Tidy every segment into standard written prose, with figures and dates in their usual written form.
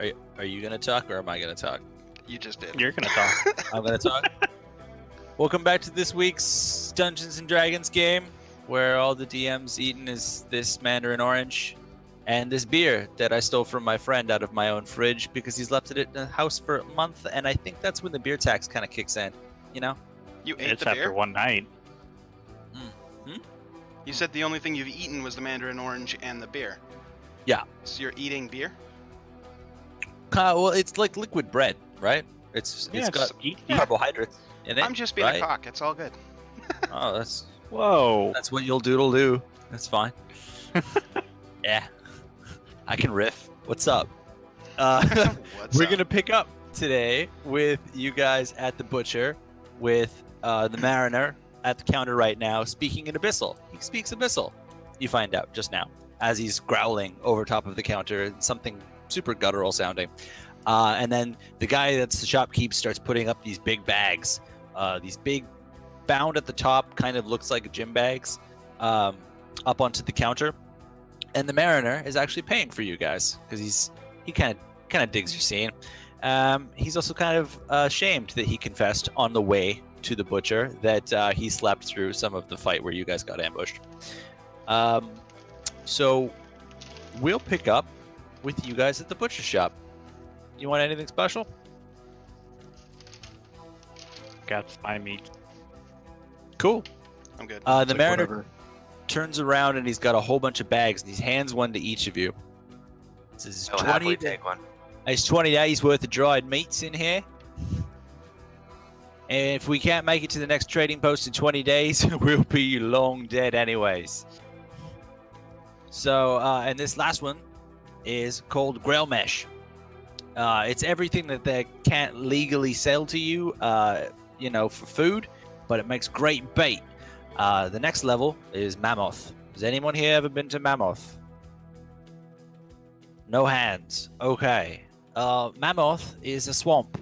Are you gonna talk or am I gonna talk? You just did. You're gonna talk. I'm gonna talk. Welcome back to this week's Dungeons and Dragons game, where all the DM's eaten is this Mandarin Orange and this beer that I stole from my friend out of my own fridge because he's left it in the house for a month, and I think that's when the beer tax kind of kicks in. You know? You ate It's the after beer? one night. You said the only thing you've eaten was the Mandarin Orange and the beer. Yeah. So you're eating beer? Well, it's like liquid bread, right? It's Yeah, got eat- carbohydrates in it. I'm just being right? a cock. It's all good. Oh, that's Whoa. what you'll do. That's fine. Yeah, I can riff. What's up? What's We're up? gonna pick up today with you guys at the butcher, with the mariner at the counter right now, speaking in Abyssal. He speaks Abyssal. You find out just now as he's growling over top of the counter and something super guttural sounding. And then the guy that's the shopkeep starts putting up these big bags, these big bound at the top, kind of looks like gym bags, up onto the counter. And the mariner is actually paying for you guys because he kind of digs your scene. He's also kind of ashamed that he confessed on the way to the butcher that he slept through some of the fight where you guys got ambushed. So we'll pick up with you guys at the butcher shop. You want anything special? Got spy meat. Cool. I'm good. The mariner turns around and he's got a whole bunch of bags and he hands one to each of you. This is I'll 20 happily take one. It's 20 days worth of dried meats in here. And if we can't make it to the next trading post in 20 days, we'll be long dead anyways. So, and this last one is called Grail Mesh. It's everything that they can't legally sell to you, for food, but it makes great bait. The next level is Mammoth. Has anyone here ever been to Mammoth? No hands. Okay. Mammoth is a swamp.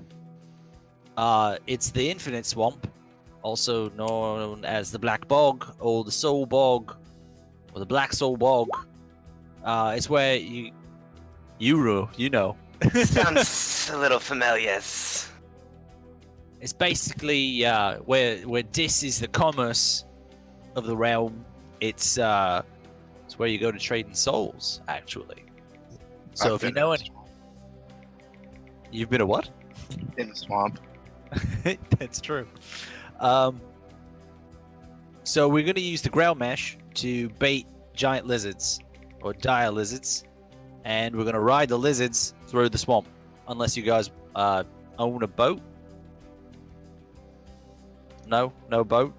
It's the Infinite Swamp, also known as the Black Bog or the Soul Bog or the Black Soul Bog. It's where you know. Sounds a little familiar. It's basically where this is the commerce of the realm. It's where you go to trade in souls, actually. So if you know it, you've been a what? In the swamp. That's true. So we're going to use the Grail Mesh to bait giant lizards or dire lizards, and we're going to ride the lizards through the swamp. Unless you guys own a boat. No boat.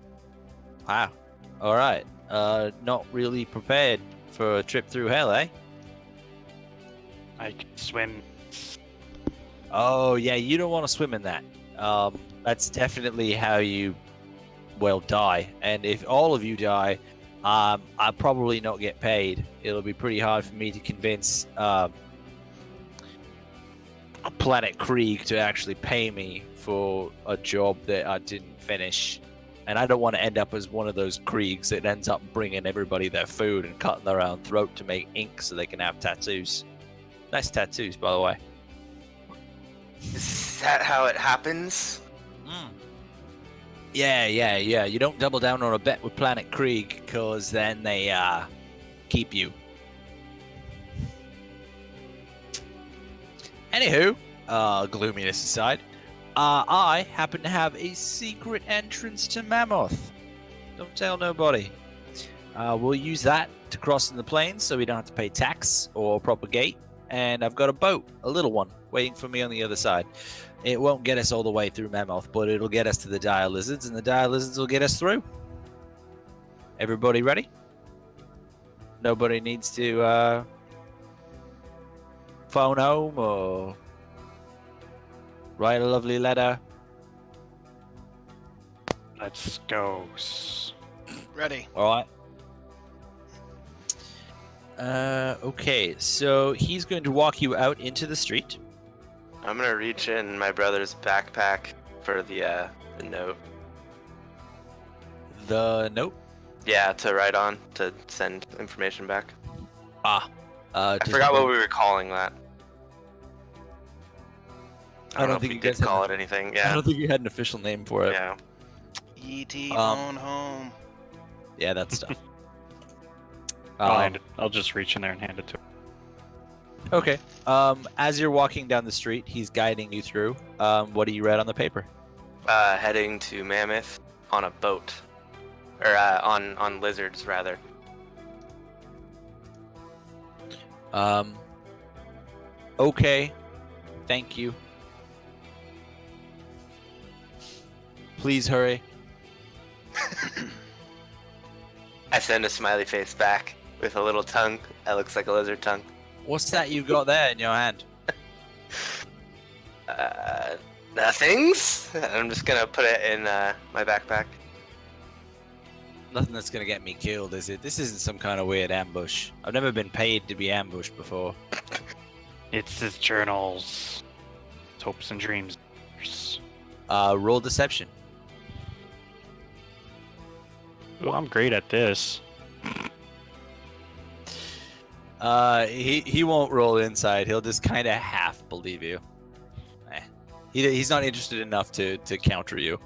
Wow. All right. Not really prepared for a trip through hell, eh? I can swim. Oh yeah, you don't want to swim in that. That's definitely how you die. And if all of you die, I'll probably not get paid. It'll be pretty hard for me to convince Planet Krieg to actually pay me for a job that I didn't finish. And I don't want to end up as one of those Kriegs that ends up bringing everybody their food and cutting their own throat to make ink so they can have tattoos. Nice tattoos, by the way. Is that how it happens? Yeah. You don't double down on a bet with Planet Krieg, because then they keep you. Anywho, gloominess aside, I happen to have a secret entrance to Mammoth. Don't tell nobody. We'll use that to cross in the plains so we don't have to pay tax or propagate. And I've got a boat, a little one, waiting for me on the other side. It won't get us all the way through Mammoth, but it'll get us to the dire lizards, and the dire lizards will get us through. Everybody ready? Nobody needs to phone home or write a lovely letter. Let's go. Ready. All right. Okay, so he's going to walk you out into the street. I'm gonna reach in my brother's backpack for the note. The note? Yeah, to write on, to send information back. I I forgot what we were calling that. I don't know if think we you guys did call had it anything. I Yeah. don't think you had an official name for it. Yeah. E.T. Um, phone home. Yeah, that stuff. I'll just reach in there and hand it to him. Okay. As you're walking down the street, he's guiding you through. What do you read on the paper? Heading to Mammoth on a boat, or on lizards rather. Okay. Thank you. Please hurry. I send a smiley face back with a little tongue that looks like a lizard tongue. What's that you got there in your hand? Nothings. I'm just gonna put it in my backpack. Nothing that's gonna get me killed, is it? This isn't some kind of weird ambush. I've never been paid to be ambushed before. It's his journals, his hopes and dreams. Roll deception. Well, I'm great at this. He won't roll inside. He'll just kind of half believe you. He's not interested enough to counter you.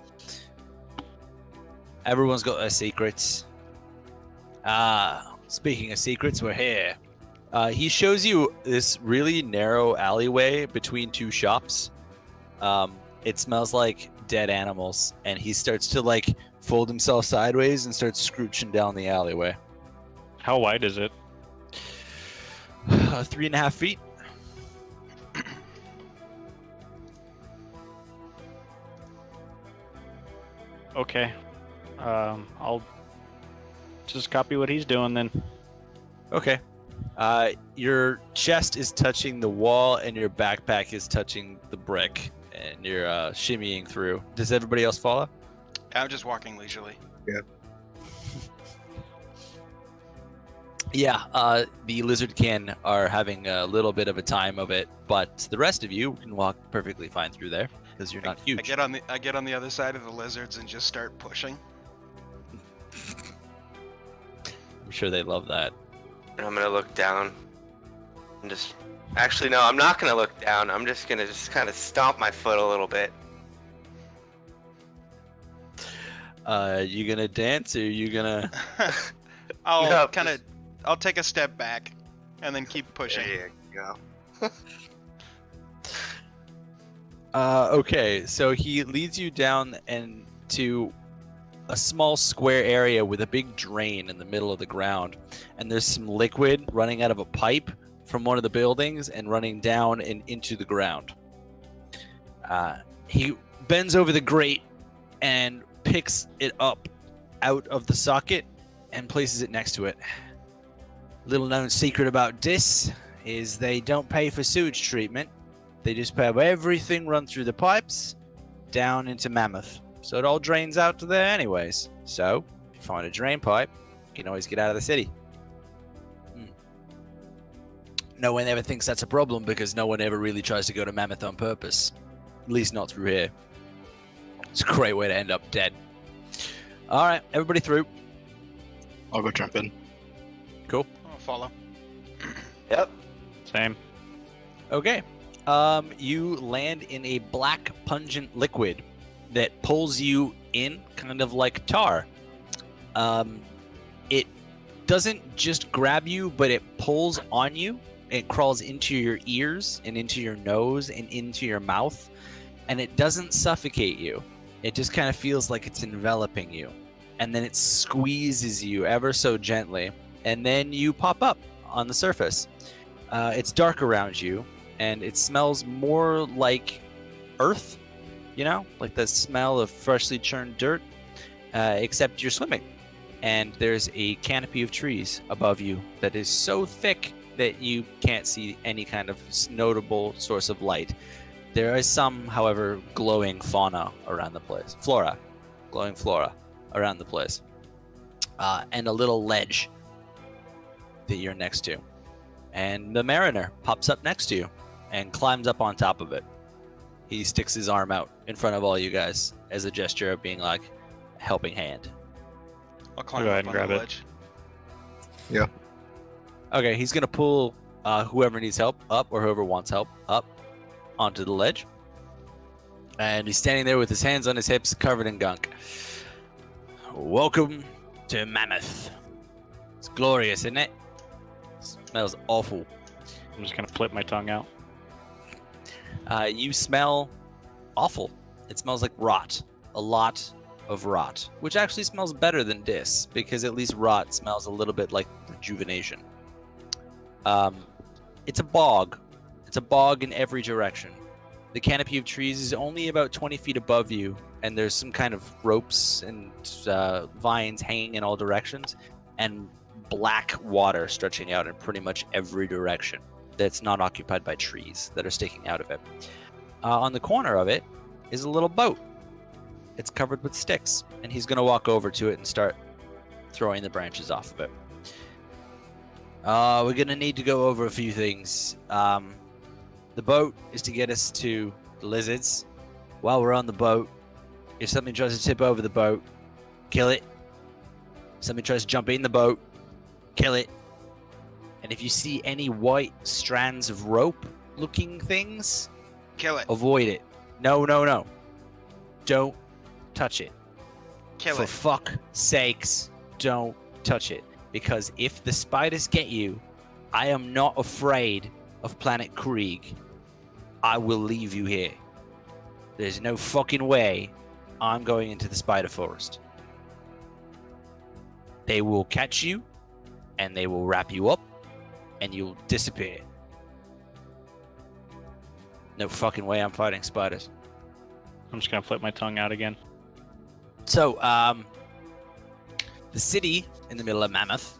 Everyone's got their secrets. Speaking of secrets, we're here. He shows you this really narrow alleyway between two shops. It smells like dead animals, and he starts to like fold himself sideways and starts scooching down the alleyway. How wide is it? 3.5 feet. Okay. I'll just copy what he's doing then. Okay. Your chest is touching the wall, and your backpack is touching the brick, and you're shimmying through. Does everybody else follow? I'm just walking leisurely. Yeah, the lizardkin are having a little bit of a time of it, but the rest of you can walk perfectly fine through there because you're not huge. I get on the other side of the lizards and just start pushing. I'm sure they love that. And I'm gonna look down and just. Actually, no, I'm not gonna look down. I'm just gonna kind of stomp my foot a little bit. You gonna dance or you gonna? I'll take a step back, and then keep pushing. There you go. Okay, so he leads you down and to a small square area with a big drain in the middle of the ground, and there's some liquid running out of a pipe from one of the buildings and running down and into the ground. He bends over the grate and picks it up out of the socket and places it next to it. Little known secret about this is they don't pay for sewage treatment. They just have everything run through the pipes down into Mammoth. So it all drains out to there anyways. So if you find a drain pipe, you can always get out of the city. No one ever thinks that's a problem because no one ever really tries to go to Mammoth on purpose. At least not through here. It's a great way to end up dead. Alright, everybody through. I'll go jump in. Cool. I'll follow. Yep. Same. Okay. You land in a black pungent liquid that pulls you in, kind of like tar. It doesn't just grab you, but it pulls on you. It crawls into your ears and into your nose and into your mouth, and it doesn't suffocate you. It just kind of feels like it's enveloping you, and then it squeezes you ever so gently, and then you pop up on the surface. It's dark around you, and it smells more like earth, you know, like the smell of freshly churned dirt, except you're swimming. And there's a canopy of trees above you that is so thick that you can't see any kind of notable source of light. There is some, however, glowing fauna around the place. Glowing flora around the place. And a little ledge that you're next to. And the mariner pops up next to you and climbs up on top of it. He sticks his arm out in front of all you guys as a gesture of being like, helping hand. I'll climb Go up ahead and on grab the it. ledge. Okay, he's gonna pull whoever needs help up or whoever wants help up onto the ledge. And he's standing there with his hands on his hips, covered in gunk. Welcome to Mammoth. It's glorious, isn't it? Smells awful. I'm just gonna flip my tongue out. You smell awful. It smells like rot. A lot of rot. Which actually smells better than dis, because at least rot smells a little bit like rejuvenation. It's a bog. It's a bog in every direction. The canopy of trees is only about 20 feet above you, and there's some kind of ropes and vines hanging in all directions, and black water stretching out in pretty much every direction that's not occupied by trees that are sticking out of it. On the corner of it is a little boat. It's covered with sticks, and he's going to walk over to it and start throwing the branches off of it. We're going to need to go over a few things. The boat is to get us to the lizards. While we're on the boat, if something tries to tip over the boat, kill it. If something tries to jump in the boat, kill it. And if you see any white strands of rope looking things, Kill it. avoid it. No. Don't touch it. Kill For it. fuck sakes, don't touch it. Because if the spiders get you, I am not afraid of Planet Krieg. I will leave you here. There's no fucking way I'm going into the spider forest. They will catch you, and they will wrap you up, and you'll disappear. No fucking way I'm fighting spiders. I'm just gonna flip my tongue out again. So, the city in the middle of Mammoth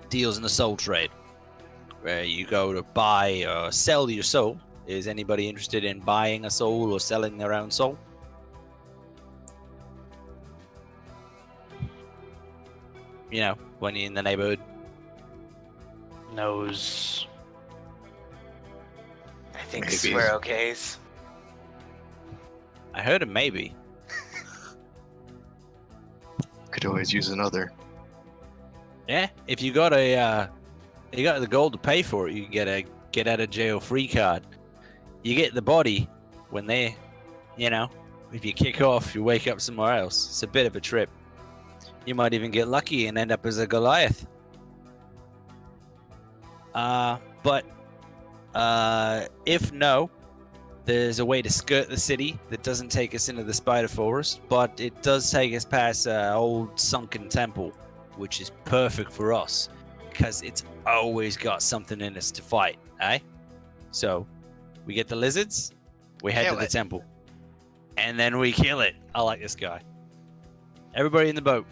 deals in the soul trade, where you go to buy or sell your soul. Is anybody interested in buying a soul or selling their own soul? You know, when you're in the neighborhood. Nose. I think Maybe. swear okays. I heard a maybe. Could always use another. Yeah, if you got you got the gold to pay for it, you can get a get out of jail free card. You get the body when they, if you kick off, you wake up somewhere else. It's a bit of a trip. You might even get lucky and end up as a Goliath. But if no, there's a way to skirt the city that doesn't take us into the spider forest, but it does take us past an old sunken temple, which is perfect for us because it's always got something in us to fight, eh? So we get the lizards, we head Kill to the it. temple, and then we kill it. I like this guy. Everybody in the boat.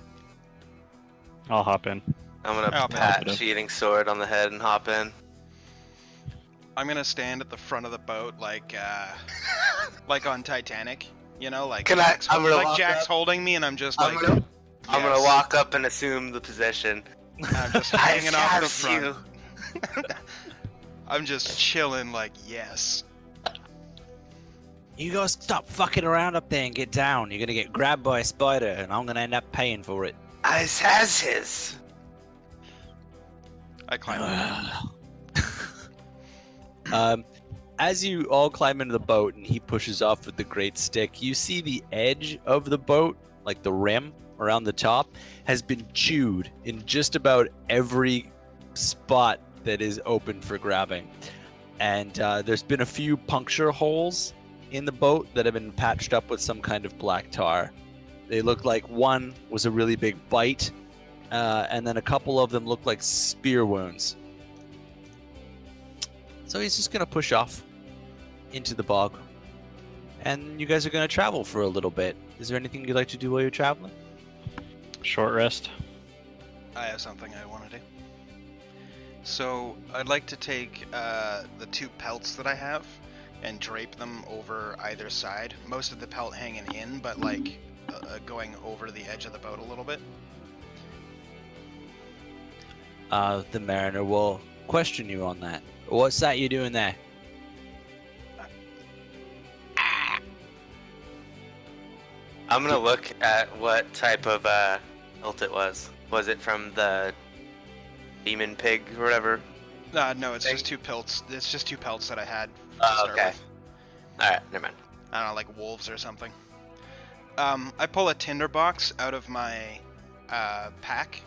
I'll hop in. I'm gonna I'll pat pop it. Cheating Sword on the head and hop in. I'm gonna stand at the front of the boat like on Titanic. You know, like Can I- Jack's, I'm gonna like walk Jack's up. holding me, and I'm just I'm like, gonna yes. walk up and assume the position. I'm just I hanging off the have front. you. I'm just chilling, like, yes. You guys stop fucking around up there and get down. You're gonna get grabbed by a spider, and I'm gonna end up paying for it. Ice has his. I climb up. As you all climb into the boat and he pushes off with the great stick, you see the edge of the boat, like the rim around the top, has been chewed in just about every spot that is open for grabbing. And there's been a few puncture holes in the boat that have been patched up with some kind of black tar. They look like one was a really big bite, and then a couple of them look like spear wounds. So he's just going to push off into the bog. And you guys are going to travel for a little bit. Is there anything you'd like to do while you're traveling? Short rest. I have something I want to do. So I'd like to take the two pelts that I have and drape them over either side. Most of the pelt hanging in, but like going over the edge of the boat a little bit. The mariner will question you on that. What's that you're doing there? I'm gonna look at what type of hilt it was. Was it from the demon pig or whatever? No, it's Thing? just two pelts. It's just two pelts that I had to Oh, start okay. with. Alright, never mind. I don't know, like wolves or something. I pull a tinderbox out of my pack,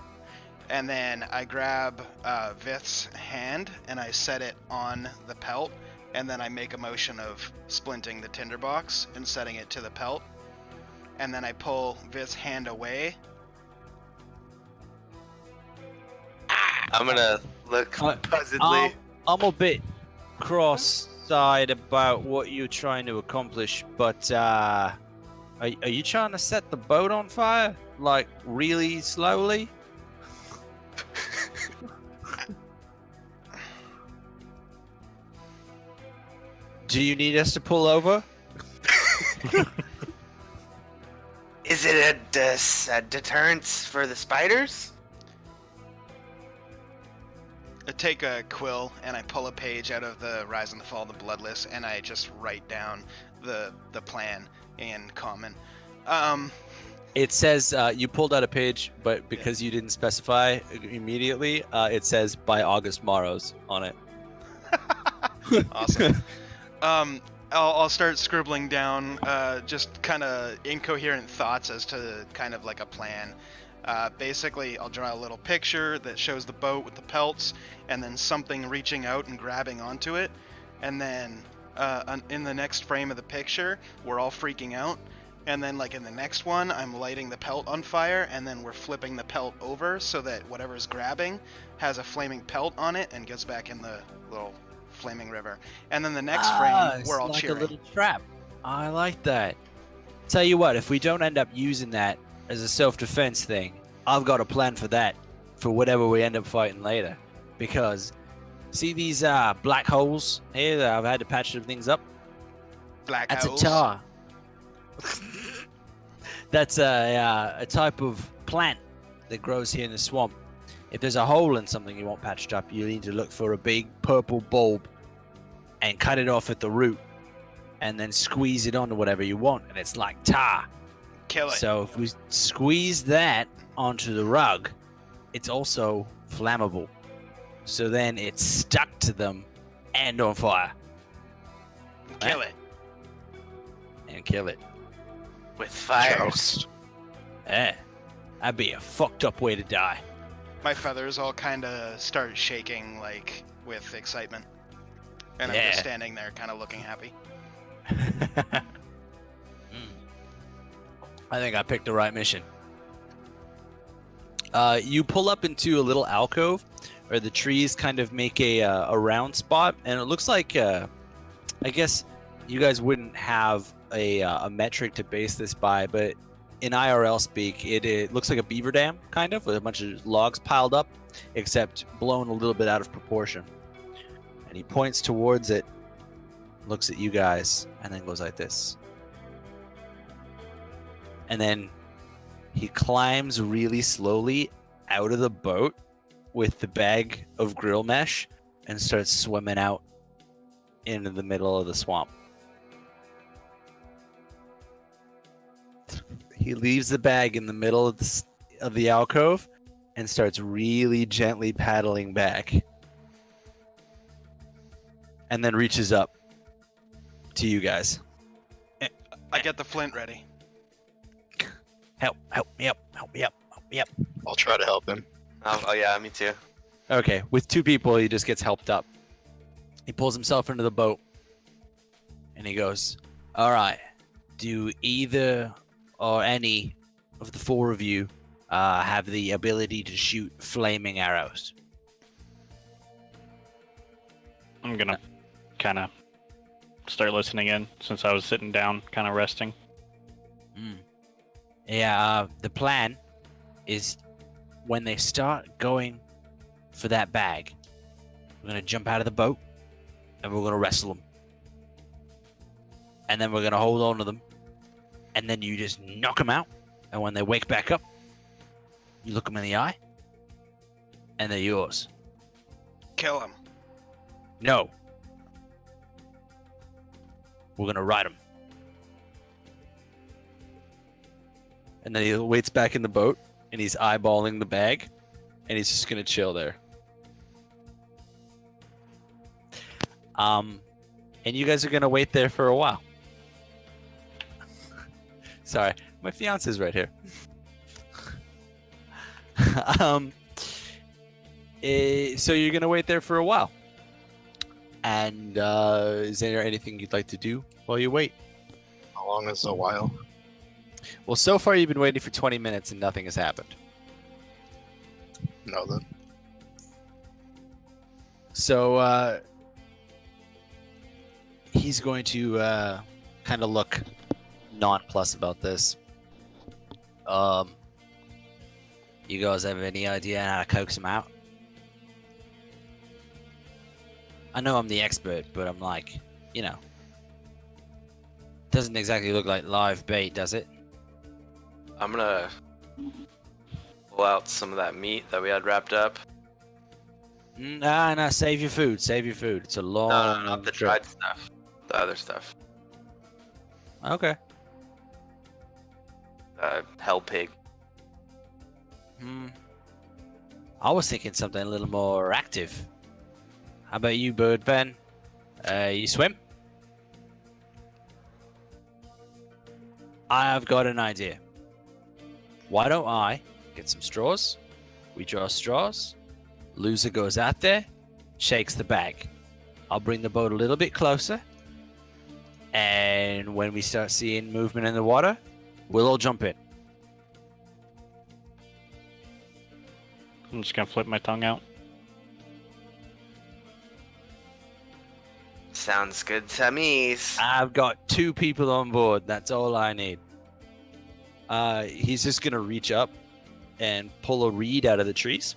and then I grab Vith's hand and I set it on the pelt, and then I make a motion of splinting the tinderbox and setting it to the pelt, and then I pull Vith's hand away. I'm gonna look puzzledly. I'm a bit cross-eyed about what you're trying to accomplish, but are you trying to set the boat on fire, like really slowly? Do you need us to pull over? Is it a deterrence for the spiders? I take a quill and I pull a page out of the Rise and the Fall of the Bloodless, and I just write down the plan in common. It says you pulled out a page, but because you didn't specify immediately, it says by August Morrows on it. Awesome. I'll start scribbling down just kind of incoherent thoughts as to kind of like a plan. Basically, I'll draw a little picture that shows the boat with the pelts, and then something reaching out and grabbing onto it. And then in the next frame of the picture, we're all freaking out. And then, like in the next one, I'm lighting the pelt on fire, and then we're flipping the pelt over so that whatever's grabbing has a flaming pelt on it and gets back in the little flaming river. And then the next frame, we're all like cheering. a little trap. I like that. Tell you what, if we don't end up using that as a self-defense thing, I've got a plan for that, for whatever we end up fighting later. Because, see these black holes here that I've had to patch things up? Black That's holes. a tar. That's a type of plant that grows here in the swamp. If there's a hole in something you want patched up, you need to look for a big purple bulb and cut it off at the root, and then squeeze it onto whatever you want, and it's like tar. Kill it. So if we squeeze that onto the rug, it's also flammable. So then it's stuck to them and on fire. Kill it. And kill it. With fires. Joust. Eh. That'd be a fucked up way to die. My feathers all kind of start shaking, like, with excitement. And I'm Yeah. just standing there kind of looking happy. I think I picked the right mission. You pull up into a little alcove where the trees kind of make a round spot, and it looks like I guess you guys wouldn't have a metric to base this by, but in IRL speak, it looks like a beaver dam, kind of, with a bunch of logs piled up, except blown a little bit out of proportion. And he points towards it, looks at you guys, and then goes like this. And then he climbs really slowly out of the boat with the bag of grill mesh and starts swimming out into the middle of the swamp. He leaves the bag in the middle of the alcove and starts really gently paddling back. And then reaches up to you guys. I get the flint ready. Help me up, help me up, help me up. I'll try to help him. Oh yeah, me too. Okay, with two people, he just gets helped up. He pulls himself into the boat, and he goes, "All right, do either or any of the four of you have the ability to shoot flaming arrows?" I'm gonna kind of start listening in since I was sitting down, kind of resting. Yeah, the plan is when they start going for that bag, we're going to jump out of the boat and we're going to wrestle them. And then we're going to hold on to them. And then you just knock them out. And when they wake back up, you look them in the eye and they're yours. Kill him. No. We're going to ride them. And then he waits back in the boat, and he's eyeballing the bag, and he's just gonna chill there. And you guys are gonna wait there for a while. Sorry, my fiance's right here. So you're gonna wait there for a while. And is there anything you'd like to do while you wait? How long is a while? Well, so far you've been waiting for 20 minutes and nothing has happened. No, then. So he's going to kind of look nonplussed about this. You guys have any idea how to coax him out? I know I'm the expert, but I'm like, doesn't exactly look like live bait, does it? I'm gonna pull out some of that meat that we had wrapped up. No, save your food. Save your food. It's a long. No, not the trip. dried stuff. The other stuff. Okay. Hell pig. I was thinking something a little more active. How about you, Bird Ben? You swim? I've got an idea. Why don't I get some straws? We draw straws. Loser goes out there, shakes the bag. I'll bring the boat a little bit closer. And when we start seeing movement in the water, we'll all jump in. I'm just gonna flip my tongue out. Sounds good to me. I've got 2 people on board. That's all I need. He's just gonna reach up and pull a reed out of the trees,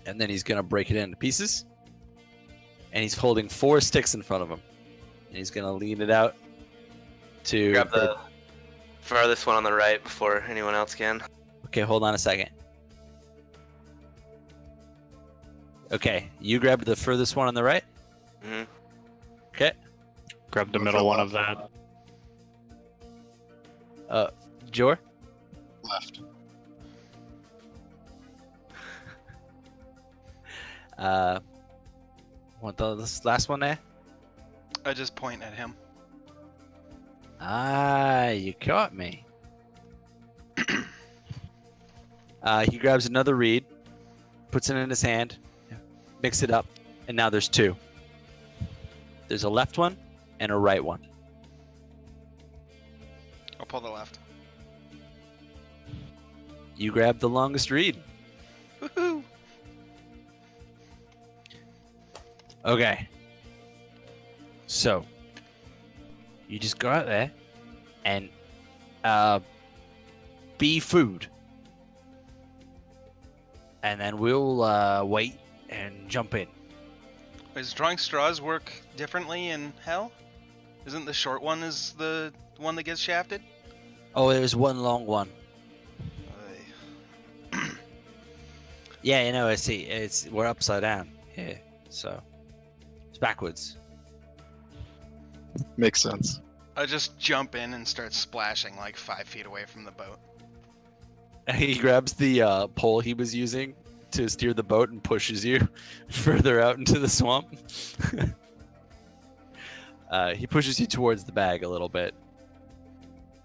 and then he's gonna break it into pieces. And he's holding 4 sticks in front of him, and he's gonna lean it out to Grab the farthest one on the right before anyone else can. Okay, hold on a second. Okay, you grab the furthest one on the right. Hmm. Okay. Grab the middle one of that. Jor. Left. Want this last one there? I just point at him. Ah, you caught me. He grabs another reed, puts it in his hand, mix it up, and now there's 2. There's a left one and a right one. I'll pull the left. You grab the longest reed. Woohoo! Okay. So, you just go out there and be food. And then we'll wait and jump in. Does drawing straws work differently in hell? Isn't the short one is the one that gets shafted? Oh, there's one long one. Yeah, I see. We're upside down here, so it's backwards. Makes sense. I just jump in and start splashing like 5 feet away from the boat. He grabs the pole he was using to steer the boat and pushes you further out into the swamp. He pushes you towards the bag a little bit.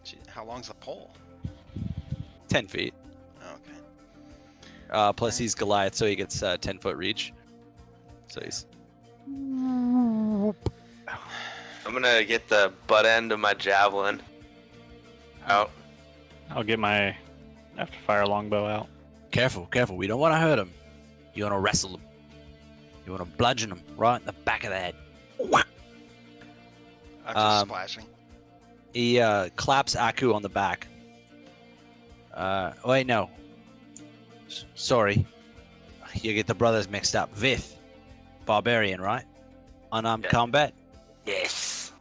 Gee, how long's the pole? 10 feet. Okay. Plus he's Goliath, so he gets 10-foot reach. So he's... I'm gonna get the butt end of my javelin out. I'll get my after fire longbow out. Careful. We don't want to hurt him. You want to wrestle him. You want to bludgeon him right in the back of the head. After splashing. He claps Aku on the back. Wait, no. Sorry. You get the brothers mixed up. Vith, barbarian, right? Unarmed combat? Yes.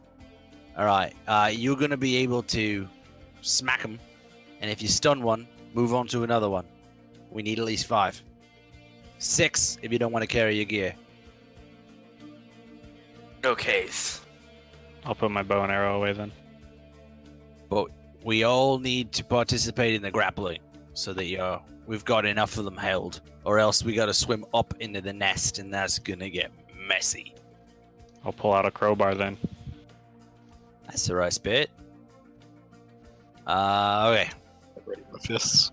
Alright. You're going to be able to smack him. And if you stun one, move on to another one. We need at least 5. 6 if you don't want to carry your gear. No case. I'll put my bow and arrow away then. But we all need to participate in the grappling so that we've got enough of them held. Or else we got to swim up into the nest, and that's going to get messy. I'll pull out a crowbar then. That's the right bit. Okay. Ready my fists.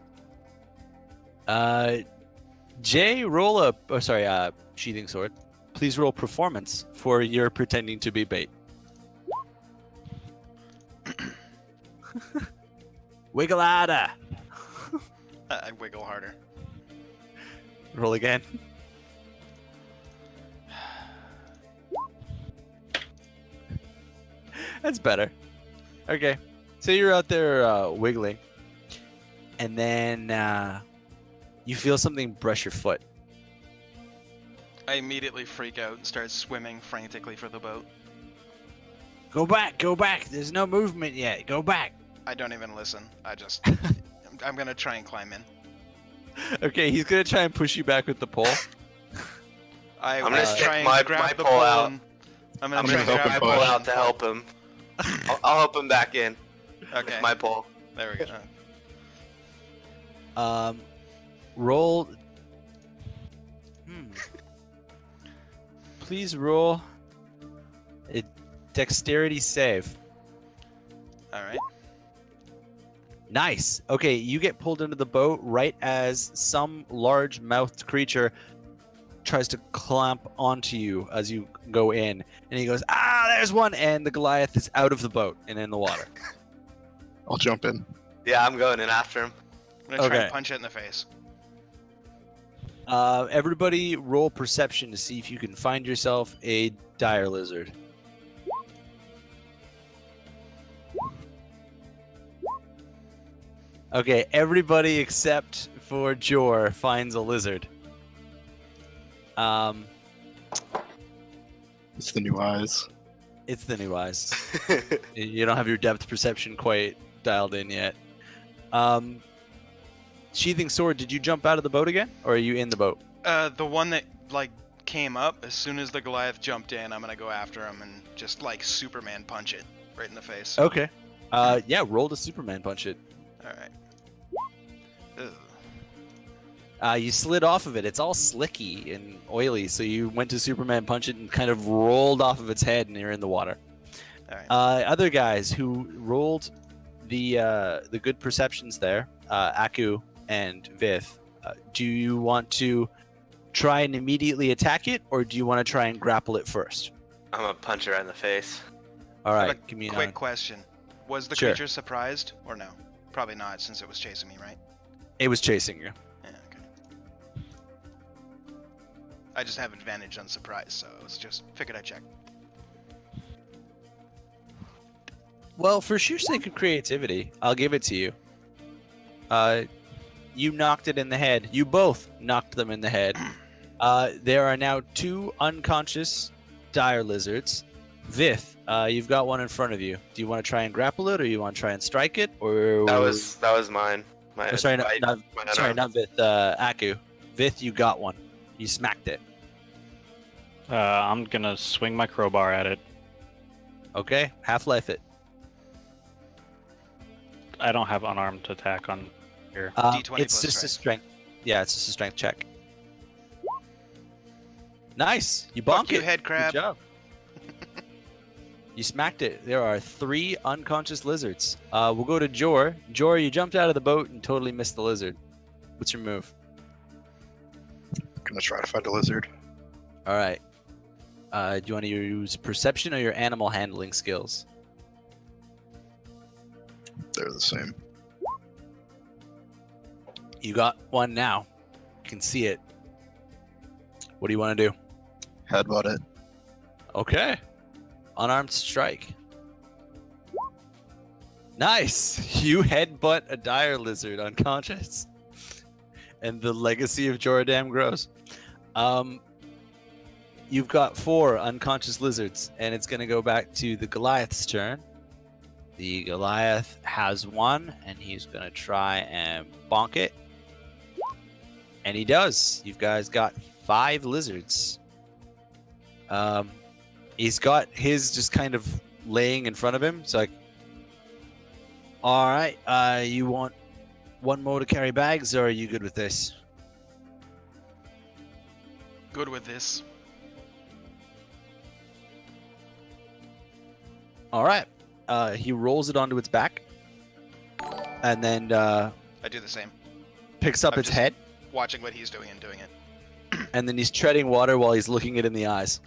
Jay, roll a. Oh, sorry. Sheathing sword. Please roll performance for your pretending to be bait. Wiggle outa. I wiggle harder. Roll again. That's better. Okay. So you're out there wiggling. And then you feel something brush your foot. I immediately freak out and start swimming frantically for the boat. Go back, go back. There's no movement yet. Go back. I don't even listen. I just... I'm gonna try and climb in. Okay, he's going to try and push you back with the pole. I'm gonna stick try and my grab the pole pole out. and I'm I'm gonna gonna try and get grab my the pole pole out to help him. I'll help him back in Okay, with my pole. there we go. Roll. Please roll a dexterity save. Alright. Nice. Okay, you get pulled into the boat right as some large-mouthed creature tries to clamp onto you as you go in. And he goes, there's one! And the Goliath is out of the boat and in the water. I'll jump in. Yeah, I'm going in after him. I'm gonna try Okay. and punch it in the face. Everybody roll perception to see if you can find yourself a dire lizard. Okay, everybody except for Jor finds a lizard. It's the new eyes. It's the new eyes. You don't have your depth perception quite dialed in yet. Sheathing sword, did you jump out of the boat again? Or are you in the boat? The one that, like, came up, as soon as the Goliath jumped in, I'm gonna go after him and just, like, Superman punch it right in the face. Okay. Yeah, roll to Superman punch it. Alright. Ugh. You slid off of it. It's all slicky and oily, so you went to Superman punch it and kind of rolled off of its head and you're in the water. Alright. Other guys who rolled the good perceptions there, Aku and Vith, do you want to try and immediately attack it, or do you want to try and grapple it first? I'm a puncher in the face. All I have right, a give me quick question. Was the Sure. creature surprised, or no? Probably not, since it was chasing me, right? It was chasing you. Yeah, okay. I just have advantage on surprise, so I was just... Figured I'd check. Well, for sheer sake of creativity, I'll give it to you. You knocked it in the head. You both knocked them in the head. There are now two unconscious dire lizards. Vith, you've got one in front of you. Do you want to try and grapple it, or you want to try and strike it, or That was mine. Oh, sorry, not unarmed. Vith. Aku. Vith, you got one. You smacked it. I'm gonna swing my crowbar at it. Okay, Half-Life it. I don't have unarmed attack on here. D20 It's plus just a strength. strength. Yeah, it's just a strength check. Nice. You Fuck bonk you, it. head crab. Good job. You smacked it. There are 3 unconscious lizards. We'll go to Jor. Jor, you jumped out of the boat and totally missed the lizard. What's your move? I'm gonna try to find a lizard. All right. Do you want to use perception or your animal handling skills? They're the same. You got one now. You can see it. What do you want to do? Headbutt it. Okay. Unarmed strike. Nice. You headbutt a dire lizard unconscious. And the legacy of Joradam grows. You've got 4 unconscious lizards, and it's going to go back to the Goliath's turn. The Goliath has 1, and he's going to try and bonk it. And he does. You guys got 5 lizards. He's got his just kind of laying in front of him. It's like, all right, you want one more to carry bags, or are you good with this? Good with this. All right. He rolls it onto its back. and then I do the same. picks up I'm its just- head, Watching what he's doing and doing it. and then he's treading water while he's looking it in the eyes.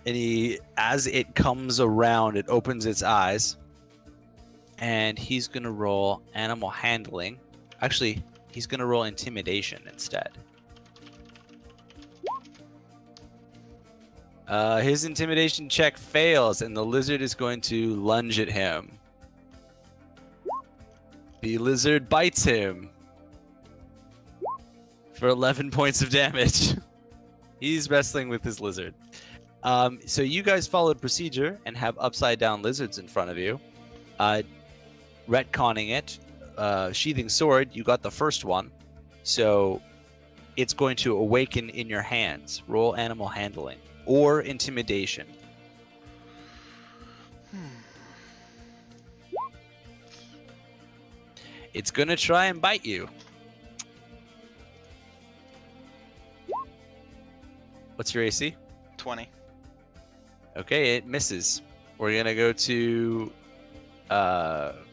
And as it comes around, it opens its eyes, and he's gonna roll animal handling. Actually, he's gonna roll intimidation instead. His intimidation check fails, and the lizard is going to lunge at him. The lizard bites him for 11 points of damage. He's wrestling with his lizard. So you guys followed procedure and have upside down lizards in front of you. Retconning it, sheathing sword, you got the first one. So it's going to awaken in your hands. Roll animal handling or intimidation. It's going to try and bite you. What's your AC? 20. Okay, it misses. We're gonna go to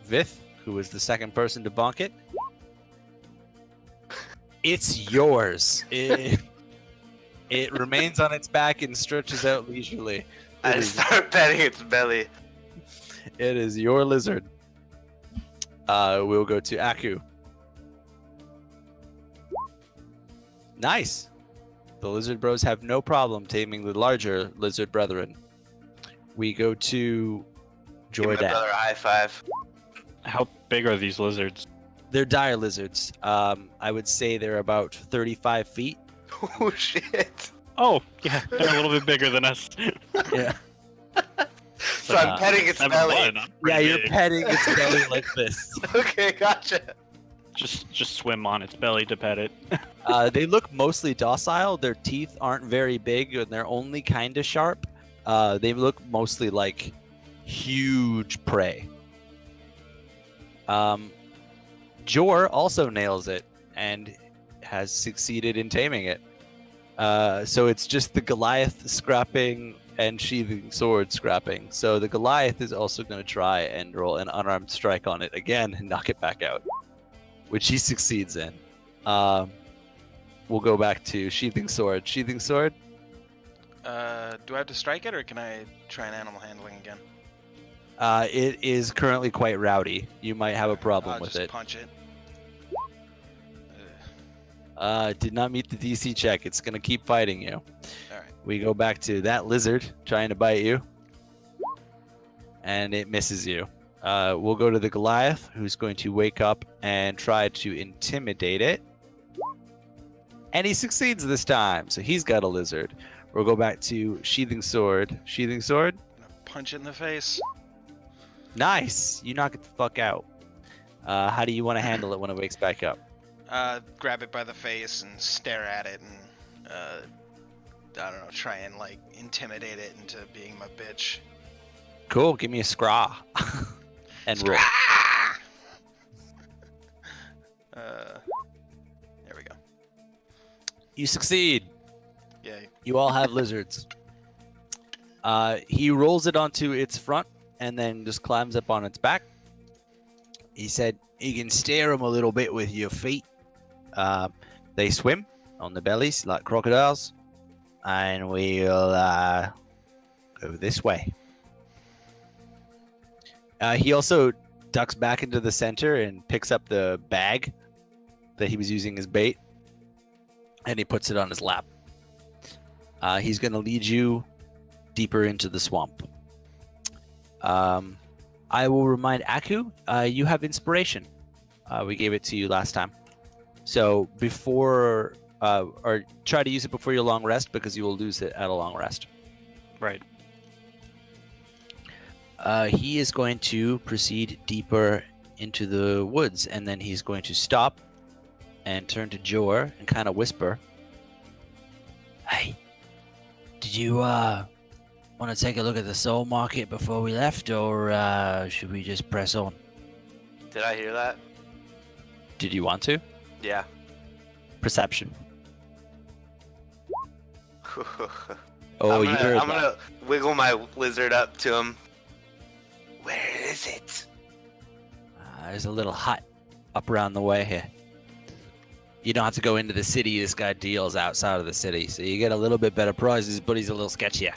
Vith, who was the second person to bonk it. It's yours. It remains on its back and stretches out leisurely. I start petting its belly. It is your lizard. We'll go to Aku. Nice. The lizard bros have no problem taming the larger lizard brethren. We go to Give my Jordan. brother a high five. How big are these lizards? They're dire lizards. I would say they're about 35 feet. Oh shit! Oh, yeah, they're a little bit bigger than us. Yeah. So I'm petting its 7'1", belly. I'm Yeah, pretty you're big. petting its belly like this. Okay, gotcha. Just swim on its belly to pet it. They look mostly docile. Their teeth aren't very big, and they're only kind of sharp. They look mostly like huge prey. Jor also nails it and has succeeded in taming it. So it's just the Goliath scrapping and sheathing sword scrapping. So the Goliath is also going to try and roll an unarmed strike on it again and knock it back out, which he succeeds in. We'll go back to sheathing sword. Sheathing sword. Do I have to strike it, or can I try an animal handling again? It is currently quite rowdy. You might have a problem I'll with just it. punch it. Did not meet the DC check. It's gonna keep fighting you. Alright. We go back to that lizard trying to bite you, and it misses you. We'll go to the Goliath, who's going to wake up and try to intimidate it, and he succeeds this time. So he's got a lizard. We'll go back to sheathing sword. Sheathing sword. Gonna punch it in the face. Nice. You knock it the fuck out. How do you want to handle it when it wakes back up? Grab it by the face and stare at it and, I don't know, try and, like, intimidate it into being my bitch. Cool. Give me a scraw. And roll. There we go. You succeed. Yay. You all have lizards. He rolls it onto its front and then just climbs up on its back. He said, "You can steer them a little bit with your feet. They swim on the bellies like crocodiles, and we'll go this way." He also ducks back into the center and picks up the bag that he was using as bait, and he puts it on his lap. He's going to lead you deeper into the swamp. I will remind Aku, you have inspiration. We gave it to you last time. So before, or try to use it before your long rest, because you will lose it at a long rest. Right. He is going to proceed deeper into the woods, and then he's going to stop and turn to Jor and kind of whisper, "Hey, did you want to take a look at the soul market before we left, or should we just press on?" Did I hear that? Did you want to? Yeah. Perception. Oh, you heard I'm that. gonna wiggle my lizard up to him. Where is it? There's a little hut up around the way here. You don't have to go into the city. This guy deals outside of the city, so you get a little bit better prices, but he's a little sketchier.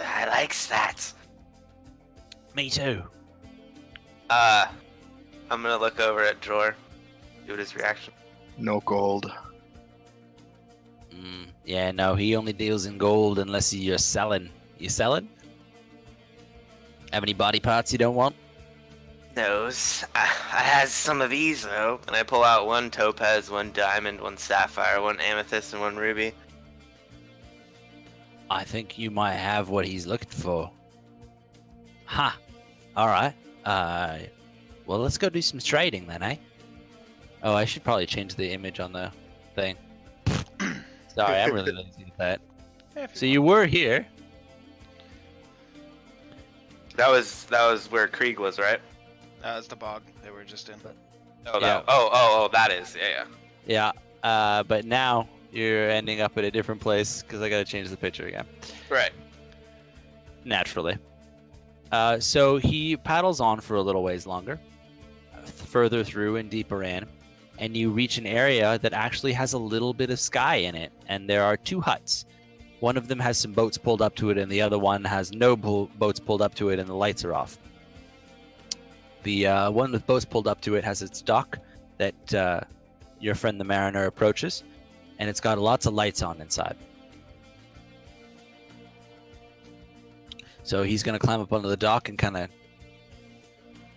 I likes that. Me too. I'm gonna look over at Dror. See what his reaction. No gold. Yeah, no, he only deals in gold unless you're selling. You selling? Have any body parts you don't want? Those. I has some of these though, and I pull out one topaz, one diamond, one sapphire, one amethyst, and one ruby. I think you might have what he's looking for. Ha! Alright. Well, let's go do some trading then, eh? Oh, I should probably change the image on the thing. Sorry, I'm really lazy with that. Yeah, if So you were here. That was where Krieg was, right? It's the bog they were just in. Oh, Yeah. That is. Yeah. Yeah, but now you're ending up at a different place because I gotta change the picture again. Right. Naturally. So he paddles on for a little ways longer, further through and deeper in, and you reach an area that actually has a little bit of sky in it, and there are two huts. One of them has some boats pulled up to it, and the other one has no boats pulled up to it, and the lights are off. The one with boats pulled up to it has its dock that your friend the mariner approaches, and it's got lots of lights on inside. So he's going to climb up onto the dock and kind of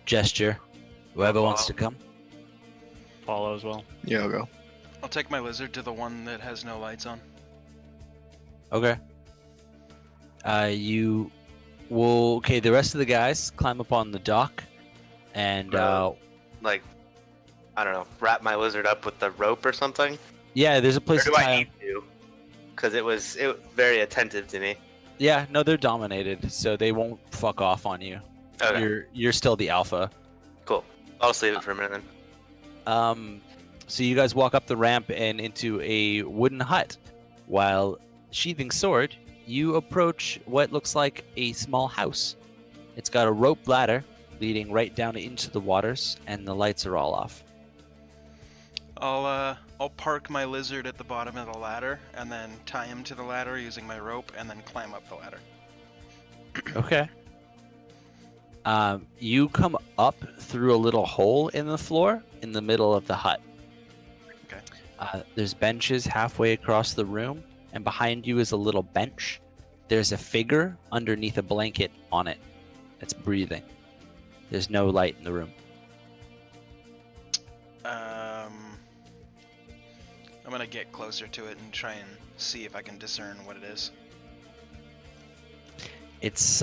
gesture whoever wants to come. Follow as well. Yeah, I'll go. I'll take my lizard to the one that has no lights on. Okay. The rest of the guys climb up on the dock and Like, I don't know, wrap my lizard up with the rope or something. yeah, there's a Or place do to I tie need to? Because it was very attentive to me. Yeah, no, they're dominated, so they won't fuck off on you. Okay. You're still the alpha. Cool. I'll just leave it for a minute then. So you guys walk up the ramp and into a wooden hut. While sheathing sword, you approach what looks like a small house. It's got a rope ladder leading right down into the waters, and the lights are all off. I'll park my lizard at the bottom of the ladder and then tie him to the ladder using my rope and then climb up the ladder. Okay. You come up through a little hole in the floor in the middle of the hut. Okay. There's benches halfway across the room, and behind you is a little bench. There's a figure underneath a blanket on it that's breathing. There's no light in the room. I'm gonna get closer to it and try and see if I can discern what it is. It's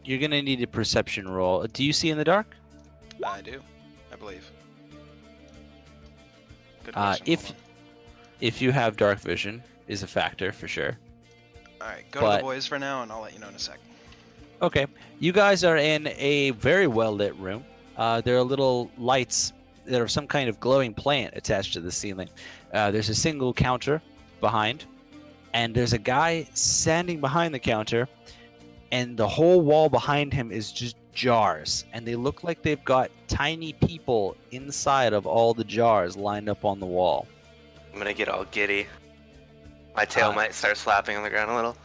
you're gonna need a perception roll. Do you see in the dark? I do, I believe. Good Uh, question. if- hold on. If you have dark vision, is a factor for sure. Alright, go to but- the boys for now and I'll let you know in a sec. Okay, you guys are in a very well lit room. There are little lights that are some kind of glowing plant attached to the ceiling. There's a single counter behind, and there's a guy standing behind the counter, and the whole wall behind him is just jars, and they look like they've got tiny people inside of all the jars lined up on the wall. I'm gonna get all giddy. My tail might start slapping on the ground a little.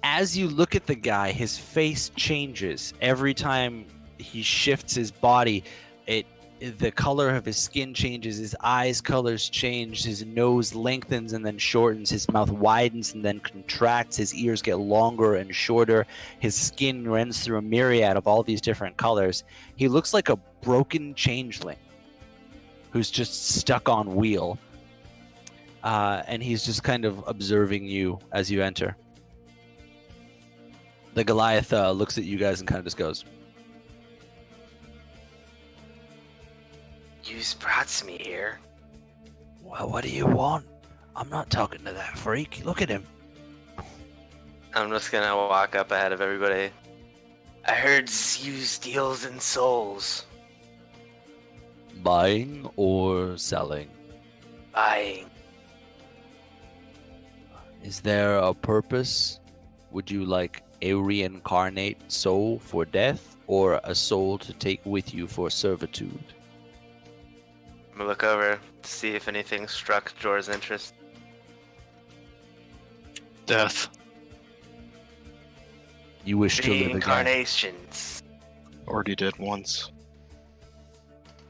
As you look at the guy, his face changes every time he shifts his body. The color of his skin changes, his eyes colors change, his nose lengthens and then shortens, his mouth widens and then contracts, his ears get longer and shorter, his skin runs through a myriad of all these different colors. He looks like a broken changeling who's just stuck on wheel. And he's just kind of observing you as you enter. The Goliath looks at you guys and kind of just goes, You brought me here. well, what do you want? I'm not talking to that freak. Look at him. I'm just gonna walk up ahead of everybody. I heard you deals in souls. Buying or selling? Buying. Is there a purpose? Would you like a reincarnate soul for death or a soul to take with you for servitude? I'm gonna look over to see if anything struck Jor's interest. Death. You wish to live again. Reincarnations. Already did once.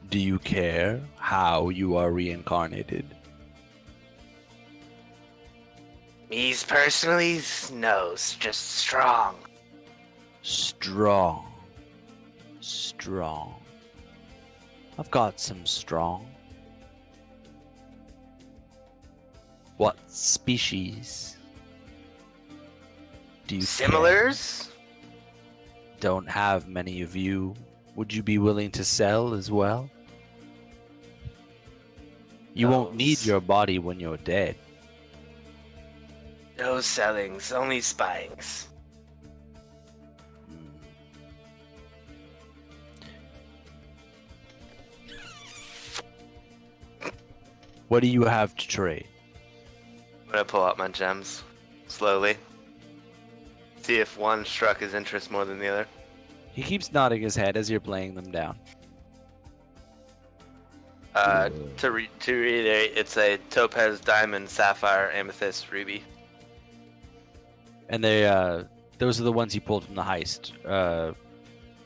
Do you care how you are reincarnated? Me's personally, no, just strong. Strong. I've got some strong. What species do you care? Similars? Don't have many of you. Would you be willing to sell as well? You won't need Those. your body when you're dead. No sellings, only spyings. Hmm. What do you have to trade? I'm gonna pull out my gems slowly. See if one struck his interest more than the other. He keeps nodding his head as you're laying them down. To reiterate, it's a topaz, diamond, sapphire, amethyst, ruby. And they, those are the ones you pulled from the heist.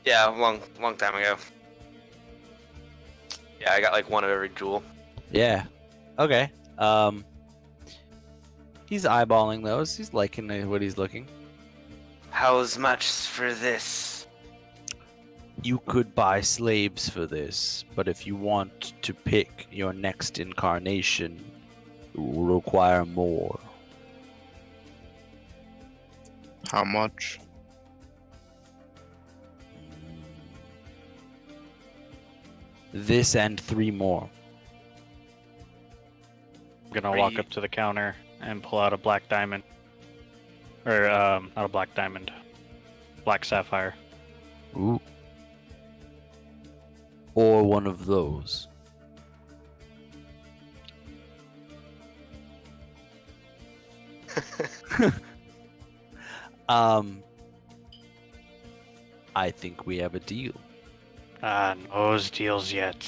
Yeah, long time ago. Yeah, I got like one of every jewel. Yeah. Okay. He's eyeballing those. He's liking what he's looking. How's much for this? You could buy slaves for this, but if you want to pick your next incarnation, it will require more. How much? This and 3 more. I'm gonna walk up to the counter and pull out a black diamond. Or, not a black diamond. Black sapphire. Ooh. Or one of those. I think we have a deal. Those deals yet.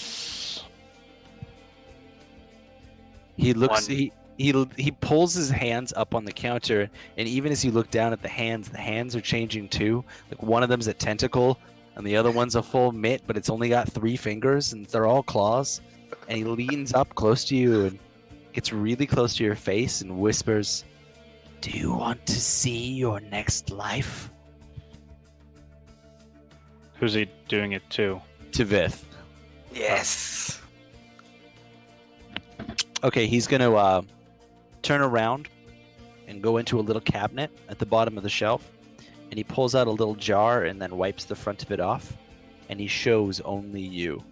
He looks. One. He pulls his hands up on the counter, and even as you look down at the hands are changing too. Like one of them's a tentacle, and the other one's a full mitt, but it's only got 3 fingers, and they're all claws. And he leans up close to you and gets really close to your face and whispers, "Do you want to see your next life?" Who's he doing it to? To Vith. Yes. Okay, he's gonna turn around and go into a little cabinet at the bottom of the shelf, and he pulls out a little jar and then wipes the front of it off, and he shows only you.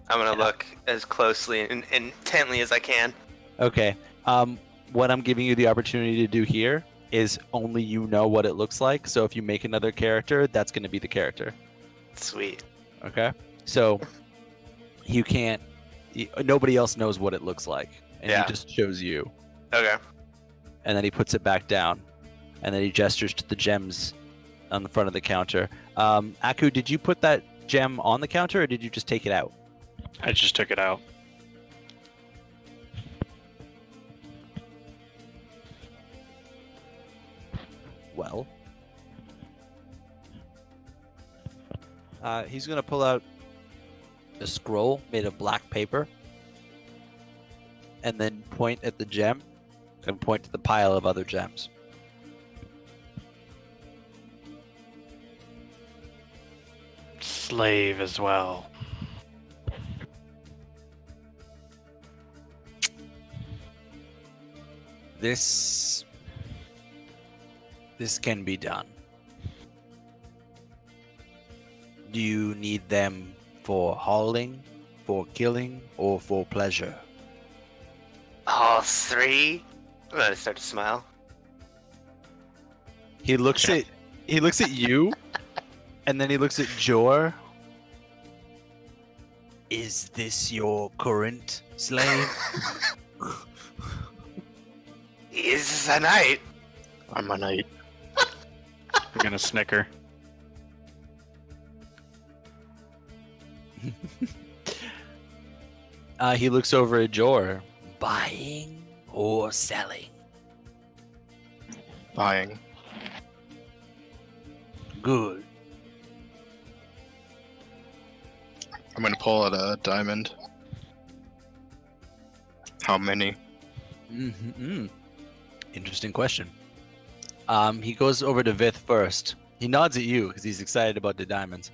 I'm gonna look as closely and intently as I can. Okay. What I'm giving you the opportunity to do here is only you know what it looks like. So if you make another character, that's going to be the character. Sweet. Okay. So you can't. Nobody else knows what it looks like, and Yeah. he just shows you. Okay. And then he puts it back down, and then he gestures to the gems on the front of the counter. Aku, did you put that gem on the counter, or did you just take it out? I just took it out. Well, he's gonna pull out a scroll made of black paper, and then point at the gem, and point to the pile of other gems. Slave as well. This can be done. Do you need them for hauling, for killing, or for pleasure? All 3. I'm gonna start to smile. He looks at you, and then he looks at Jor. Is this your current slave? Is a knight. I'm a knight. We're gonna snicker. He looks over at Jor. Buying or selling? Buying. Good. I'm gonna pull out a diamond. How many? Mm-hmm. Interesting question. He goes over to Vith first. He nods at you because he's excited about the diamonds.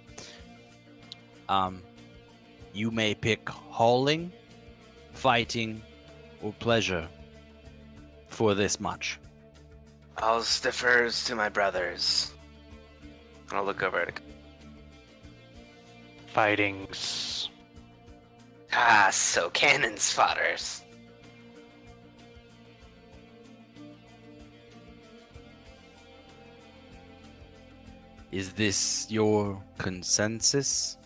You may pick hauling, fighting, or pleasure for this much. All differs to my brothers. I'll look over at it. Fightings. Ah, so cannons fodders. Is this your consensus?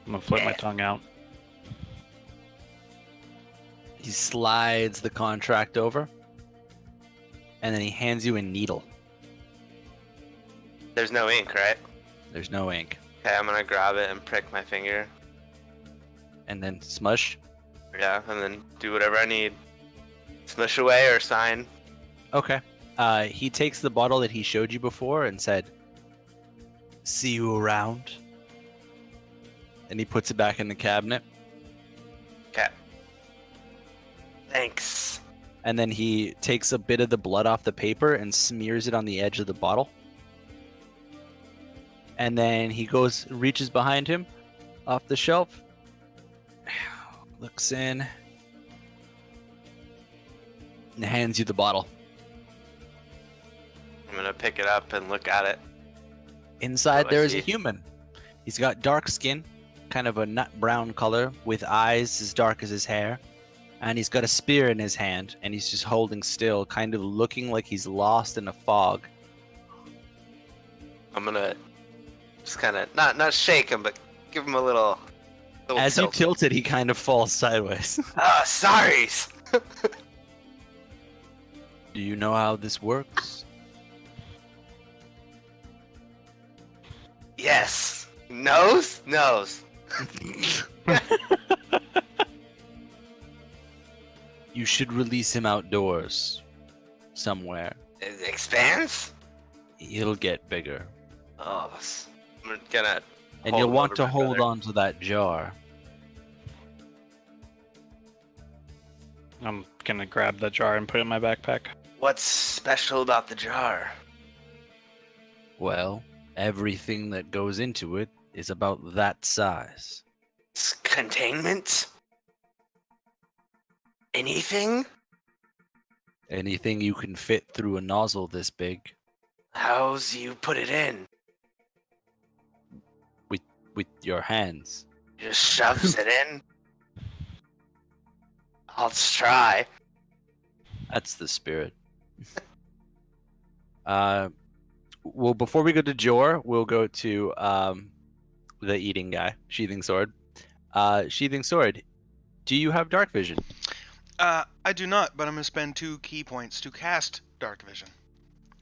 I'm gonna flip my tongue out. He slides the contract over, and then he hands you a needle. There's no ink, right? There's no ink. Okay, I'm gonna grab it and prick my finger. And then smush. Yeah, and then do whatever I need. Smush away or sign. Okay. He takes the bottle that he showed you before and said, "See you around." And he puts it back in the cabinet. Okay. Thanks. And then he takes a bit of the blood off the paper and smears it on the edge of the bottle. And then he reaches behind him off the shelf, looks in, and hands you the bottle. I'm gonna pick it up and look at it. Inside Oh, I there is a see. human. He's got dark skin, kind of a nut brown color, with eyes as dark as his hair. And he's got a spear in his hand, and he's just holding still, kind of looking like he's lost in a fog. I'm gonna just kind of not shake him, but give him a little. As you tilt. tilt it, he kind of falls sideways. Ah, sorry. Do you know how this works? Yes. Nose. You should release him outdoors, somewhere. It expands. He'll get bigger. Oh, I'm gonna. And hold you'll him want over to my hold brother. on to that jar. I'm gonna grab the jar and put it in my backpack. What's special about the jar? Well, everything that goes into it is about that size. Containment? Anything? Anything you can fit through a nozzle this big. How's you put it in? With your hands. Just shoves it in? I'll just try. That's the spirit. Well, before we go to Jor, we'll go to the eating guy, Sheathing Sword. Sheathing Sword, do you have dark vision? I do not, but I'm gonna spend 2 key points to cast Dark Vision.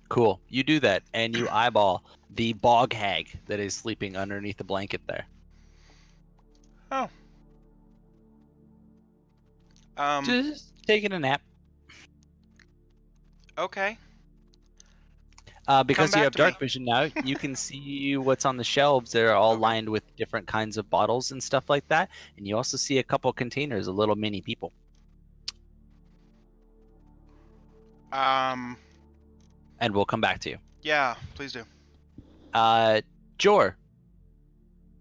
Cool. You do that, and you eyeball the bog hag that is sleeping underneath the blanket there. Oh. Just taking a nap. Okay. Because Come you back have to dark me. vision now, you can see what's on the shelves. They're all lined with different kinds of bottles and stuff like that. And you also see a couple containers of little mini people. And we'll come back to you. Yeah, please do. Jor,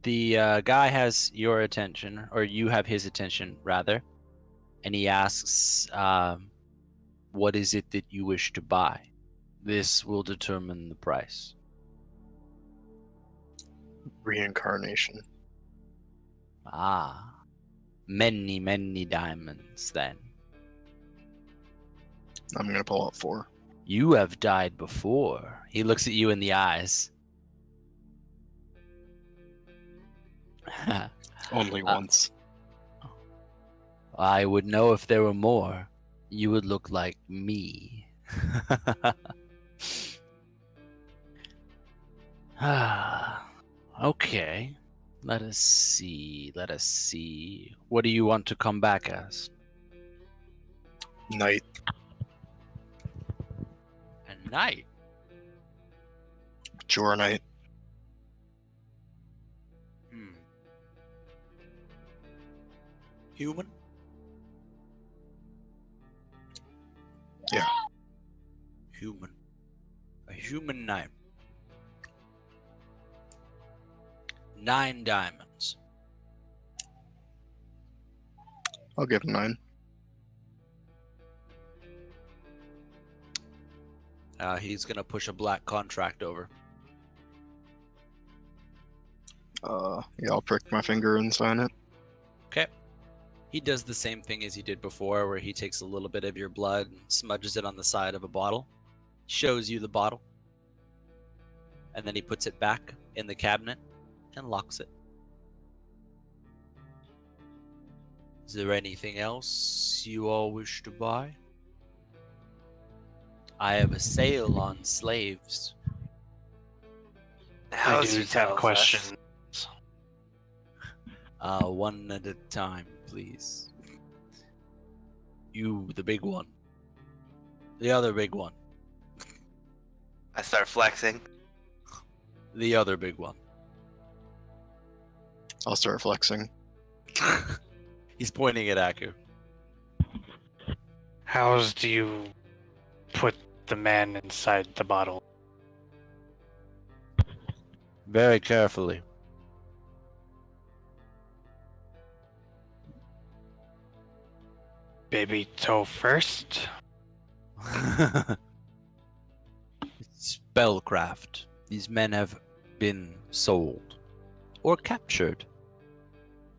the guy has your attention, or you have his attention, rather. And he asks, what is it that you wish to buy? This will determine the price. Reincarnation. Ah, many, many diamonds then. I'm gonna pull out 4. You have died before. He looks at you in the eyes. Only once. I would know if there were more. You would look like me. Okay. Let us see. Let us see. What do you want to come back as? Knight. A knight. Jor Knight. Hmm. Human? Yeah. Human. A human knight. 9 diamonds. I'll give him 9. He's gonna push a black contract over. Yeah, I'll prick my finger and sign it. Okay. He does the same thing as he did before, where he takes a little bit of your blood and smudges it on the side of a bottle, shows you the bottle, and then he puts it back in the cabinet and locks it. Is there anything else you all wish to buy? I have a sale on slaves. I do have questions. One at a time, please. You, the big one. The other big one. I start flexing. The other big one. I'll start flexing. He's pointing at Aku. How do you put the man inside the bottle? Very carefully. Baby toe first? Spellcraft. These men have been sold or captured.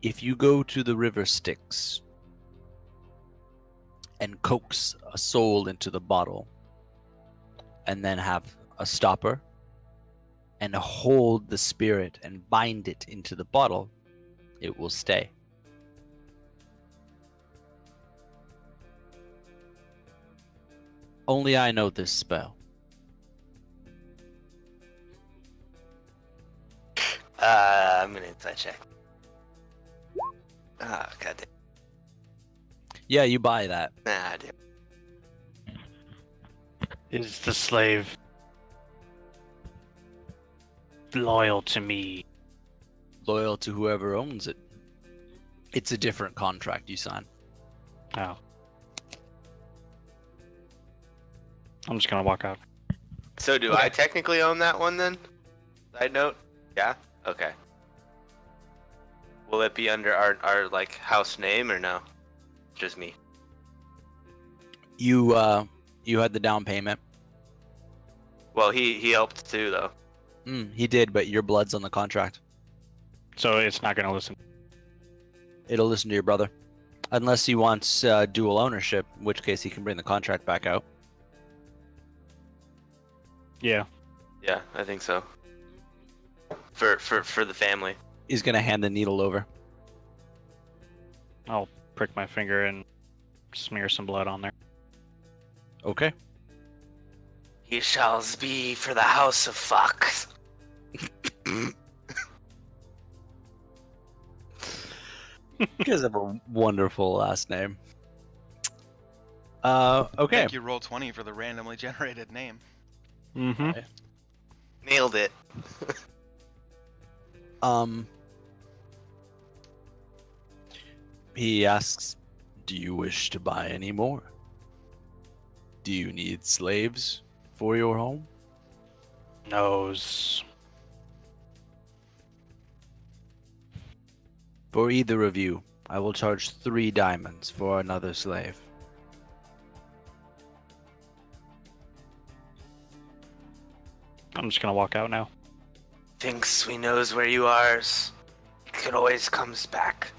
If you go to the river Styx and coax a soul into the bottle, and then have a stopper and hold the spirit and bind it into the bottle, it will stay. Only I know this spell. I'm gonna inside check. Ah, god damn. Yeah, you buy that. Nah, I do. Is the slave loyal to me? Loyal to whoever owns it. It's a different contract you sign. Oh. I'm just gonna walk out. So do I technically own that one then? Side note? Yeah? Okay. Will it be under our like house name or no? Just me. You had the down payment. Well, he helped too though. He did, but your blood's on the contract. So it's not gonna listen. It'll listen to your brother. Unless he wants dual ownership, in which case he can bring the contract back out. Yeah. Yeah, I think so. For the family. He's gonna hand the needle over. I'll prick my finger and smear some blood on there. Okay. He shall be for the house of Fox. You guys have a wonderful last name. Okay. Thank you, Roll20, for the randomly generated name. Mm-hmm. Nailed it. He asks, do you wish to buy any more? Do you need slaves for your home? Nose. For either of you, I will charge 3 diamonds for another slave. I'm just gonna walk out now. Thinks we knows where you are. Could always comes back.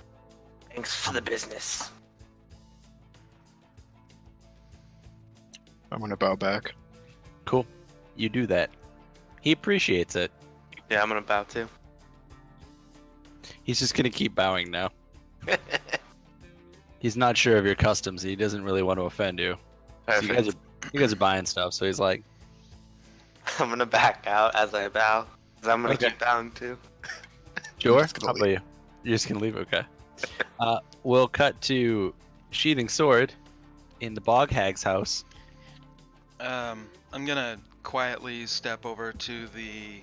Thanks for the business. I'm gonna bow back. Cool. You do that. He appreciates it. Yeah, I'm gonna bow too. He's just gonna keep bowing now. He's not sure of your customs. He doesn't really want to offend you. So Perfect. you guys are buying stuff, so he's like, I'm gonna back out as I bow. 'Cause I'm gonna Okay. keep bowing too. Sure. just gonna How about you? You're just gonna leave? Okay. We'll cut to sheathing sword in the bog hag's house. I'm gonna quietly step over to the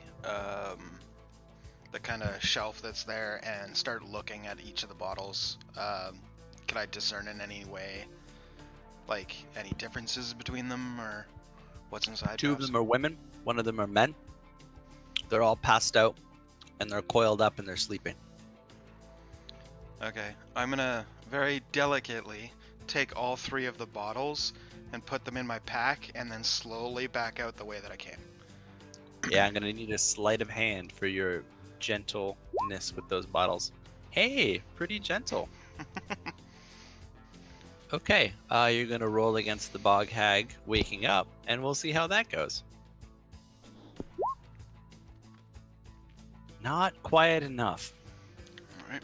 kind of shelf that's there and start looking at each of the bottles. Can I discern in any way, like any differences between them or what's inside? Two of perhaps? them are women. One of them are men. They're all passed out, and they're coiled up and they're sleeping. Okay, I'm gonna very delicately take all 3 of the bottles and put them in my pack, and then slowly back out the way that I came. Yeah, I'm gonna need a sleight of hand for your gentleness with those bottles. Hey, pretty gentle. Okay, you're gonna roll against the bog hag waking up, and we'll see how that goes. Not quiet enough. Alright.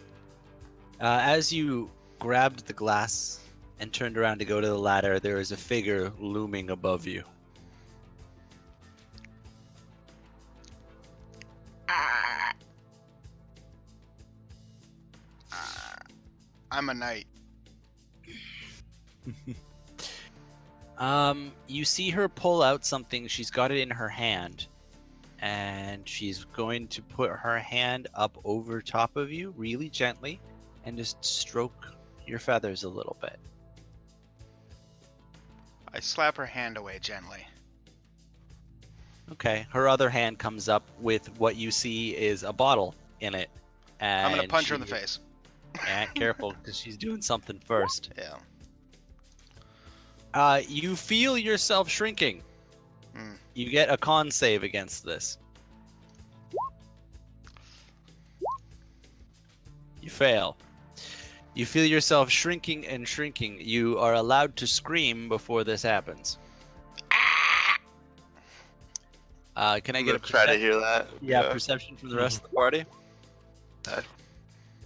As you grabbed the glass and turned around to go to the ladder, there is a figure looming above you. I'm a knight. You see her pull out something. She's got it in her hand, and she's going to put her hand up over top of you really gently and just stroke your feathers a little bit. I slap her hand away gently. Okay, her other hand comes up with what you see is a bottle in it. And I'm gonna punch her in the face. Yeah, careful, because she's doing something first. Yeah. You feel yourself shrinking. Hmm. You get a con save against this. You fail. You feel yourself shrinking and shrinking. You are allowed to scream before this happens. Can I get a try to percep- hear that? Yeah, perception from the rest of the party?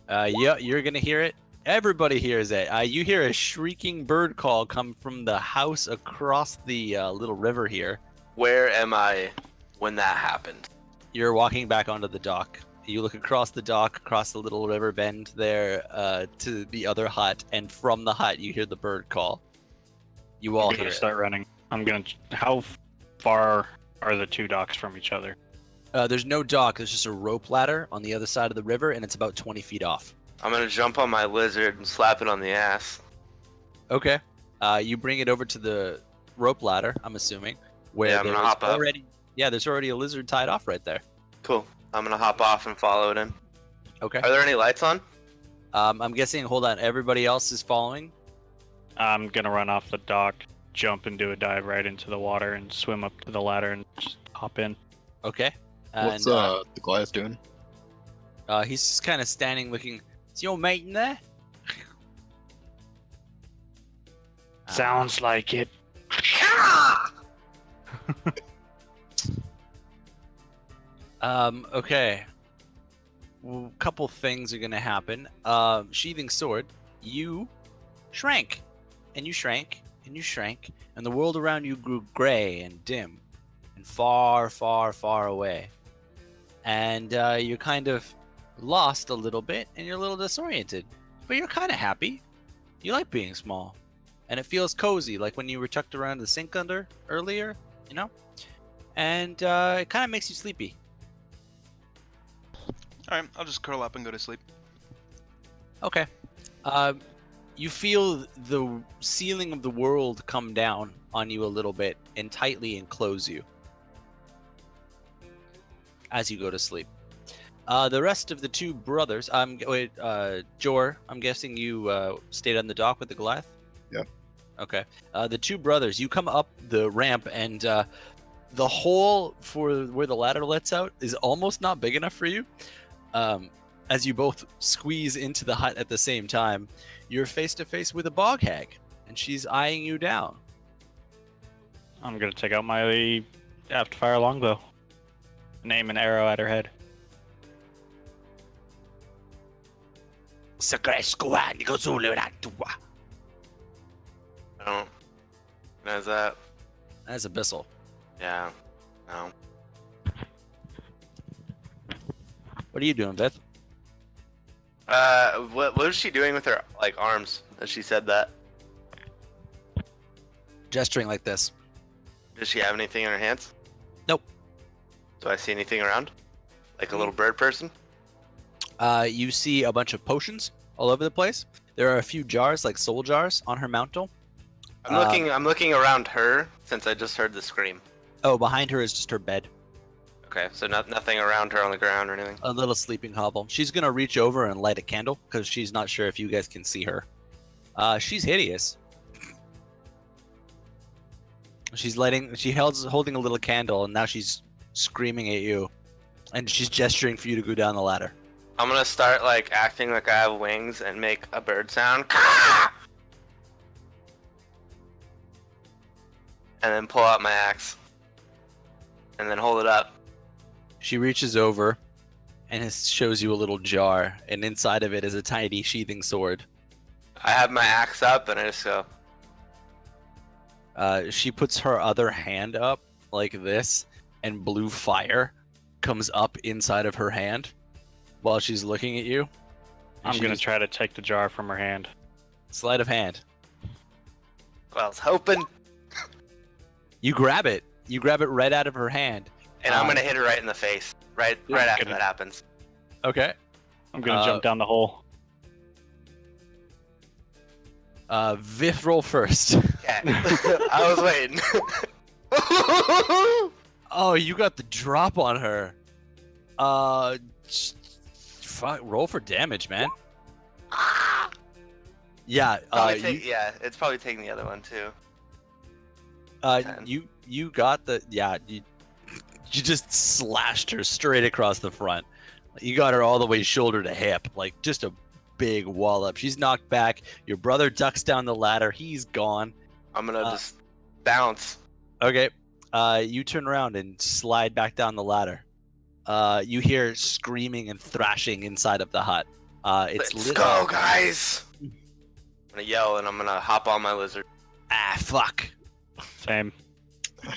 Yeah, you're gonna hear it. Everybody hears it. You hear a shrieking bird call come from the house across the little river here. Where am I when that happened? You're walking back onto the dock. You look across the dock, across the little river bend there to the other hut, and from the hut you hear the bird call. You all I'm hear gonna it. start running. How far are the 2 docks from each other? There's no dock. There's just a rope ladder on the other side of the river, and it's about 20 feet off. I'm gonna jump on my lizard and slap it on the ass. Okay. You bring it over to the rope ladder, I'm assuming, where Yeah, I'm gonna there's hop up. already there's already a lizard tied off right there. Cool. I'm gonna hop off and follow it in. Okay. Are there any lights on? I'm guessing. Hold on. Everybody else is following. I'm gonna run off the dock, jump and do a dive right into the water, and swim up to the ladder and just hop in. Okay. What's And the glass doing? he's just kind of standing, looking. Is your mate in there? Sounds like it. Okay. Well, couple things are gonna happen. Sheathing sword, you shrank, and you shrank, and you shrank, and the world around you grew gray and dim, and far, far, far away. And you're kind of lost a little bit, and you're a little disoriented, but you're kind of happy. You like being small, and it feels cozy, like when you were tucked around the sink under earlier, you know. And it kind of makes you sleepy. Alright, I'll just curl up and go to sleep. Okay. You feel the ceiling of the world come down on you a little bit and tightly enclose you as you go to sleep. The rest of the 2 brothers, Jor, I'm guessing you stayed on the dock with the Goliath? Yeah. Okay. The 2 brothers, you come up the ramp, and the hole for where the ladder lets out is almost not big enough for you. As you both squeeze into the hut at the same time, you're face to face with a bog hag, and she's eyeing you down. I'm gonna take out my after-fire longbow, aim an arrow at her head. I don't. How's that? That's Abyssal. Yeah. No. What are you doing, Beth? What was she doing with her arms as she said that? Gesturing like this. Does she have anything in her hands? Nope. Do I see anything around? Like a little bird person? You see a bunch of potions all over the place. There are a few jars, like soul jars, on her mantle. I'm looking around her since I just heard the scream. Oh, behind her is just her bed. Okay, so nothing around her on the ground or anything. A little sleeping hovel. She's gonna reach over and light a candle because she's not sure if you guys can see her. She's hideous. She's holding a little candle, and now she's screaming at you, and she's gesturing for you to go down the ladder. I'm gonna start acting like I have wings and make a bird sound. And then pull out my axe. And then hold it up. She reaches over and shows you a little jar, and inside of it is a tiny sheathing sword. I have my axe up and I just go. She puts her other hand up like this, and blue fire comes up inside of her hand while she's looking at you. I'm going to try to take the jar from her hand. Sleight of hand. Well, I was hoping. You grab it. You grab it right out of her hand. And I'm going to hit her right in the face. Right after that happens. Okay. I'm going to jump down the hole. Vith, roll first. Yeah. I was waiting. Oh, you got the drop on her. Fuck, roll for damage, man. Yeah. It's probably taking the other one too. 10. You got the you just slashed her straight across the front. You got her all the way shoulder to hip, like just a big wallop. She's knocked back. Your brother ducks down the ladder. He's gone. I'm gonna just bounce. Okay. You turn around and slide back down the ladder. You hear screaming and thrashing inside of the hut. Let's go, guys! I'm gonna yell and I'm gonna hop on my lizard. Ah, fuck. Same.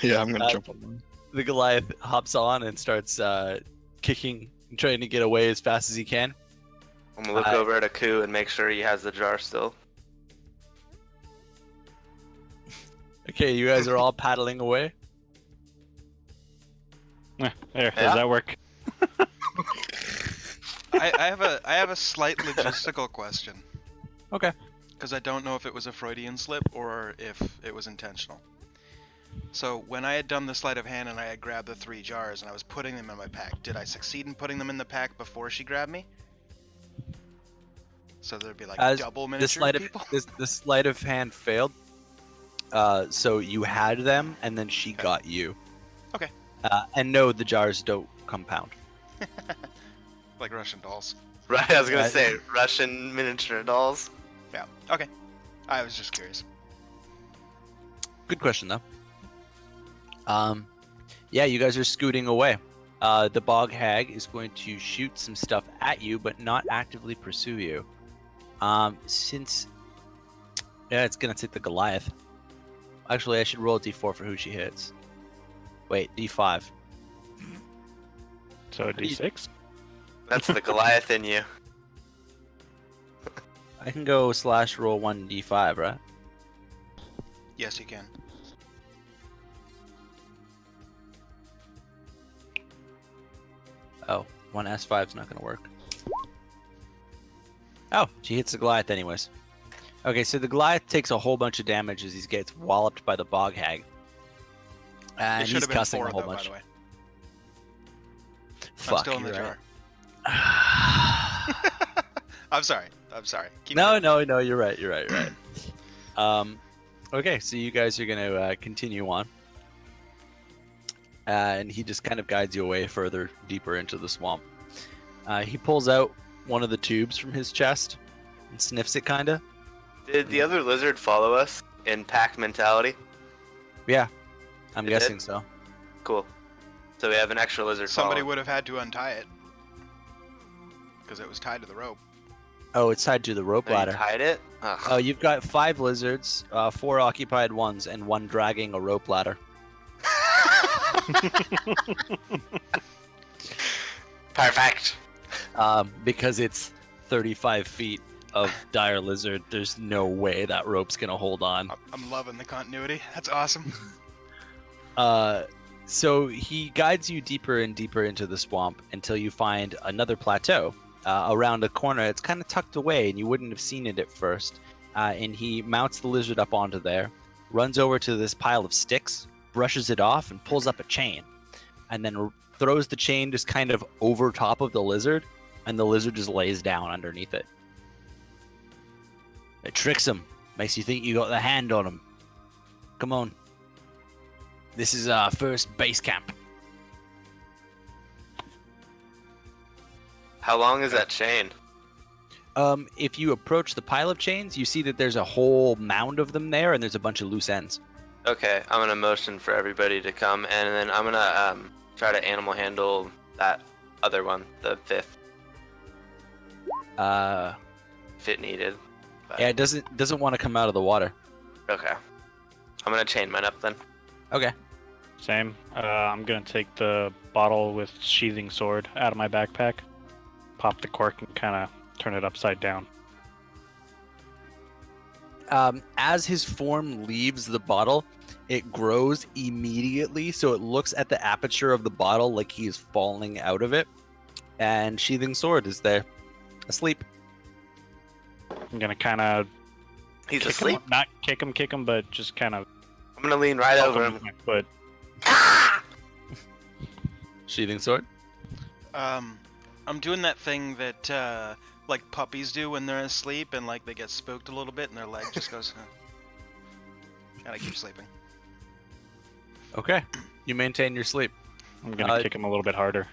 Yeah, I'm gonna jump on them. The Goliath hops on and starts kicking and trying to get away as fast as he can. I'm gonna look over at Aku and make sure he has the jar still. Okay, you guys are all paddling away. There, does that work? I have a slight logistical question. Okay. Because I don't know if it was a Freudian slip or if it was intentional. So when I had done the sleight of hand and I had grabbed the 3 jars and I was putting them in my pack, did I succeed in putting them in the pack before she grabbed me? So there'd be double miniature people? The sleight of hand failed. So you had them, and then she got you. Okay. And no, the jars don't compound. Like Russian dolls. Right, I was gonna say Russian miniature dolls. Yeah. Okay. I was just curious. Good question, though. Yeah, you guys are scooting away. The bog hag is going to shoot some stuff at you, but not actively pursue you. It's gonna take the Goliath. Actually, I should roll a d4 for who she hits. Wait, d5. So a d6? That's the Goliath in you. I can go / roll 1 d5, right? Yes, you can. Oh, 1 s5 is not gonna work. Oh, she hits the Goliath anyways. Okay, so the Goliath takes a whole bunch of damage as he gets walloped by the bog hag. And It should he's have been cussing 4 a whole though, bunch. by the way. Fuck, I'm still in the you're jar. right. I'm sorry. Keep No, going. no, you're right. Okay, so you guys are gonna continue on. And he just kind of guides you away further, deeper into the swamp. He pulls out one of the tubes from his chest and sniffs it, kinda. Did the other lizard follow us in pack mentality? Yeah, I'm It guessing did? so. Cool. So we have an extra lizard Somebody following. would have had to untie it. Because it was tied to the rope. Oh, it's tied to the rope Oh, you ladder. tied it? Ugh. Oh, you've got 5 lizards, 4 occupied ones, and 1 dragging a rope ladder. Perfect. Because it's 35 feet of dire lizard. There's no way that rope's gonna hold on. I'm loving the continuity. That's awesome. So he guides you deeper and deeper into the swamp until you find another plateau around a corner. It's kind of tucked away, and you wouldn't have seen it at first. And he mounts the lizard up onto there, runs over to this pile of sticks, brushes it off, and pulls up a chain, and then throws the chain just kind of over top of the lizard, and the lizard just lays down underneath it. It tricks him, makes you think you got the hand on him. Come on. This is our first base camp. How long is that chain? If you approach the pile of chains, you see that there's a whole mound of them there, and there's a bunch of loose ends. Okay, I'm gonna motion for everybody to come, and then I'm gonna try to animal handle that other one, the fifth, if it needed. But... Yeah, it doesn't want to come out of the water. Okay. I'm gonna chain mine up then. Okay. Same. I'm gonna take the bottle with sheathing sword out of my backpack, pop the cork, and kind of turn it upside down. As his form leaves the bottle, it grows immediately, so it looks at the aperture of the bottle like he is falling out of it, and sheathing sword is there, asleep. I'm gonna kind of He's asleep? not kick him, but just kind of I'm gonna lean right over him. with my foot. Sheathing sword. I'm doing that thing that like puppies do when they're asleep and like they get spooked a little bit and their leg just goes. Gotta keep sleeping. Okay. You maintain your sleep. I'm gonna kick him a little bit harder.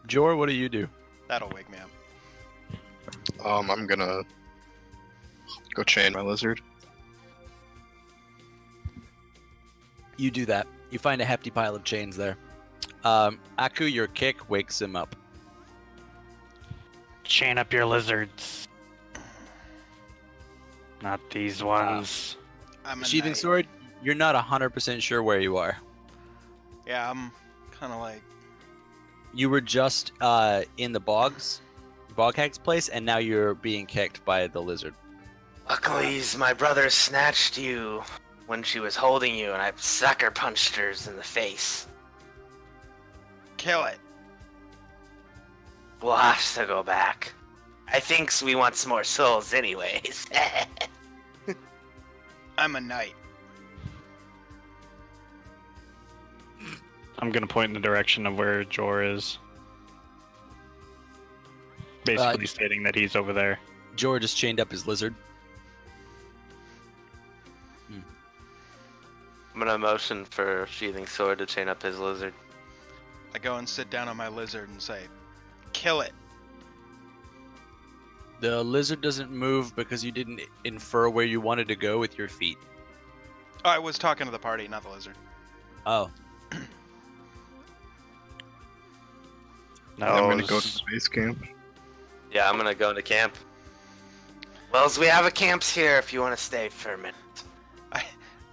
Jor, what do you do? That'll wake me up. I'm gonna go chain my lizard. You do that. You find a hefty pile of chains there. Aku, your kick wakes him up. Chain up your lizards. Not these ones. I'm a Sheathing knight. sword, you're not 100% sure where you are. Yeah, I'm kind of like. You were just in the bog hag's place, and now you're being kicked by the lizard. Achilles, my brother snatched you when she was holding you, and I sucker punched her in the face. Kill it. We'll have to go back. I think we want some more souls anyways. I'm a knight. I'm gonna point in the direction of where Jor is. Basically stating that he's over there. Jor just chained up his lizard. I'm gonna motion for sheathing sword to chain up his lizard. I go and sit down on my lizard and say, kill it. The lizard doesn't move because you didn't infer where you wanted to go with your feet. Oh, I was talking to the party, not the lizard. Oh. No, I'm gonna go to the base camp. Yeah, I'm gonna go into camp. Wells, we have a camps here if you want to stay for a minute.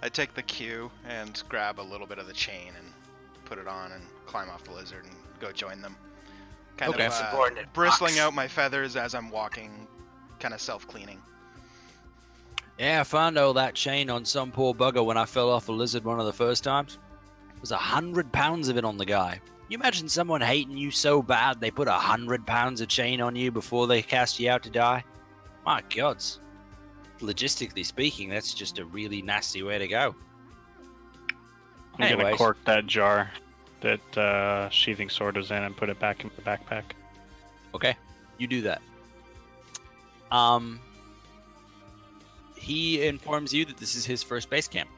I take the cue and grab a little bit of the chain and put it on and climb off the lizard and go join them. Kind Okay. of Subordinate bristling box. out my feathers as I'm walking, kind of self-cleaning. Yeah, I found all that chain on some poor bugger when I fell off a lizard one of the first times. There was 100 pounds of it on the guy. You imagine someone hating you so bad they put 100 pounds of chain on you before they cast you out to die? My gods. Logistically speaking, that's just a really nasty way to go. I'm gonna Anyways. cork that jar that sheathing sword was in and put it back in the backpack. Okay, you do that. He informs you that this is his first base camp.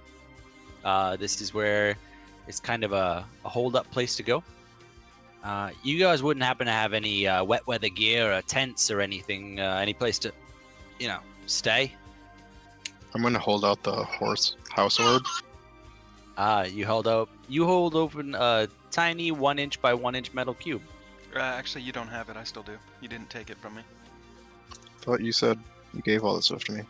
This is where it's kind of a hold-up place to go. You guys wouldn't happen to have any wet weather gear or tents or anything, any place to, stay? I'm gonna hold out the house orb. You hold open a tiny 1-inch by 1-inch metal cube. Actually, you don't have it. I still do. You didn't take it from me. Thought you said you gave all this stuff to me.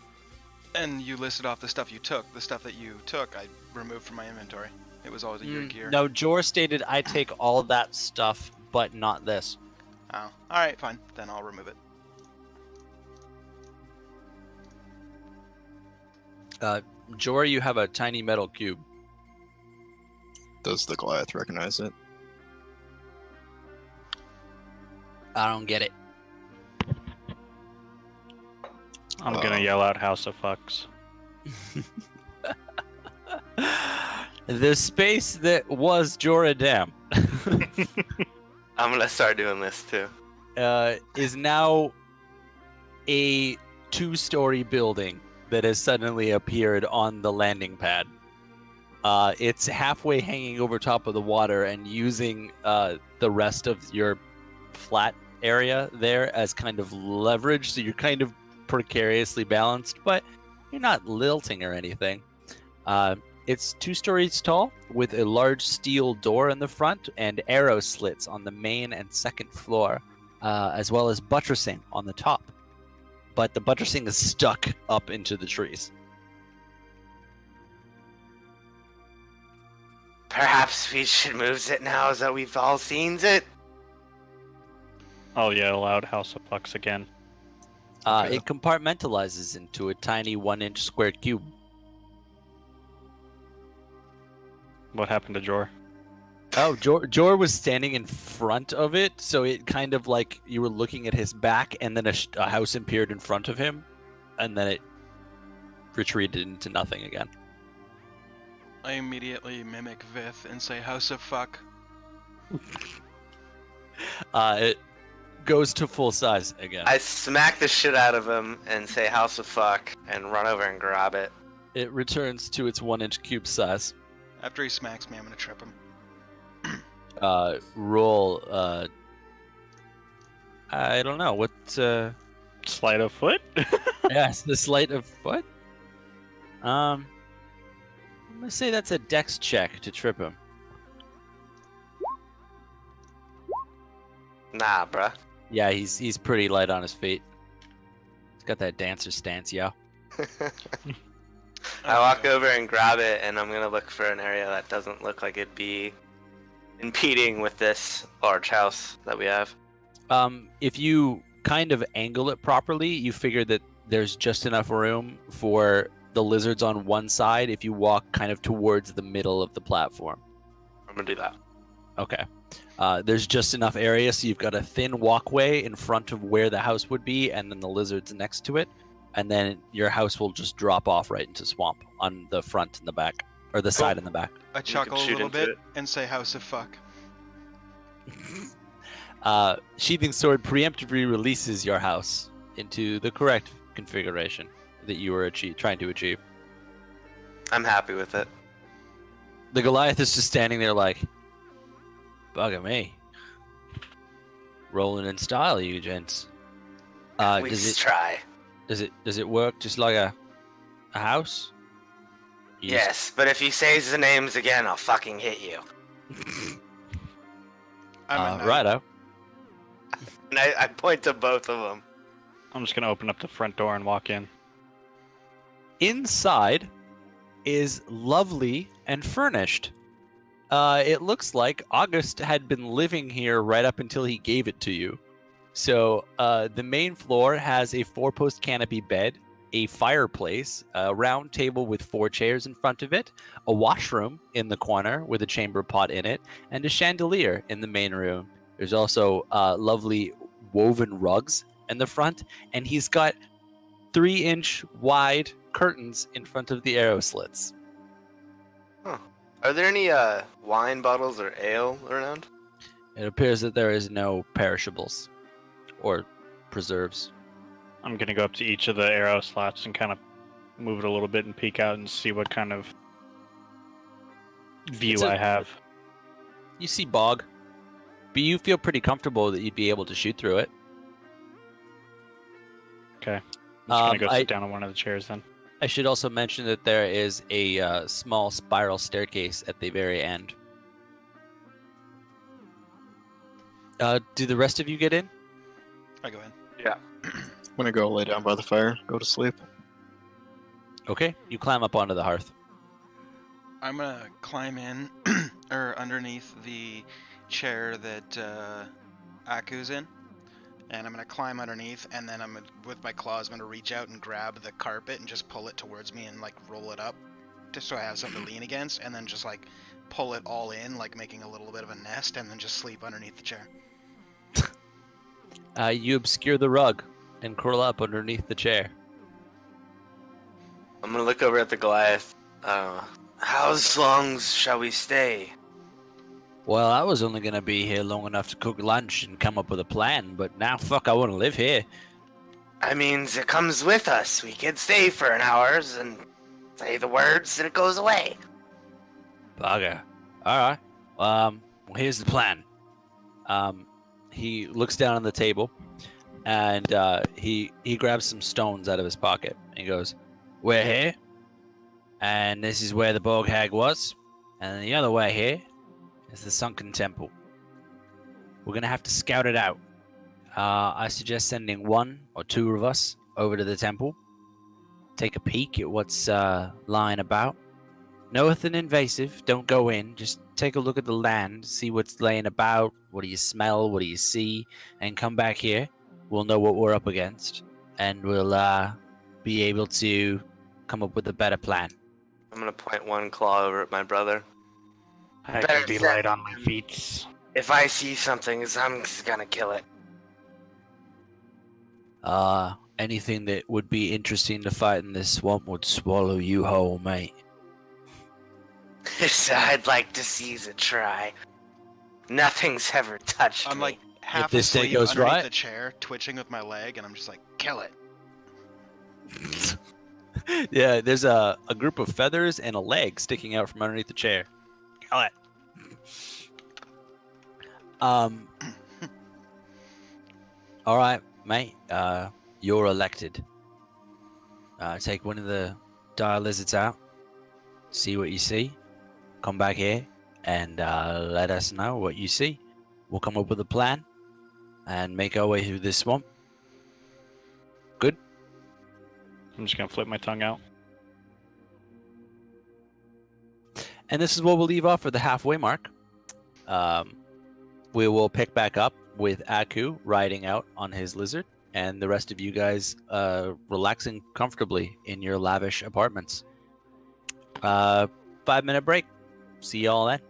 And you listed off the stuff you took. The stuff that you took, I removed from my inventory. It was always your gear. No, Jor stated I take all of that stuff, but not this. Oh, alright, fine. Then I'll remove it. Jor, you have a tiny metal cube. Does the Goliath recognize it? I don't get it. I'm gonna yell out House of Fucks. The space that was Jorah Dam I'm gonna start doing this too. is now a 2-story building that has suddenly appeared on the landing pad. It's halfway hanging over top of the water and using the rest of your flat area there as kind of leverage, so you're kind of precariously balanced, but you're not lilting or anything. It's 2 stories tall with a large steel door in the front and arrow slits on the main and second floor, as well as buttressing on the top. But the buttressing is stuck up into the trees. Perhaps we should move it now that we've all seen it. I'll yell out House of Fucks again. Okay. It compartmentalizes into a tiny 1-inch square cube. What happened to Jor? Oh, Jor was standing in front of it, so it kind of like you were looking at his back, and then a house appeared in front of him, and then it retreated into nothing again. I immediately mimic Vith and say House of Fuck. It goes to full size again. I smack the shit out of him and say House of Fuck and run over and grab it. It returns to its 1-inch cube size. After he smacks me, I'm gonna trip him. Roll. I don't know what. Sleight of foot? Yes, the sleight of foot. I'm gonna say that's a dex check to trip him. Nah, bruh. Yeah, he's pretty light on his feet. He's got that dancer stance, yo. I walk over and grab it, and I'm gonna look for an area that doesn't look like it'd be impeding with this large house that we have. If you kind of angle it properly, you figure that there's just enough room for the lizards on one side if you walk kind of towards the middle of the platform. I'm gonna do that. Okay. There's just enough area, so you've got a thin walkway in front of where the house would be, and then the lizards next to it, and then your house will just drop off right into swamp on the front and the back, or the side and the back. I chuckle a shoot little into bit it. and say House of Fuck. Sheathing Sword preemptively releases your house into the correct configuration that you were trying to achieve. I'm happy with it. The Goliath is just standing there like, bugger me. Rolling in style, you gents. We just try. Does it work just like a house? You just- Yes, but if you say the names again, I'll fucking hit you. I'm a knight. righto. And I point to both of them. I'm just gonna open up the front door and walk in. Inside is lovely and furnished. It looks like August had been living here right up until he gave it to you. So the main floor has a 4-post canopy bed, a fireplace, a round table with 4 chairs in front of it, a washroom in the corner with a chamber pot in it, and a chandelier in the main room. There's also lovely woven rugs in the front, and he's got 3-inch wide curtains in front of the arrow slits. Are there any wine bottles or ale around? It appears that there is no perishables or preserves. I'm gonna go up to each of the arrow slots and kind of move it a little bit and peek out and see what kind of view It's a- I have. You see bog, but you feel pretty comfortable that you'd be able to shoot through it. I'm just gonna go I- sit down on one of the chairs then. I should also mention that there is a small spiral staircase at the very end. Do the rest of you get in? I go in. I'm gonna go lay down by the fire, go to sleep. Okay, you climb up onto the hearth. I'm gonna climb in, or underneath the chair that Aku's in, And I'm gonna climb underneath, and then with my claws, I'm gonna reach out and grab the carpet and just pull it towards me and like roll it up, just so I have something to lean against, and then just like pull it all in, like making a little bit of a nest, and then just sleep underneath the chair. You obscure the rug and curl up underneath the chair. I'm gonna look over at the Goliath. How long shall we stay? Well, I was only gonna be here long enough to cook lunch and come up with a plan, but now fuck, I want to live here. I mean, it comes with us. We can stay for an hour and say the words and it goes away. Bugger. All right. Well, here's the plan. He looks down on the table, and he grabs some stones out of his pocket. And he goes, "We're here, and this is where the bog hag was, and the other way here is the sunken temple. We're gonna have to scout it out. I suggest sending 1 or 2 of us over to the temple, take a peek at what's lying about. Nothing invasive. Don't go in. Just take a look at the land, see what's laying about. What do you smell? What do you see? And come back here. We'll know what we're up against, and we'll be able to come up with a better plan." I'm gonna point one claw over at my brother. I Better can be set- light on my feet. If I see something, I'm just gonna kill it. Anything that would be interesting to fight in this swamp would swallow you whole, mate. I'd like to seize a try. Nothing's ever touched I'm me. like half this day asleep goes underneath right- the chair, twitching with my leg, and I'm just like, kill it. Yeah, there's a group of feathers and a leg sticking out from underneath the chair. Kill it. All right, mate. You're elected. Take one of the dire lizards out. See what you see. Come back here and let us know what you see. We'll come up with a plan and make our way through this swamp. Good. I'm just gonna flip my tongue out. And this is what we'll leave off for the halfway mark. We will pick back up with Aku riding out on his lizard, and the rest of you guys relaxing comfortably in your lavish apartments. 5-minute break. See y'all then.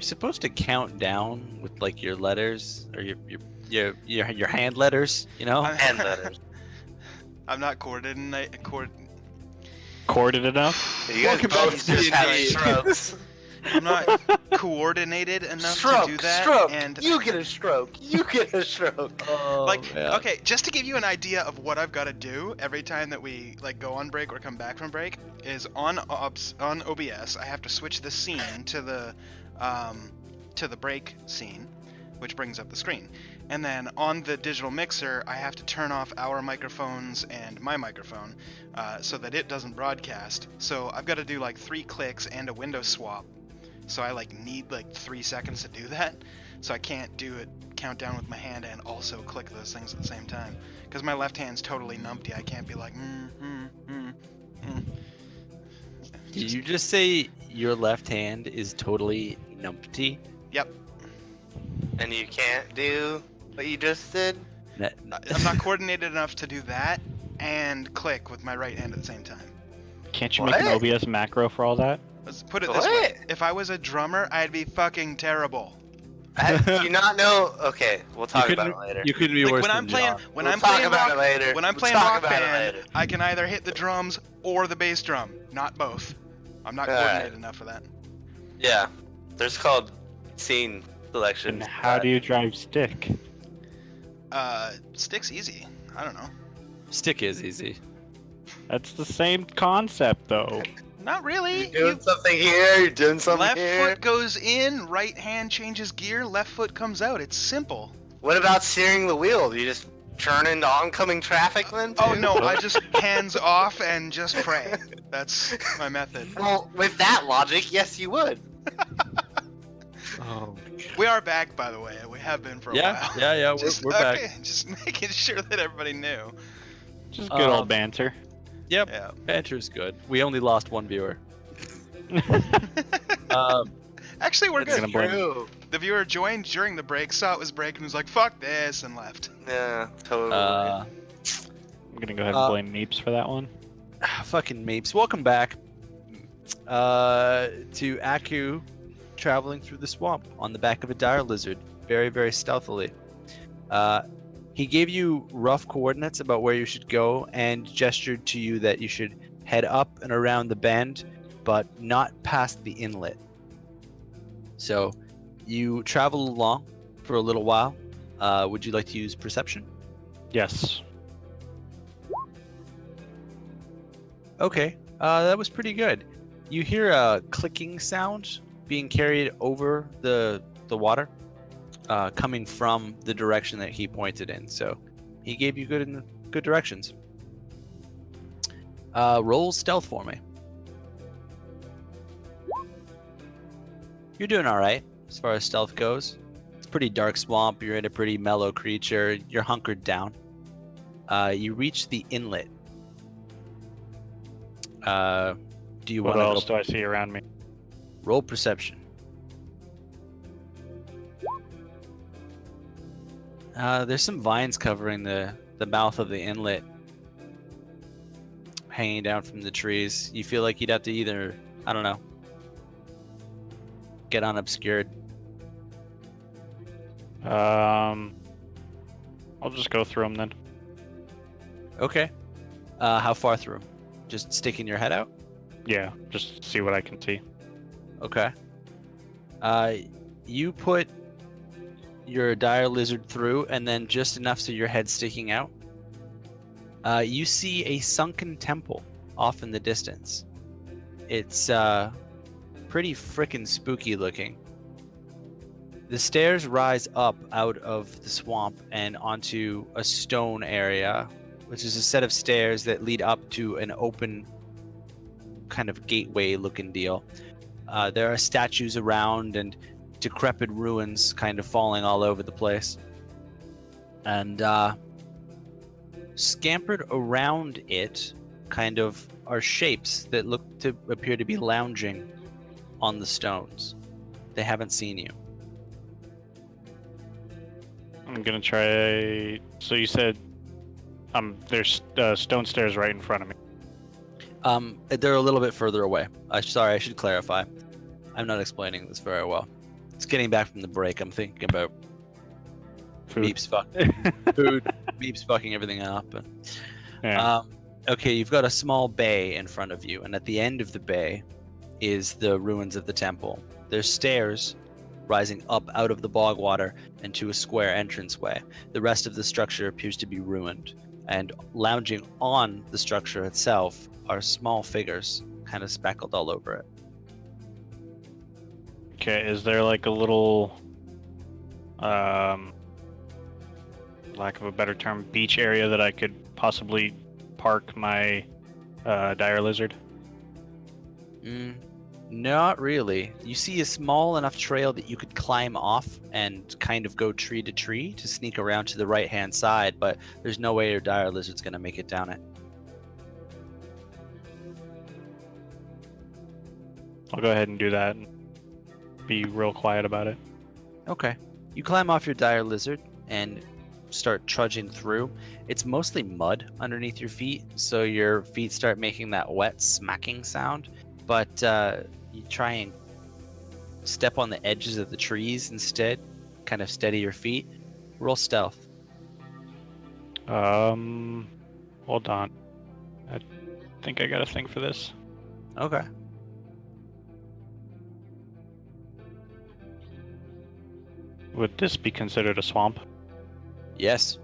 supposed to count down with like your letters or your hand letters, you know? And letters. I'm not coordinated. Corded enough? You guys Welcome back both to just had D&D. strokes. I'm not coordinated enough Stroke, to do that. stroke. And You get a stroke. You get a stroke. okay, just to give you an idea of what I've got to do every time that we like go on break or come back from break is on OBS I have to switch the scene to the break scene, which brings up the screen. And then on the digital mixer, I have to turn off our microphones and my microphone so that it doesn't broadcast. So I've got to do like 3 clicks and a window swap. So I like need like 3 seconds to do that. So I can't do it countdown with my hand and also click those things at the same time. Because my left hand's totally numpty. I can't be like, Did you just say your left hand is totally numpty? Yep. And you can't do what you just did? I'm not coordinated enough to do that and click with my right hand at the same time. Can't you make an What? OBS macro for all that? Let's put it this way. What? If I was a drummer, I'd be fucking terrible. Do you not know? Okay, we'll talk about it later. You couldn't be Like worse when I'm than playing John. when We'll I'm talk playing about rock, it later. when I'm We'll playing talk rock about it band, later. I can either hit the drums or the bass drum, not both. I'm not Alright. coordinated enough for that. Yeah, there's called scene selection. And how do you drive stick? Stick's easy. I don't know. Stick is easy. That's the same concept, though. Not really. You're doing something here, you're doing something Left here. foot goes in, right hand changes gear, left foot comes out. It's simple. What about steering the wheel? Do you just turn into oncoming traffic then? Oh too? no, I just hands off and just pray. That's my method. Well, with that logic, yes, you would. Oh. We are back, by the way. We have been for a Yeah, while. yeah, we're back. Okay, just making sure that everybody knew. Just good old banter. Yep, Yeah. banter's good. We only lost one viewer. Actually, we're That's good. gonna blame- True. The viewer joined during the break, saw it was break, and was like, "Fuck this," and left. Yeah, totally. I'm gonna go ahead and blame Meeps for that one. Fucking Mapes. Welcome back to Aku traveling through the swamp on the back of a dire lizard, very, very stealthily. He gave you rough coordinates about where you should go and gestured to you that you should head up and around the bend, but not past the inlet. So you travel along for a little while. Would you like to use perception? Yes. Okay, that was pretty good. You hear a clicking sound being carried over the water, coming from the direction that he pointed in. So he gave you good directions. Roll stealth for me. You're doing all right as far as stealth goes. It's a pretty dark swamp. You're in a pretty mellow creature. You're hunkered down. You reach the inlet. Do you What want else to do I see around me? roll perception? There's some vines covering the mouth of the inlet, hanging down from the trees. You feel like you'd have to either, I don't know, get unobscured. I'll just go through them then. Okay. How far through? Just sticking your head out? Yeah, just see what I can see. Okay. You put your dire lizard through, and then just enough so your head's sticking out. You see a sunken temple off in the distance. It's pretty frickin' spooky looking. The stairs rise up out of the swamp and onto a stone area, which is a set of stairs that lead up to an open kind of gateway looking deal. There are statues around and decrepit ruins kind of falling all over the place. And scampered around it kind of are shapes that look to appear to be lounging on the stones. They haven't seen you. I'm gonna try. So you said, there's stone stairs right in front of me. They're a little bit further away. Sorry, I should clarify. I'm not explaining this very well. It's getting back from the break. I'm thinking about Food. Meep's food. Meep's fucking everything up. Yeah. Okay, you've got a small bay in front of you, and at the end of the bay is the ruins of the temple. There's stairs rising up out of the bog water and to a square entranceway. The rest of the structure appears to be ruined, and lounging on the structure itself are small figures, kind of speckled all over it. Okay, is there like a little, lack of a better term, beach area that I could possibly park my dire lizard? Not really. You see a small enough trail that you could climb off and kind of go tree to tree to sneak around to the right-hand side, but there's no way your dire lizard's going to make it down it. I'll go ahead and do that and be real quiet about it. Okay. You climb off your dire lizard and start trudging through. It's mostly mud underneath your feet, so your feet start making that wet smacking sound, but you try and step on the edges of the trees instead, kind of steady your feet. Roll stealth. Hold on. I think I got a thing for this. Okay. Would this be considered a swamp? Yes,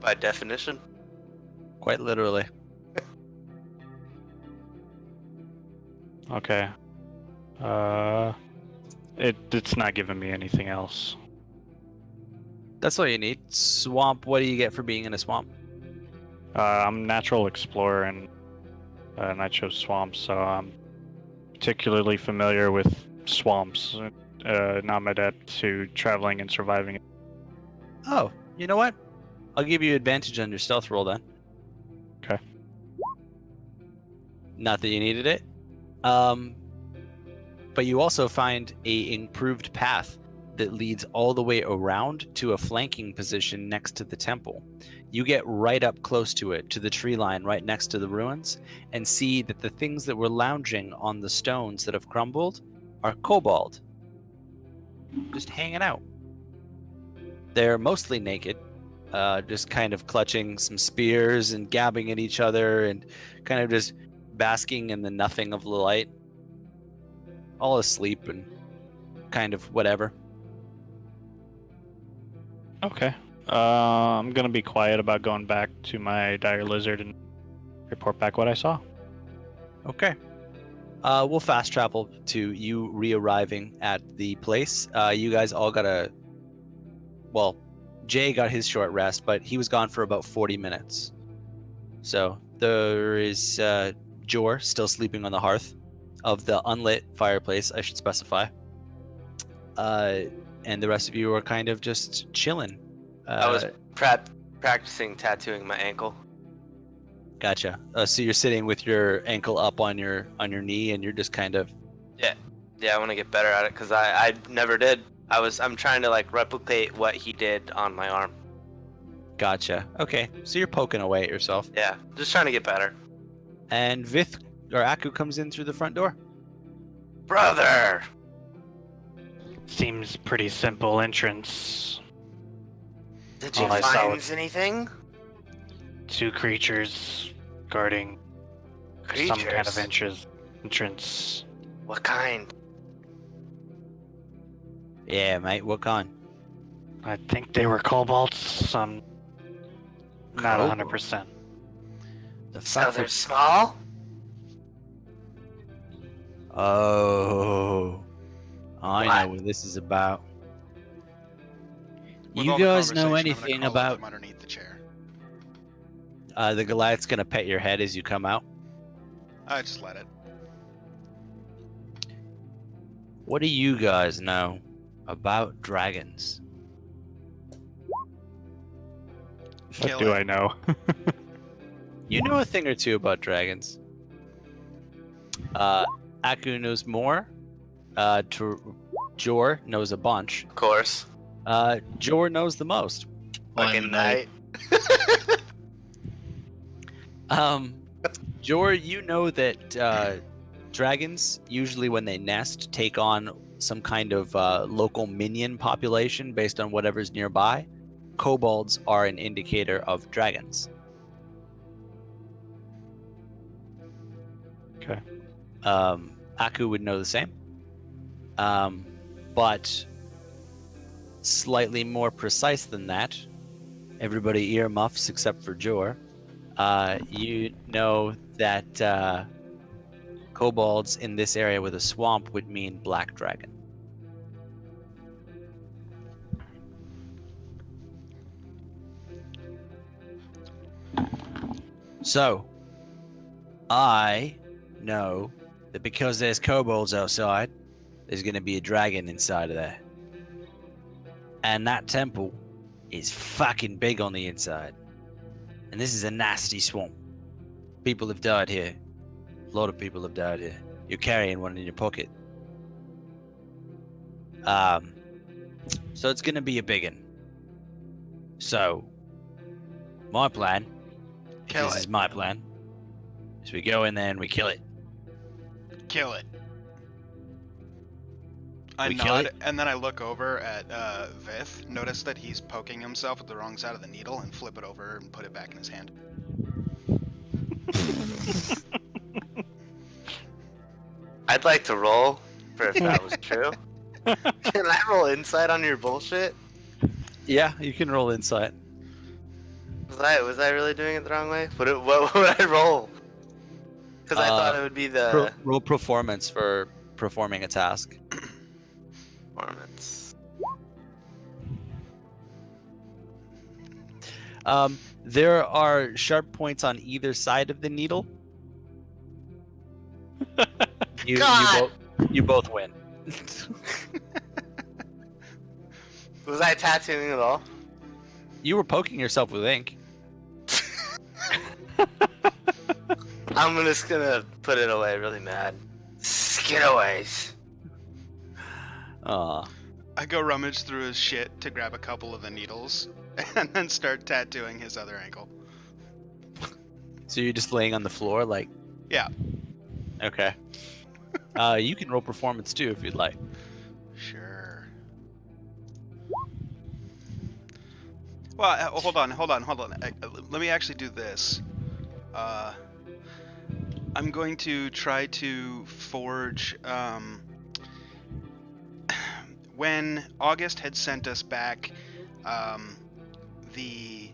By definition. quite literally. Okay. It's not giving me anything else. That's all you need. Swamp, what do you get for being in a swamp? I'm natural explorer and I chose swamps, so I'm particularly familiar with swamps. Not my adept to traveling and surviving. Oh, you know what? I'll give you advantage on your stealth roll then. Okay. Not that you needed it. But you also find a improved path that leads all the way around to a flanking position next to the temple. You get right up close to it, to the tree line right next to the ruins, and see that the things that were lounging on the stones that have crumbled are kobold. Just hanging out. They're mostly naked, just kind of clutching some spears and gabbing at each other and kind of just basking in the nothing of the light. All asleep and kind of whatever. Okay. I'm gonna be quiet about going back to my dire lizard and report back what I saw. Okay. We'll fast travel to you re-arriving at the place. You guys all got well, Jay got his short rest, but he was gone for about 40 minutes. So there is Jor still sleeping on the hearth of the unlit fireplace, I should specify. And the rest of you are kind of just chilling. I was practicing tattooing my ankle. Gotcha. So you're sitting with your ankle up on your knee, and you're just kind of. Yeah, I want to get better at it because I never did. I'm trying to like replicate what he did on my arm. Gotcha. Okay, so you're poking away at yourself. Yeah, just trying to get better. And Vith or Aku comes in through the front door. Brother! Seems pretty simple entrance. Did you All I saw find was- anything? Two creatures guarding some kind of entrance. What kind? Yeah, mate. What kind? I think they were kobolds. I'm not 100%. The So fuck? they're small? Oh, I What? know what this is about. With You all the guys know conversation, I'm gonna anything crawl up about from underneath the chair? the Goliath's gonna pet your head as you come out? I just let it. What do you guys know about dragons? What Kill do it. I know? You know a thing or two about dragons. Aku knows more. Jor knows a bunch. Of course. Jor knows the most. Fucking night. Jor, you know that dragons, usually when they nest, take on some kind of local minion population based on whatever's nearby. Kobolds are an indicator of dragons. Okay. Aku would know the same. But slightly more precise than that, everybody earmuffs except for Jor. You know that kobolds in this area with a swamp would mean black dragon. So, I know that because there's kobolds outside, there's going to be a dragon inside of there. And that temple is fucking big on the inside. And this is a nasty swamp. People have died here. A lot of people have died here. You're carrying one in your pocket. So it's going to be a big one. So, my plan, Kill this it. is my plan, is we go in there and we kill it. Kill it. I We kill nod, it? and then I look over at Vith, notice that he's poking himself with the wrong side of the needle, and flip it over and put it back in his hand. I'd like to roll for if that was true. Can I roll insight on your bullshit? Yeah, you can roll insight. Was I really doing it the wrong way? What would I roll? Because I thought it would be the Roll performance for performing a task. performance. There are sharp points on either side of the needle. God! You both win. Was I tattooing at all? You were poking yourself with ink. I'm just gonna put it away really mad. Skitaways. Aw. I go rummage through his shit to grab a couple of the needles, and then start tattooing his other ankle. So you're just laying on the floor, like. Yeah. Okay. You can roll performance too if you'd like. Sure. Well, hold on. Let me actually do this. I'm going to try to forge. When August had sent us back the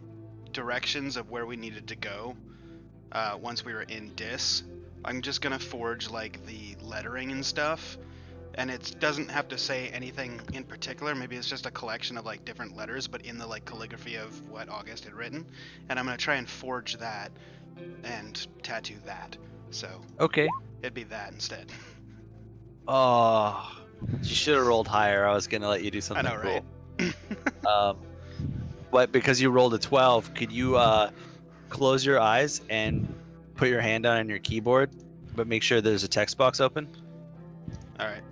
directions of where we needed to go once we were in Dis, I'm just gonna forge like the lettering and stuff, and it doesn't have to say anything in particular. Maybe it's just a collection of like different letters, but in the like calligraphy of what August had written. And I'm gonna try and forge that and tattoo that. So Okay. it'd be that instead. Oh, you should have rolled higher. I was gonna let you do I something know, right? cool. But because you rolled a 12, could you close your eyes and put your hand down on your keyboard, but make sure there's a text box open? All right.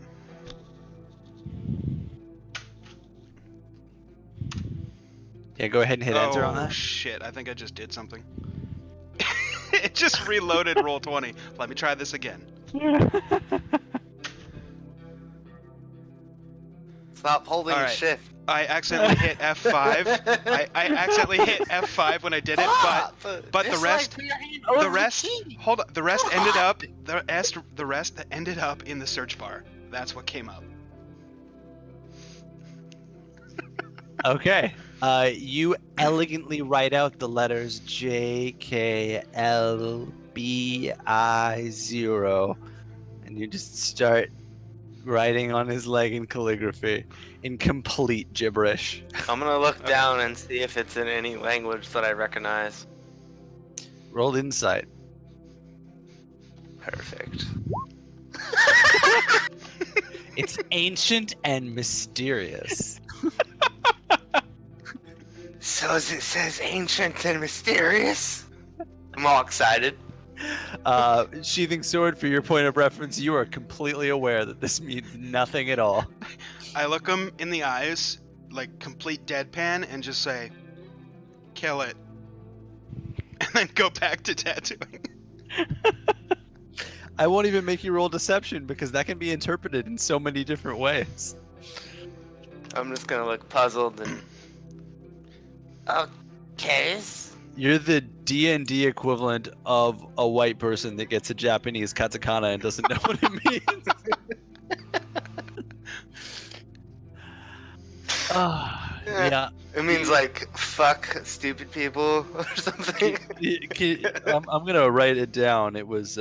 Yeah, go ahead and hit enter on Oh that. shit! I think I just did something. It just reloaded roll 20. Let me try this again. Stop holding All right. shift. I accidentally hit F5. I accidentally hit F5 when I did it, but the rest, hold on, the rest ended up, the rest ended up in the search bar. That's what came up. Okay. You elegantly write out the letters JKLBI0, and you just start writing on his leg in calligraphy in complete gibberish. I'm gonna look down and see if it's in any language that I recognize. Rolled insight. Perfect. It's ancient and mysterious. So as it says ancient and mysterious. I'm all excited. Sheathing sword, for your point of reference, you are completely aware that this means nothing at all. I look him in the eyes, like complete deadpan, and just say, "Kill it," and then go back to tattooing. I won't even make you roll deception because that can be interpreted in so many different ways. I'm just gonna look puzzled and. Okay. You're the D&D equivalent of a white person that gets a Japanese katakana and doesn't know what it means. Yeah. It means like fuck stupid people or something. I'm gonna write it down. It was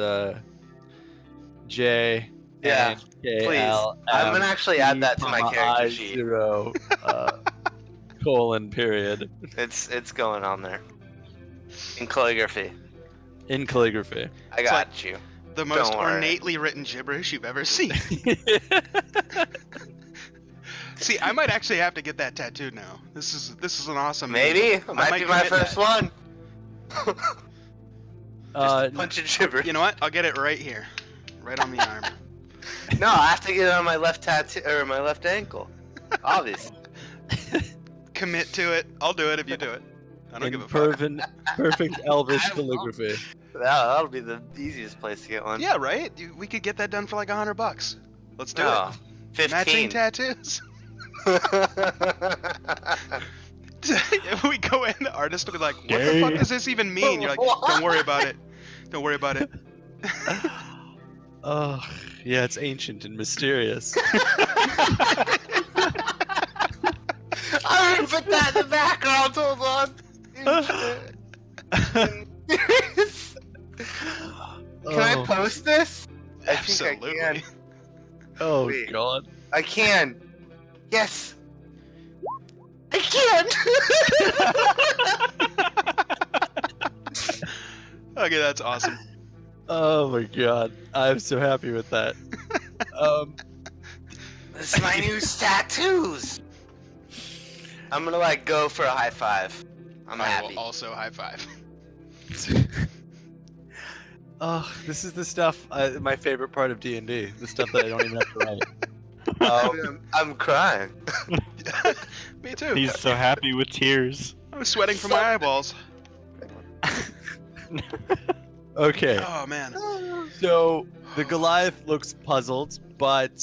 J. Yeah, N K please. L I'm M gonna actually add that to my comma character I sheet. 0 colon period It's going on there. In calligraphy. in calligraphy. I got you. The most Don't worry. ornately written gibberish you've ever seen. See, I might actually have to get that tattooed now. This is an awesome. Maybe it might be my commit first that. one. Uh, Just a bunch of gibberish. You know what? I'll get it right here, right on the arm. No, I have to get it on my left tattoo or my left ankle. Obviously. Commit to it. I'll do it if you do it. I don't in give a fuck. perfect Elvish I won't. calligraphy. That'll be the easiest place to get one. Yeah, right. We could get that done for like $100. Let's do No, it. 15. Matching tattoos. If we go in, the artist will be like, "What the Gay. fuck does this even mean?" You're like, "Don't worry about it. Don't worry about it." Oh, yeah, it's ancient and mysterious. I'm gonna put that in the background. Hold on. Can I Oh. post this? I think I Absolutely. can. Oh Wait. God. I can. Yes. I can. Okay, that's awesome. Oh my God. I'm so happy with that. This is my new tattoos. I'm gonna like go for a high five. I'm I happy. will also high five. Oh, this is the stuff. My favorite part of D&D. The stuff that I don't even have to write. I'm crying. Me too. He's so happy with tears. I'm sweating from my eyeballs. Okay. Oh man. So the Goliath looks puzzled, but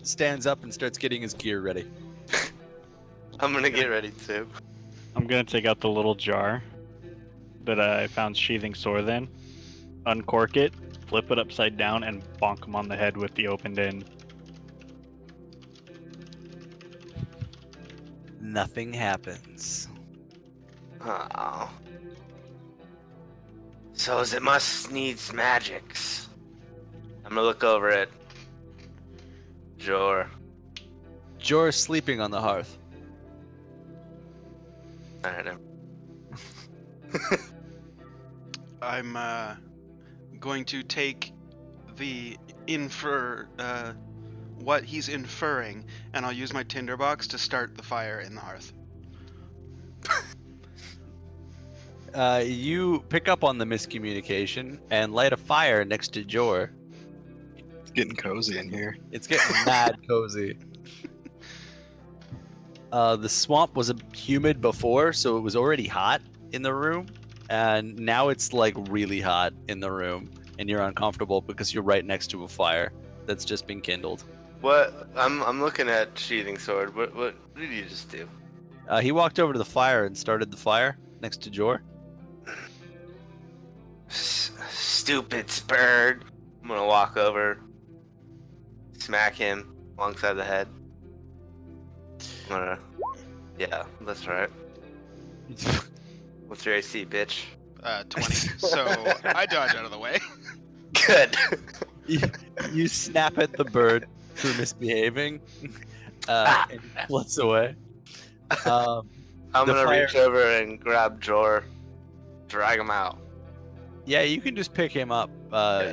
stands up and starts getting his gear ready. I'm gonna get ready too. I'm gonna take out the little jar that I found sheathing sword in, uncork it, flip it upside down, and bonk him on the head with the opened end. Nothing happens. Oh. So it must needs magics. I'm gonna look over it. Jor. Jor's sleeping on the hearth. Alright. I'm going to take the what he's inferring, and I'll use my tinderbox to start the fire in the hearth. You pick up on the miscommunication and light a fire next to Jor. It's getting cozy in here. It's getting mad cozy. The swamp was humid before, so it was already hot in the room, and now it's like really hot in the room, and you're uncomfortable because you're right next to a fire that's just been kindled. What? I'm looking at sheathing sword. What did you just do? He walked over to the fire and started the fire next to Jor. Stupid bird. I'm gonna walk over, smack him alongside the head. I'm gonna. Yeah, that's right. What's your AC, bitch? 20. So I dodge out of the way. Good. You snap at the bird for misbehaving, and it flits away. I'm The gonna fire- reach over and grab Jor, drag him out. Yeah, you can just pick him up,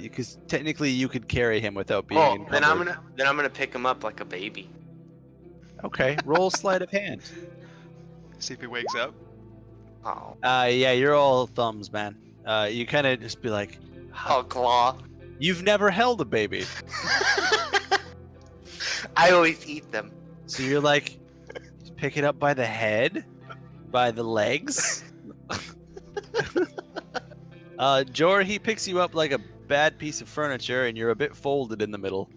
because technically you could carry him without being Oh, encumbered. then I'm gonna pick him up like a baby. Okay, roll sleight of hand. See if he wakes up. Oh, Yeah, you're all thumbs, man. You kind of just be like, oh, claw. you've never held a baby. I always eat them. So you're like, just pick it up by the head, by the legs. Jor, he picks you up like a bad piece of furniture, and you're a bit folded in the middle.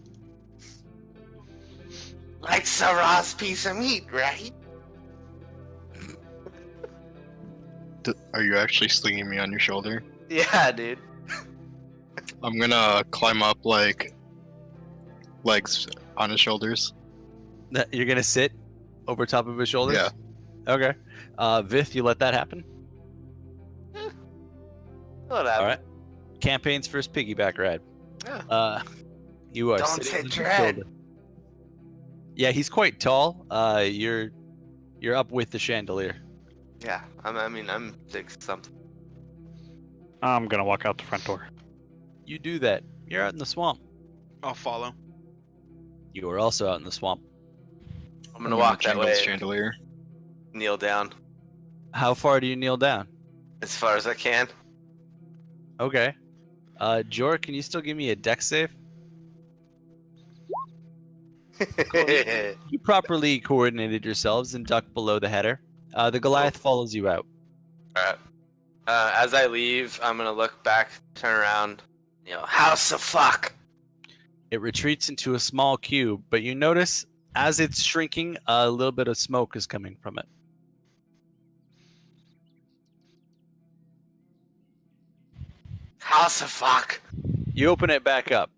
Like a raw piece of meat, right? Are you actually slinging me on your shoulder? Yeah, dude. I'm gonna climb up like legs on his shoulders. You're gonna sit over top of his shoulders? Yeah. Okay. Vith, you let that happen? Whatever. All right. Campaign's first piggyback ride. Yeah. You are Don't sitting say on his dread. shoulder. Yeah, he's quite tall. You're up with the chandelier. Yeah. I'm 6 something. I'm gonna walk out the front door. You do that. You're out in the swamp. I'll follow. You are also out in the swamp. I'm gonna walk that jangle way. his and chandelier. Kneel down How far do you kneel down? as far as I can. Okay. Jor, can you still give me a dex save? You properly coordinated yourselves and ducked below the header. The Goliath follows you out. Alright. As I leave, I'm gonna look back, turn around. House of fuck. It retreats into a small cube, but you notice as it's shrinking, a little bit of smoke is coming from it. House of fuck. You open it back up.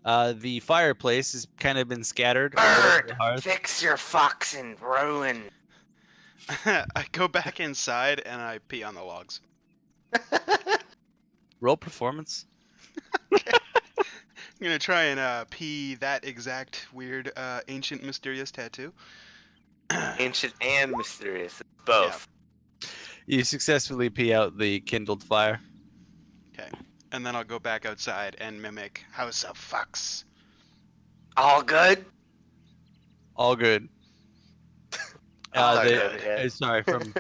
The fireplace has kind of been scattered all over Bird, the hearth. fix your fucks and ruin. I go back inside and I pee on the logs. Roll performance. I'm gonna try and pee that exact weird, ancient, mysterious tattoo. Ancient and mysterious. Both. You successfully pee out the kindled fire. Okay. And then I'll go back outside and mimic House of Fucks. All good? All good. All They- good, yeah. Sorry, from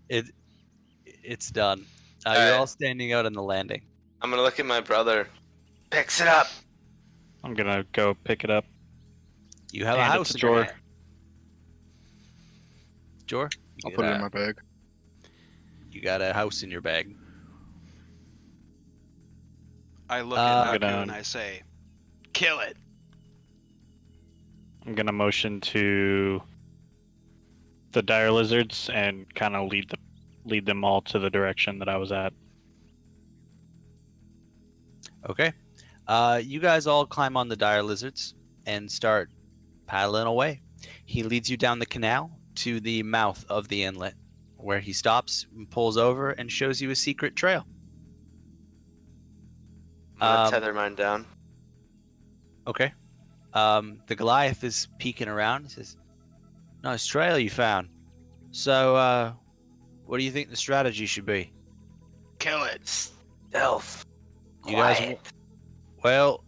it's done. You're Alright. all standing out on the landing. I'm gonna look at my brother. Picks it up. I'm gonna go pick it up. You have a Hand it house to in your Jor. hand. Jor, I'll you put it got- in my bag. You got a house in your bag. I look I'm at Naku gonna- and I say, kill it. I'm gonna motion to the dire lizards and kind of lead them all to the direction that I was at. Okay. You guys all climb on the dire lizards and start paddling away. He leads you down the canal to the mouth of the inlet, where he stops and pulls over and shows you a secret trail. I'm gonna Um, tether mine down. Okay. The Goliath is peeking around. He says, "Nice trail you found. So, what do you think the strategy should be?" Kill it. Stealth. You guys- Quiet. Well,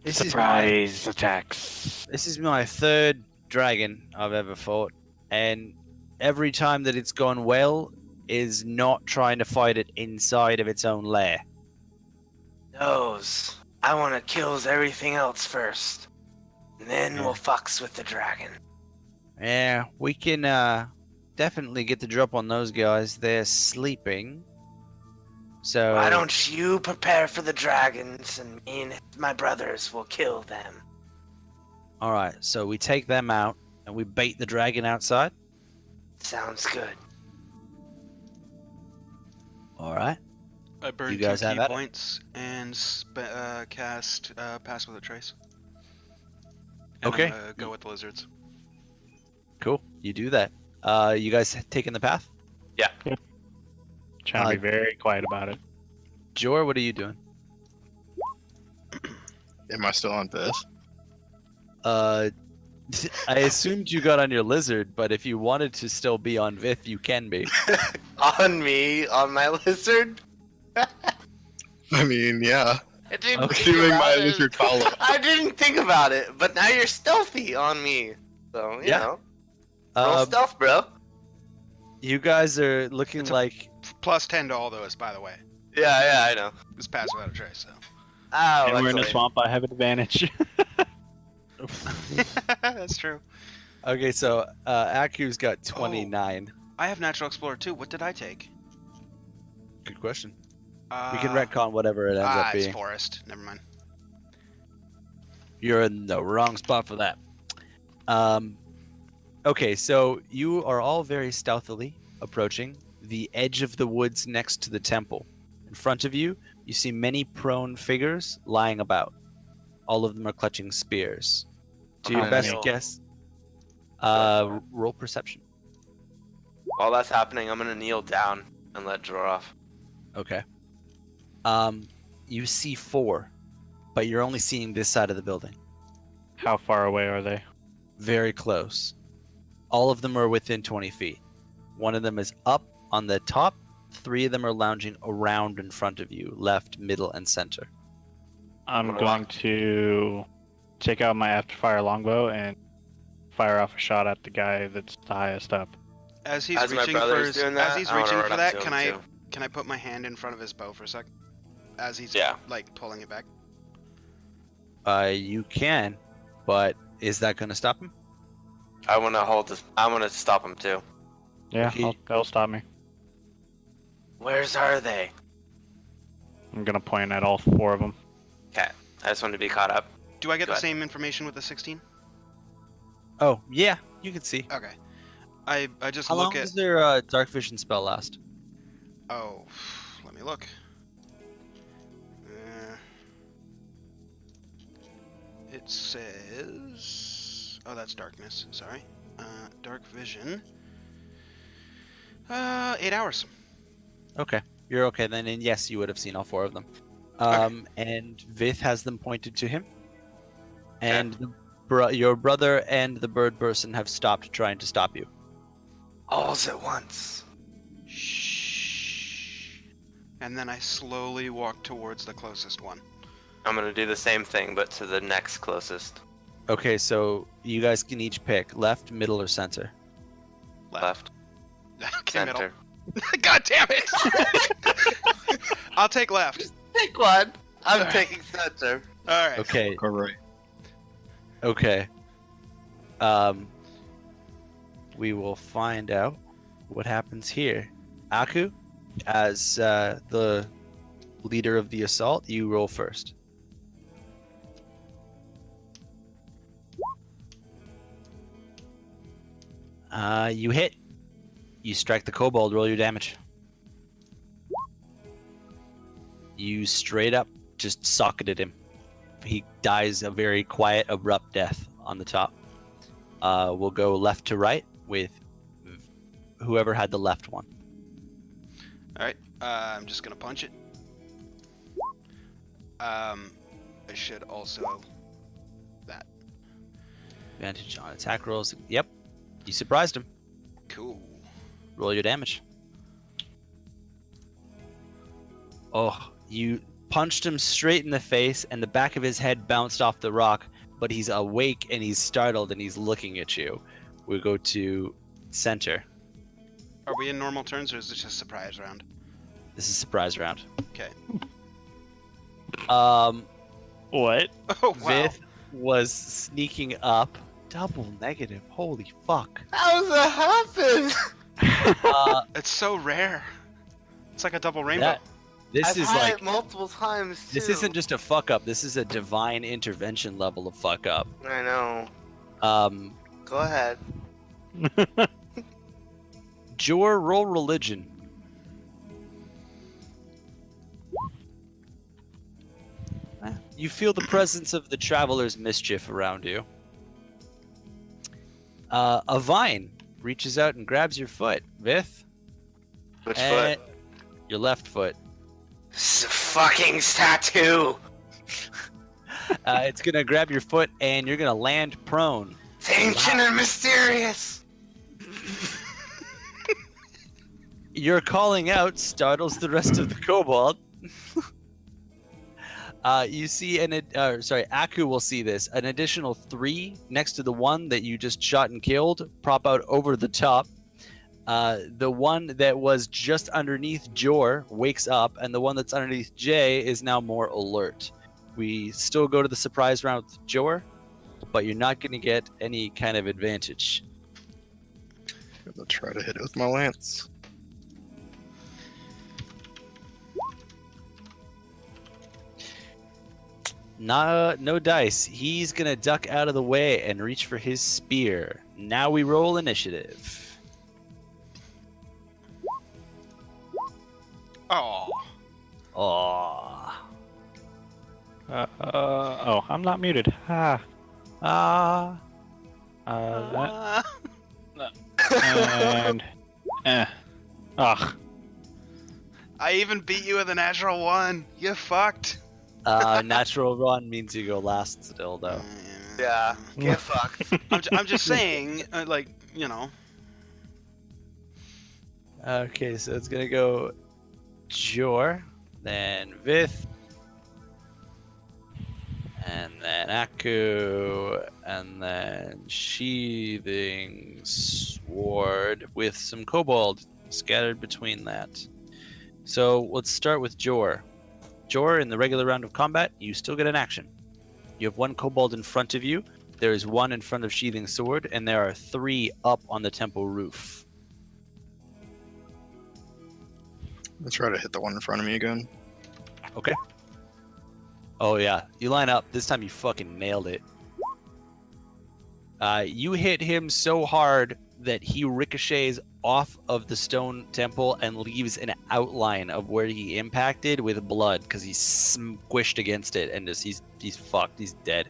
this Surprise attacks. This is my third dragon I've ever fought, and every time that it's gone well is not trying to fight it inside of its own lair. Knows. I want to kills everything else first. And then we'll fucks with the dragon. Yeah, we can definitely get the drop on those guys. They're sleeping. So Why don't you prepare for the dragons and me and my brothers will kill them. All right, so we take them out and we bait the dragon outside. Sounds good. All right. I burn You guys 2 have key at it. points and cast Pass with a Trace. And Okay. I'm gonna go with the lizards. Cool. You do that. You guys taking the path? Trying to be very quiet about it. Jor, what are you doing? Am I still on this? I assumed you got on your lizard, but if you wanted to still be on Vith, you can be. On me, on my lizard? I mean, yeah. I didn't Okay. think Doing about my it. lizard follow. I didn't think about it, but now you're stealthy on me. So, you Yeah. know. Roll stealth, bro. You guys are looking It's a- like Plus 10 to all those, by the way. Yeah, I know. It's Pass without a Trace, so. Oh, And we're in a excellent. swamp. I have advantage. That's true. okay. So Aku's got 29. I have Natural Explorer too. What did I take? Good question. We can retcon whatever it ends up It's being. forest. Never mind. You're in the wrong spot for that. Okay, so you are all very stealthily approaching the edge of the woods next to the temple. In front of you, you see many prone figures lying about. All of them are clutching spears. To your Okay. best Kneel. guess, roll perception. While that's happening, I'm gonna kneel down and let draw off. Okay. You see 4, but you're only seeing this side of the building. How far away are they? Very close. All of them are within 20 feet. One of them is up on the top. 3 of them are lounging around in front of you, left, middle, and center. I'm gonna going walk. to take out my after-fire longbow and fire off a shot at the guy that's the highest up. As he's As my reaching for brother's his, doing as that, he's I wanna reaching run for up that, to him can too. I put my hand in front of his bow for a sec? As he's Yeah. like pulling it back. You can, but is that going to stop him? I wanna hold this. I wanna stop him too. Yeah, Okay. that'll stop me. Where's are they? I'm gonna point at all 4 of them. Okay. I just want to be caught up. Do I get Go the ahead. same information with the 16? Oh, yeah, you can see. Okay. I just How long look at. does their dark vision spell last? Oh, let me look. It says. Oh, that's darkness. Sorry. Dark vision. 8 hours. Okay, you're okay then, and yes, you would have seen all 4 of them. And Vith has them pointed to him. And your brother and the bird person have stopped trying to stop you. All's at once. Shh. And then I slowly walk towards the closest one. I'm gonna do the same thing, but to the next closest. Okay, so you guys can each pick left, middle, or center. Left. Okay, middle. Center. God damn it! I'll take left. Pick one. I'm Alright. taking center. All right. Okay, All right. okay. We will find out what happens here. Aku, as the leader of the assault, you roll first. You hit. You strike the kobold, roll your damage. You straight up just socketed him. He dies a very quiet, abrupt death on the top. We'll go left to right with whoever had the left one. All right. I'm just gonna punch it. I should also that. Advantage on attack rolls. Yep. You surprised him. Cool. Roll your damage. Oh, you punched him straight in the face, and the back of his head bounced off the rock, but he's awake and he's startled and he's looking at you. We go to center. Are we in normal turns or is this just surprise round? This is surprise round. Okay. What? Oh wow. Vith was sneaking up. Double negative. Holy fuck. How does that happen? It's so rare. It's like a double rainbow. That- this I've is had like it multiple times too. this isn't just a fuck up. This is a divine intervention level of fuck up. I know. Go ahead. Jor, roll religion. You feel the presence of the traveler's mischief around you. A vine reaches out and grabs your foot. Vith, Which and foot? your left foot. Fucking tattoo. It's gonna grab your foot and you're gonna land prone. It's ancient and mysterious. Your calling out startles the rest of the kobold. You see Aku will see this. An additional 3 next to the one that you just shot and killed prop out over the top. The one that was just underneath Jor wakes up, and the one that's underneath Jay is now more alert. We still go to the surprise round with Jor, but you're not going to get any kind of advantage. I'm gonna try to hit it with my lance. No dice. He's gonna duck out of the way and reach for his spear. Now we roll initiative. Oh. Oh. Oh, I'm not muted. Ah. That, and ugh. I even beat you with a natural 1. You fucked. Natural run means you go last still, though. Yeah, get fucked. I'm just saying, like, you know. Okay, so it's gonna go Jor, then Vith, and then Aku, and then Sheathing Sword with some Kobold scattered between that. So let's start with Jor. Jor, in the regular round of combat, you still get an action. You have 1 Kobold in front of you, there is 1 in front of Sheathing Sword, and there are 3 up on the temple roof. Let's try to hit the one in front of me again. Okay. Oh yeah, you line up. This time you fucking nailed it. You hit him so hard that he ricochets off of the stone temple and leaves an outline of where he impacted with blood because he's squished against it and just he's fucked. He's dead.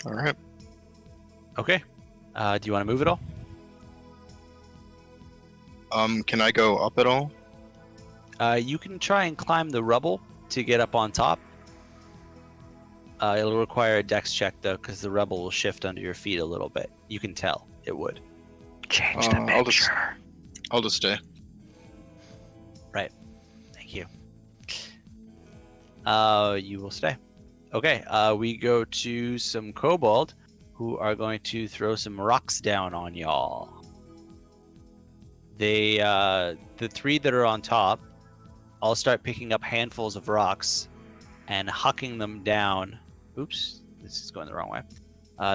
All right. Okay. Do you want to move at all? Can I go up at all? You can try and climb the rubble to get up on top. It'll require a dex check though, because the rubble will shift under your feet a little bit. You can tell it would. Change the picture. I'll just stay. Right. Thank you. You will stay. Okay. We go to some kobold who are going to throw some rocks down on y'all. They, the 3 that are on top, all start picking up handfuls of rocks and hucking them down. Oops, this is going the wrong way.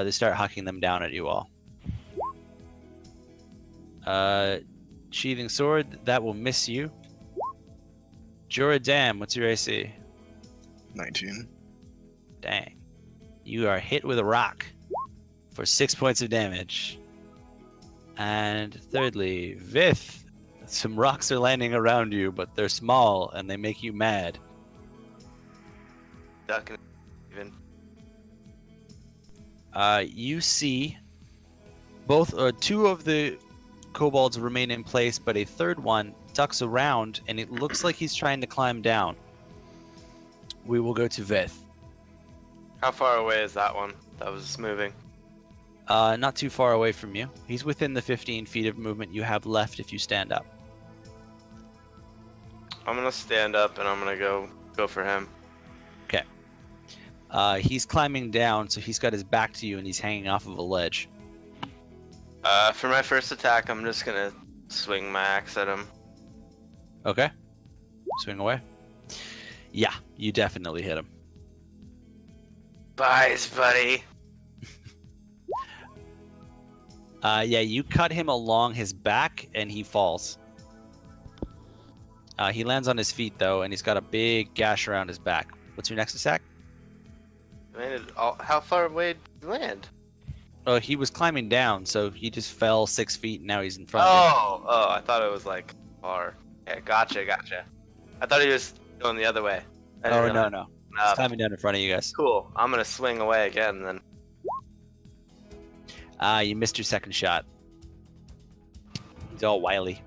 They start hucking them down at you all. Sheathing Sword, that will miss you. Joradam, what's your AC? 19. Dang. You are hit with a rock for 6 points of damage. And thirdly, Vith, some rocks are landing around you, but they're small and they make you mad. Duck even. You see both 2 of the kobolds remain in place, but a third one ducks around and it looks like he's trying to climb down. We will go to Vith. How far away is that one that was moving? Not too far away from you. He's within the 15 feet of movement you have left if you stand up. I'm gonna stand up and I'm gonna go for him. Okay. He's climbing down, so he's got his back to you and he's hanging off of a ledge. For my first attack, I'm just gonna swing my axe at him. Okay. Swing away. Yeah, you definitely hit him. Bye, buddy. Yeah, you cut him along his back and he falls. He lands on his feet though, and he's got a big gash around his back. What's your next attack? How far away did you land? Oh, he was climbing down, so he just fell 6 feet and now he's in front of Oh, I thought it was like far. Yeah, gotcha. I thought he was going the other way. you. Oh, no. He's Up. climbing down in front of you guys. Cool. I'm gonna swing away again then. You missed your second shot. He's all wily.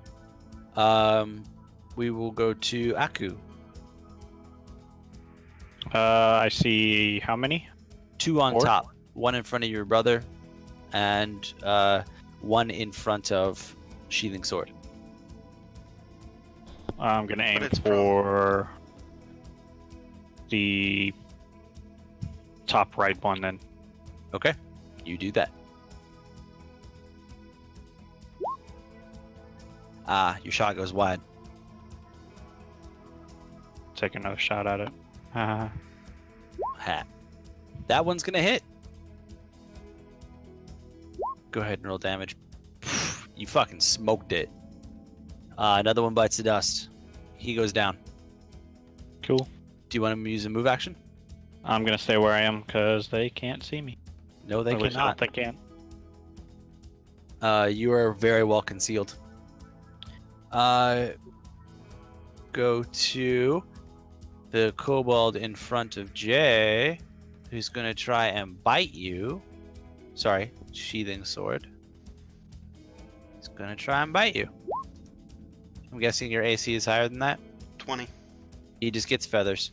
We will go to Aku. I see how many? 2 on 4? top. 1 in front of your brother, and 1 in front of Sheathing Sword. I'm gonna aim it's for the top right one then. Okay, you do that. Your shot goes wide. Take another shot at it. Ha. That one's gonna hit. Go ahead and roll damage. You fucking smoked it. Another one bites the dust. He goes down. Cool. Do you want to use a move action? I'm gonna stay where I am because they can't see me. No, they At least I cannot. don't think they can. You are very well concealed. Go to the kobold in front of Jay, who's going to try and bite you. Sorry, sheathing sword. He's going to try and bite you. I'm guessing your AC is higher than that. 20. He just gets feathers.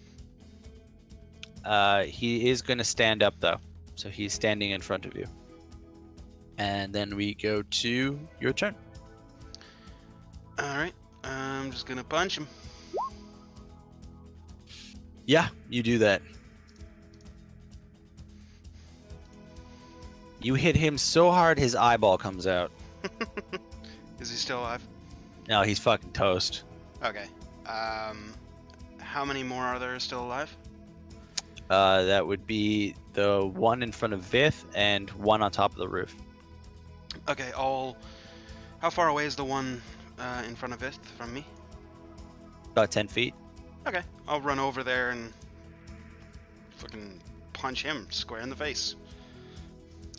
He is going to stand up, though. So he's standing in front of you. And then we go to your turn. Alright, I'm just gonna punch him. Yeah, you do that. You hit him so hard his eyeball comes out. Is he still alive? No, he's fucking toast. Okay. How many more are there still alive? That would be the one in front of Vith and one on top of the roof. Okay, how far away is the one in front of it from me? About 10 feet. Okay, I'll run over there and fucking punch him square in the face.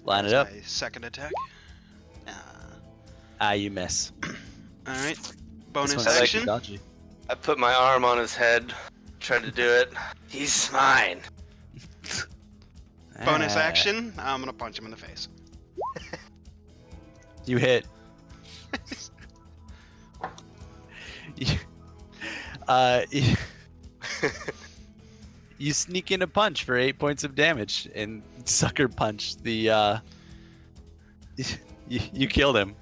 Line it That's up. my second attack. You miss. Alright, This bonus one's action. dodgy. I put my arm on his head, tried to do it. He's mine. Bonus Ah, action, I'm gonna punch him in the face. You hit. You, you sneak in a punch for 8 points of damage and sucker punch the. You killed him.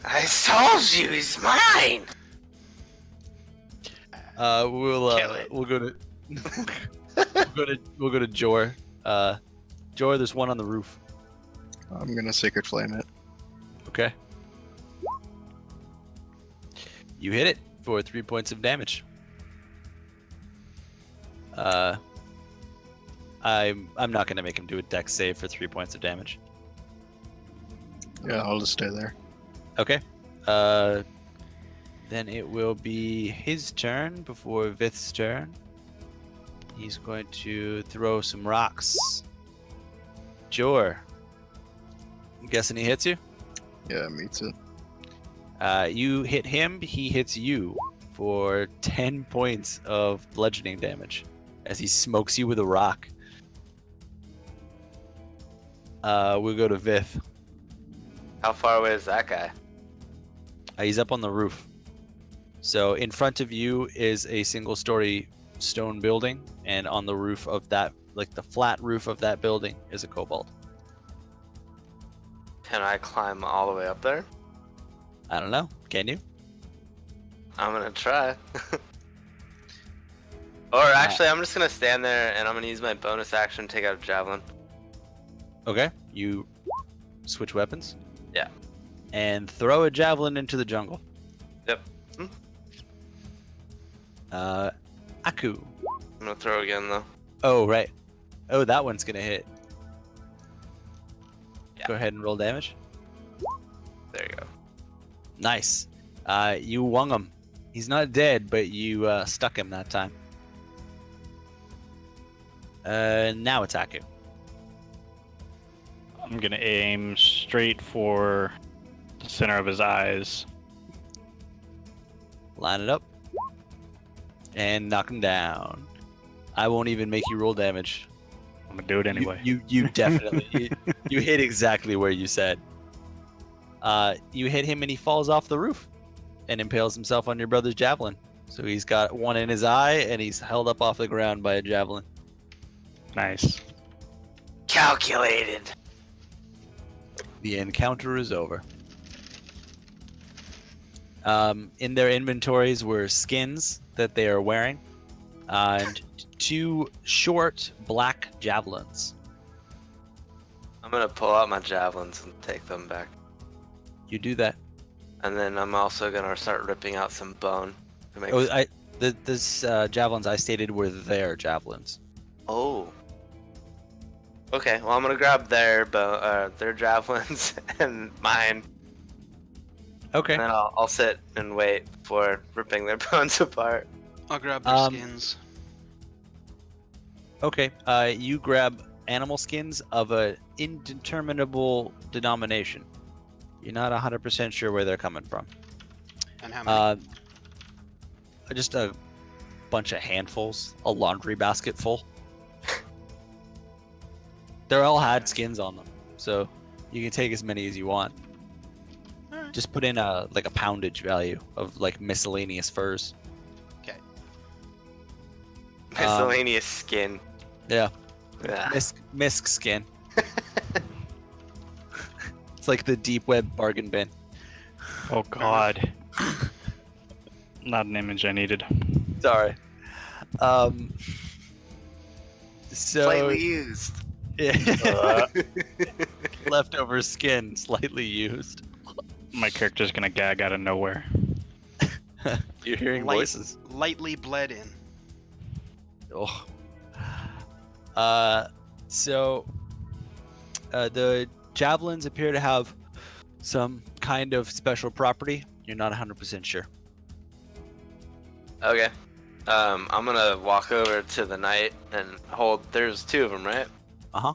I told you he's mine. Kill it. We'll go to we'll go to Jor. Jor, there's one on the roof. I'm gonna Sacred Flame it. Okay. You hit it for 3 points of damage. I'm not gonna make him do a dex save for 3 points of damage. Yeah, I'll just stay there. Okay. Then it will be his turn before Vith's turn. He's going to throw some rocks. Jor. I'm guessing he hits you? Yeah, meets it. You hit him, he hits you for 10 points of bludgeoning damage as he smokes you with a rock. We'll go to Vith. How far away is that guy? He's up on the roof. So in front of you is a single-story stone building, and on the roof of that, like the flat roof of that building, is a kobold. Can I climb all the way up there? I don't know. Can you? I'm gonna try. Or actually, I'm just gonna stand there and I'm gonna use my bonus action to take out a javelin. Okay. You switch weapons? Yeah. And throw a javelin into the jungle. Yep. Aku. I'm gonna throw again though. Oh, right. Oh, that one's gonna hit. Yeah. Go ahead and roll damage. There you go. Nice. You wung him. He's not dead, but you stuck him that time. Now it's Aku. I'm gonna aim straight for the center of his eyes. Line it up. And knock him down. I won't even make you roll damage. I'm gonna do it anyway. You definitely you hit exactly where you said. You hit him and he falls off the roof and impales himself on your brother's javelin. So he's got one in his eye and he's held up off the ground by a javelin. Nice. Calculated. The encounter is over. In their inventories were skins that they are wearing and 2 short black javelins. I'm gonna pull out my javelins and take them back. You do that. And then I'm also gonna start ripping out some bone. To make This javelins I stated were their javelins. Oh. Okay, well I'm gonna grab their javelins and mine. Okay. And then I'll sit and wait before ripping their bones apart. I'll grab their Um, skins. Okay. You grab animal skins of a indeterminable denomination. You're not 100% sure where they're coming from. And how many? Just a bunch of handfuls, a laundry basket full. They're all had skins on them, so you can take as many as you want. Alright. Just put in a poundage value of like miscellaneous furs. Miscellaneous skin. Yeah, Ugh. misc skin. It's like the deep web bargain bin. Oh God. Not an image I needed. Sorry. So Slightly used. yeah, leftover skin, slightly used. My character's gonna gag out of nowhere. You're hearing voices. Lightly bled in. Oh. So the javelins appear to have some kind of special property. You're not 100% sure. Okay. I'm gonna walk over to the knight and hold. There's two of them, right? Uh-huh.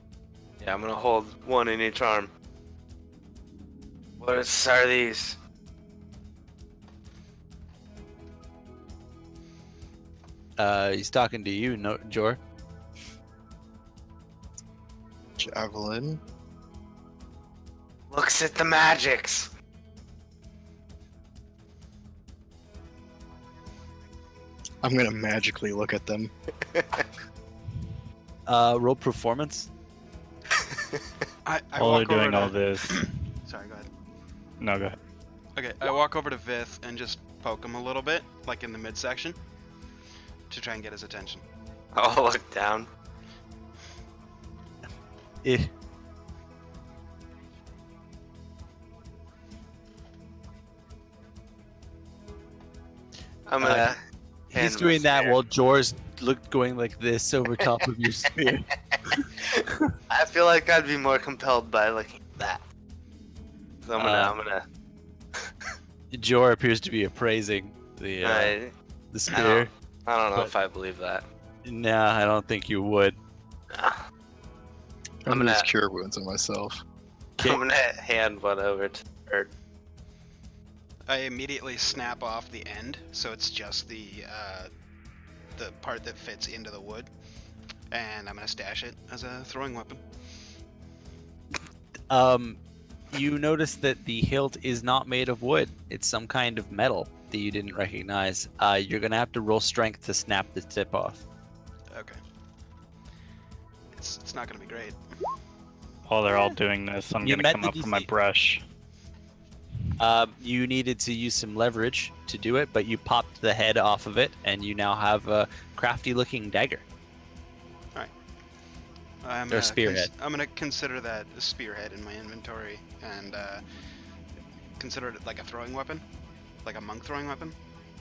Yeah, I'm gonna hold one in each arm. What are these? He's talking to you, no, Jor. Javelin. Looks at the magics. I'm gonna magically look at them. Roll performance. I While walk they're doing over all to... this. Sorry, go ahead. No, go ahead. Okay, I walk over to Vith and just poke him a little bit, like in the midsection, to try and get his attention. I'll look down. Eh. I'm gonna. He's hand him a doing that spear. while Jor's going like this over top of your spear. I feel like I'd be more compelled by looking at that. So I'm gonna. Jor appears to be appraising the I spear. don't know But- if I believe that. Nah, I don't think you would. Ah, I'm I'm gonna use gonna- cure wounds on myself. Okay. I'm gonna hand one over to Bert. I immediately snap off the end, so it's just the part that fits into the wood, and I'm gonna stash it as a throwing weapon. You notice that the hilt is not made of wood. It's some kind of metal that you didn't recognize. You're gonna have to roll strength to snap the tip off. Okay. It's not gonna be great. While they're all doing this, I'm You gonna met come the up with my DC. brush. You needed to use some leverage to do it, but you popped the head off of it, and you now have a crafty-looking dagger. I'm Or gonna spearhead. I'm gonna consider that a spearhead in my inventory, and consider it like a throwing weapon, like a monk throwing weapon.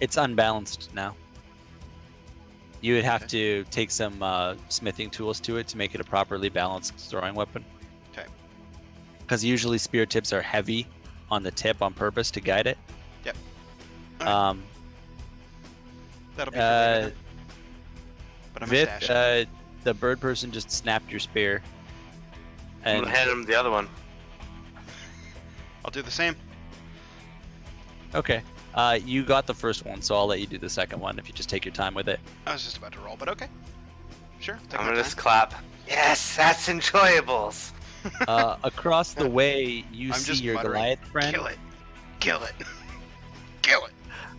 It's unbalanced now. You would have to take some smithing tools to it to make it a properly balanced throwing weapon. Okay. Because usually spear tips are heavy on the tip on purpose to guide it. Yep. Alright. Um, That'll be for later uh, then. But I'm gonna stash it. the bird person just snapped your spear. I'm And gonna hand him the other one. I'll do the same. okay, you got the first one, so I'll let you do the second one if you just take your time with it. I was just about to roll, but okay. Sure. Take I'm my gonna time. just clap. Yes, that's enjoyables. Across the way, you I'm see just your muttering, Goliath friend. Kill it. Kill it. Kill it.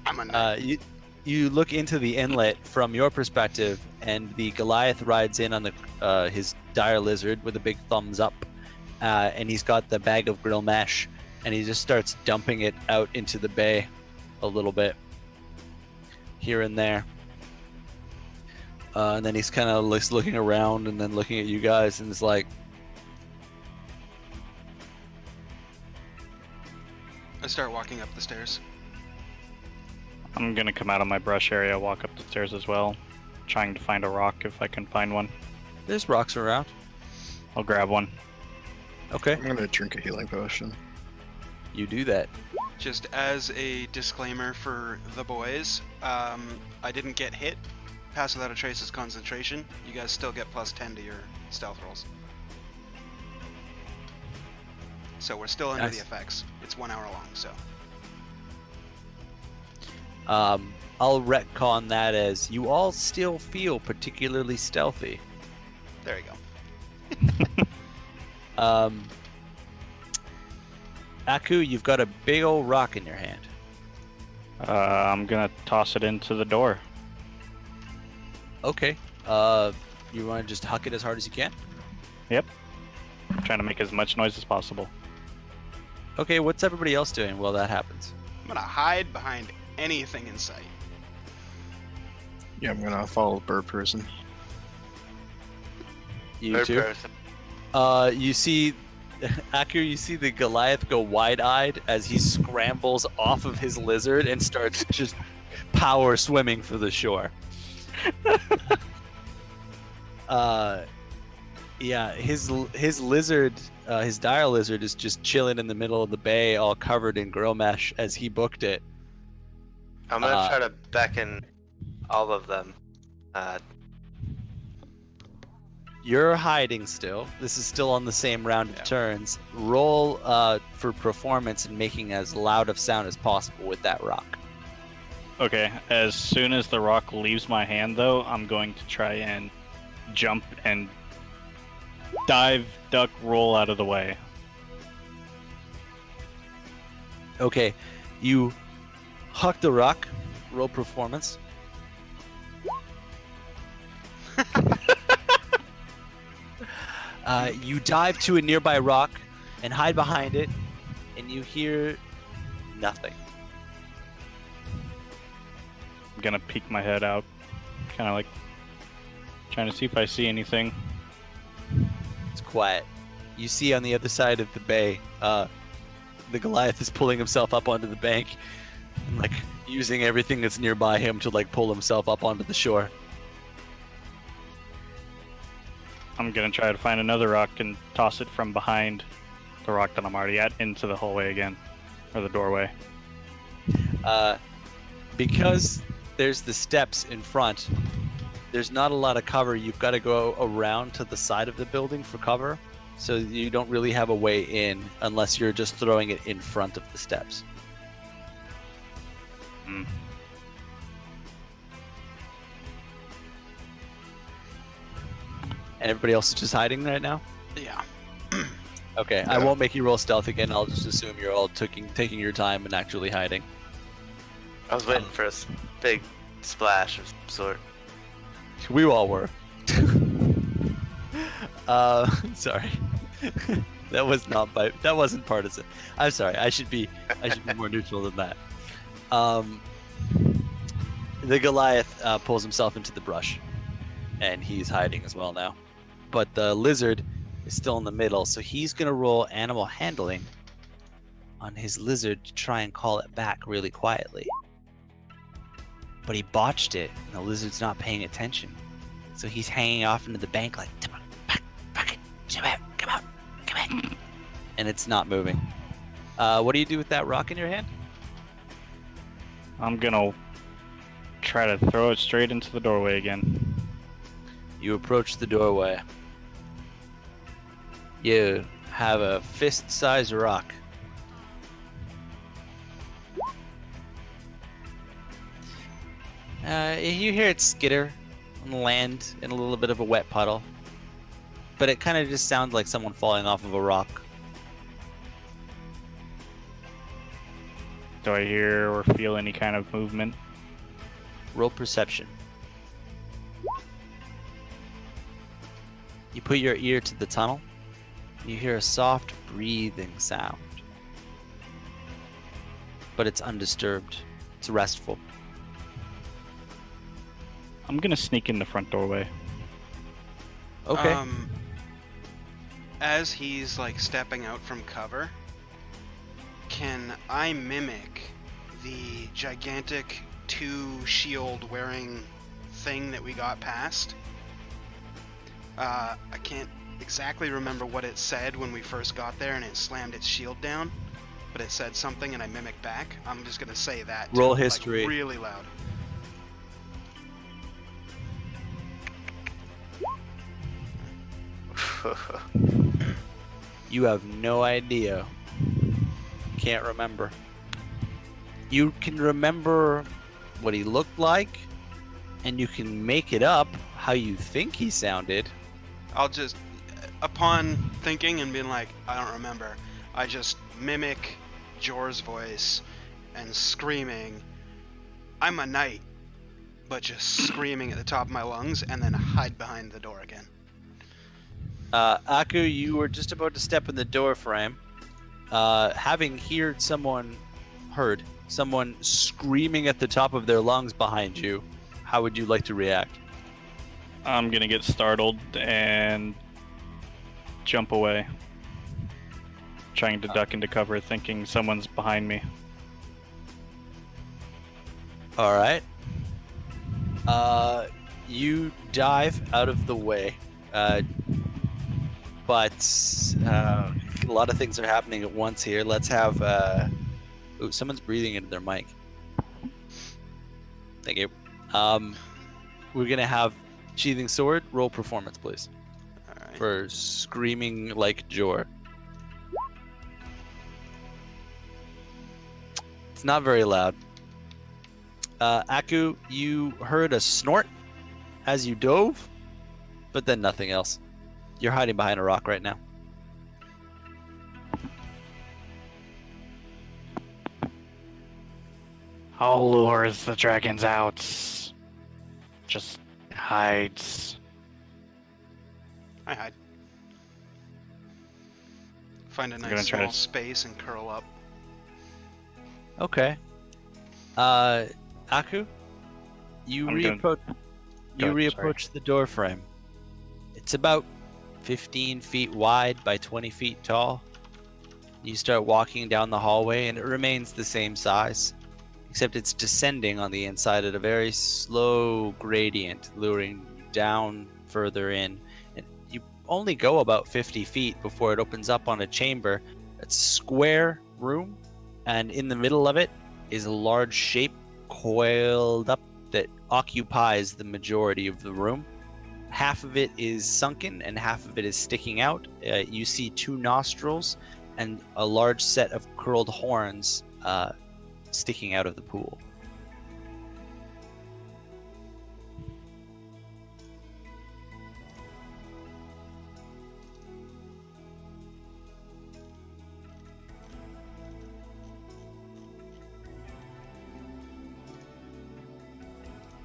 I'm a knight. You look into the inlet from your perspective, and the Goliath rides in on the his dire lizard with a big thumbs up, and he's got the bag of grill mesh, and he just starts dumping it out into the bay, a little bit, here and there. And then he's kind of looking around, and then looking at you guys, and is like, I start walking up the stairs. I'm gonna come out of my brush area, walk up the stairs as well, trying to find a rock if I can find one. "There's rocks around." I'll grab one. Okay, I'm gonna drink a healing potion. you do that. Just as a disclaimer for the boys, I didn't get hit. Pass without a trace is concentration. You guys still get +10 to your stealth rolls. So we're still under Nice. the effects. It's 1 hour long, so. I'll retcon that as you all still feel particularly stealthy. There you go. Aku, you've got a big old rock in your hand. I'm gonna toss it into the door. Okay. You want to just huck it as hard as you can? I'm trying to make as much noise as possible. Okay, what's everybody else doing while that happens? I'm gonna hide behind anything in sight. Yeah, I'm gonna follow Bird Person. You Third too? person. You see, Aku, you see the Goliath go wide-eyed as he scrambles off of his lizard and starts just power swimming for the shore. Yeah, his lizard, his dire lizard, is just chilling in the middle of the bay, all covered in grill mesh as he booked it. I'm gonna try to beckon all of them. You're hiding still. This is still on the same round of Yeah. turns. Roll for performance and making as loud of sound as possible with that rock. Okay, as soon as the rock leaves my hand, though, I'm going to try and jump and dive, duck, roll out of the way. Okay, you huck the rock. Roll performance. You dive to a nearby rock and hide behind it, and you hear nothing. I'm gonna peek my head out, kind of like trying to see if I see anything. It's quiet. You see on the other side of the bay, the Goliath is pulling himself up onto the bank, and, like, using everything that's nearby him to, like, pull himself up onto the shore. I'm gonna try to find another rock and toss it from behind the rock that I'm already at into the hallway again, or the doorway. Because there's the steps in front, there's not a lot of cover. You've got to go around to the side of the building for cover, so you don't really have a way in unless you're just throwing it in front of the steps. Mm. And everybody else is just hiding right now? Yeah. Okay, I Yeah. won't make you roll stealth again. I'll just assume you're all taking your time and actually hiding. I was waiting for a big splash of some sort. We all were. Sorry. That wasn't partisan. I'm sorry. I should be more neutral than that. The Goliath pulls himself into the brush, and he's hiding as well now. But the lizard is still in the middle, so he's gonna roll animal handling on his lizard to try and call it back really quietly. But he botched it, and the lizard's not paying attention. So he's hanging off into the bank like, come on, back, come on. And it's not moving. What do you do with that rock in your hand? I'm gonna try to throw it straight into the doorway again. You approach the doorway. You have a fist-sized rock. You hear it skitter and land in a little bit of a wet puddle. But it kind of just sounds like someone falling off of a rock. Do I hear or feel any kind of movement? Roll perception. You put your ear to the tunnel. You hear a soft breathing sound. But it's undisturbed. It's restful. I'm gonna sneak in the front doorway. Okay. As he's like stepping out from cover, can I mimic the gigantic 2 shield wearing thing that we got past? I can't exactly remember what it said when we first got there and it slammed its shield down, but it said something and I mimic back, I'm just gonna say that. Roll like, history. really loud. You have no idea. Can't remember. You can remember what he looked like, and you can make it up how you think he sounded. I'll just, upon thinking and being like, I don't remember, I just mimic Jor's voice and screaming, I'm a knight, but just screaming at the top of my lungs and then hide behind the door again. Aku, you were just about to step in the door frame. Having heard someone screaming at the top of their lungs behind you, how would you like to react? I'm gonna get startled and jump away, trying to duck into cover, thinking someone's behind me. All right. You dive out of the way, but a lot of things are happening at once here. Let's have. Ooh, someone's breathing into their mic. Thank you. We're gonna have sheathing sword. Roll performance, please, Alright. for screaming like Jor. It's not very loud. Aku, you heard a snort as you dove, but then nothing else. You're hiding behind a rock right now. I'll lures the dragons out. Just hides. I hide. Find a gonna nice try to small s- space and curl up. Okay. Aku, you I'm gonna- reapproach. You Go, sorry. reapproach the door frame. It's about 15 feet wide by 20 feet tall. You start walking down the hallway, and it remains the same size, except it's descending on the inside at a very slow gradient, luring you down further in. And you only go about 50 feet before it opens up on a chamber. It's a square room, and in the middle of it is a large shape coiled up that occupies the majority of the room. Half of it is sunken and half of it is sticking out. You see two nostrils and a large set of curled horns sticking out of the pool.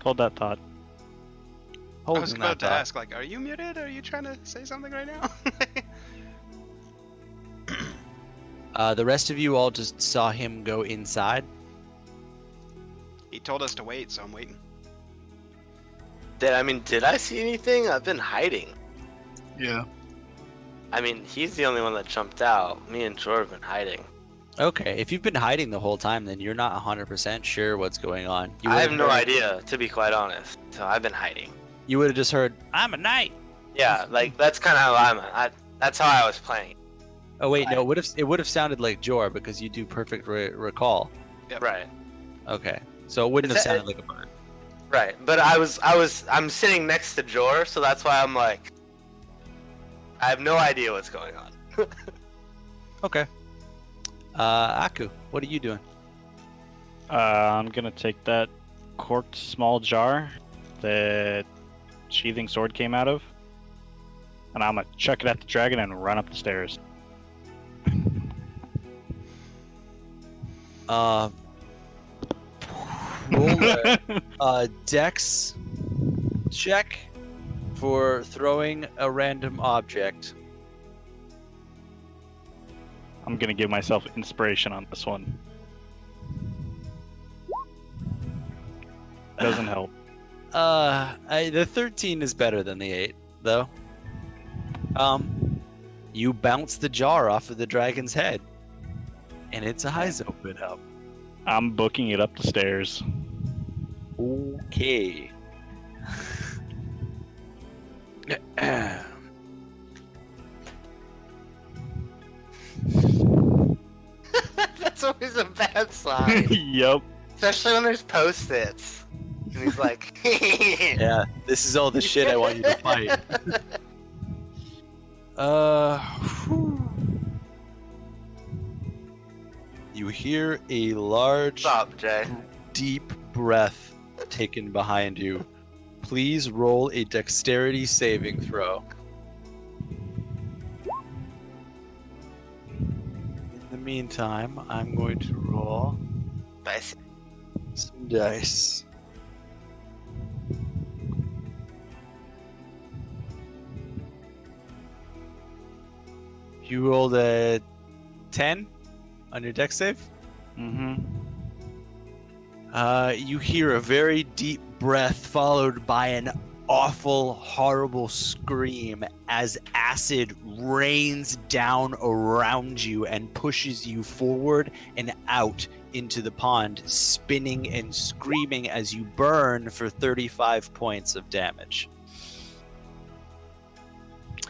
Hold that thought. I was Holding about that to thought. ask, like, are you muted? Are you trying to say something right now? The rest of you all just saw him go inside. He told us to wait, so I'm waiting. Did I see anything? I've been hiding. Yeah. I mean, he's the only one that jumped out. Me and Jor have been hiding. Okay, if you've been hiding the whole time, then you're not 100% sure what's going on. You I have would've no heard- idea, to be quite honest. So I've been hiding. You would have just heard, "I'm a knight." Yeah, like that's kind of how that's how I was playing. Oh wait, no, it would have sounded like Jor because you do perfect recall. Yep. Right, Okay, so it wouldn't have Is that- sounded like a bird. right. But I'm sitting next to Jor, so that's why I'm like, I have no idea what's going on. Okay. Aku, what are you doing? I'm gonna take that corked small jar that sheathing sword came out of, and I'm gonna chuck it at the dragon and run up the stairs. Roll a dex check for throwing a random object. I'm gonna give myself inspiration on this one. Doesn't help. The 13 is better than the 8, though. You bounce the jar off of the dragon's head, and its eyes open up. I'm booking it up the stairs. Okay. a bad sign. Yup. Especially when there's post-its. And he's like, Yeah, this is all the shit I want you to fight. Whew. You hear a large, Stop, Jay. deep breath taken behind you. Please roll a dexterity saving throw. In the meantime, I'm going to roll Nice. some dice. You rolled a 10 on your dex save? Mm-hmm. You hear a very deep breath followed by an awful, horrible scream as acid rains down around you and pushes you forward and out into the pond, spinning and screaming as you burn for 35 points of damage.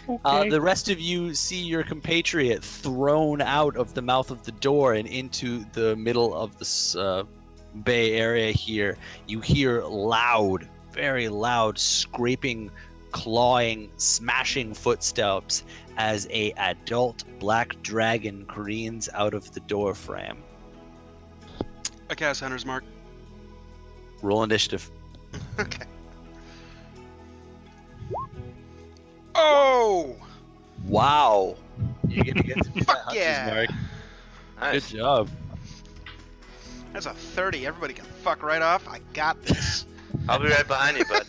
Okay. The rest of you see your compatriot thrown out of the mouth of the door and into the middle of this bay area here. You hear loud, very loud, scraping, clawing, smashing footsteps as a adult black dragon careens out of the door frame. I cast Hunter's Mark. Roll initiative. Okay. Oh! Wow. You're gonna get to do that Fuck Hunter's yeah! Mark. Nice. Good job. That's a 30. Everybody can fuck right off. I got this. I'll be right behind you, bud.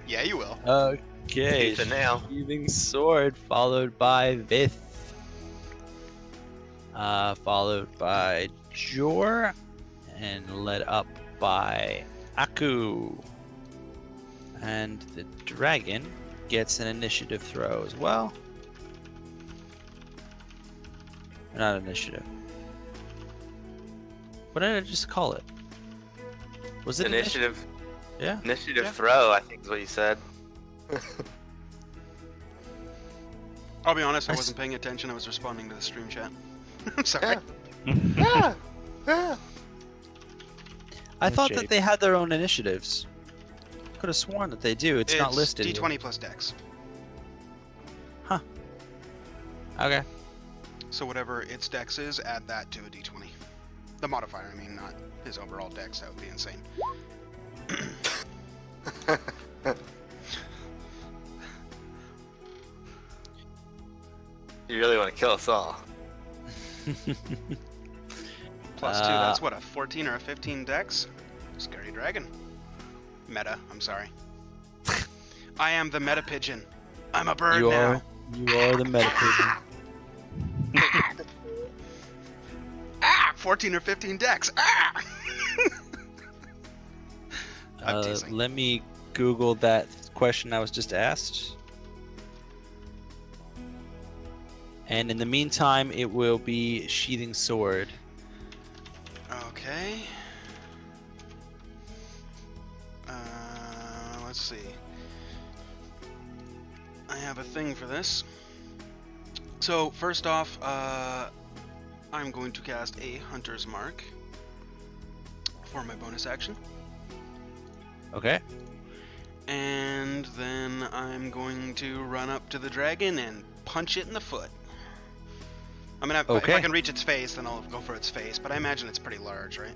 Yeah, you will. Okay. Tooth and nail. Sheathing sword, followed by Vith. Followed by Jor, and led up by Aku. And the dragon gets an initiative throw as well. Not initiative. What did I just call it? Was it Initiative. Yeah. Initiative Yeah. throw, I think is what you said. I'll be honest, I I s- wasn't paying attention. I was responding to the stream chat. I'm sorry. Yeah. Yeah. I Oh, thought Jake. that they had their own initiatives. Could have sworn that they do. It's not listed. here. D20 plus Dex. Okay. So whatever its Dex is, add that to a D20. The modifier, I mean, not his overall Dex. That would be insane. You really want to kill us all. Plus 2, that's what, a 14 or a 15 Dex? Scary dragon. Meta, I'm sorry. I am the meta pigeon. I'm a bird You now. are the metapigeon. Ah! 14 or 15 Dex. Ah! I'm teasing. Let me Google that question I was just asked. And in the meantime, it will be sheathing sword. Okay. Let's see. I have a thing for this. So first off, I'm going to cast a Hunter's Mark for my bonus action, Okay. and then I'm going to run up to the dragon and punch it in the foot. I mean, if Okay. I can reach its face, then I'll go for its face. But I imagine it's pretty large, right?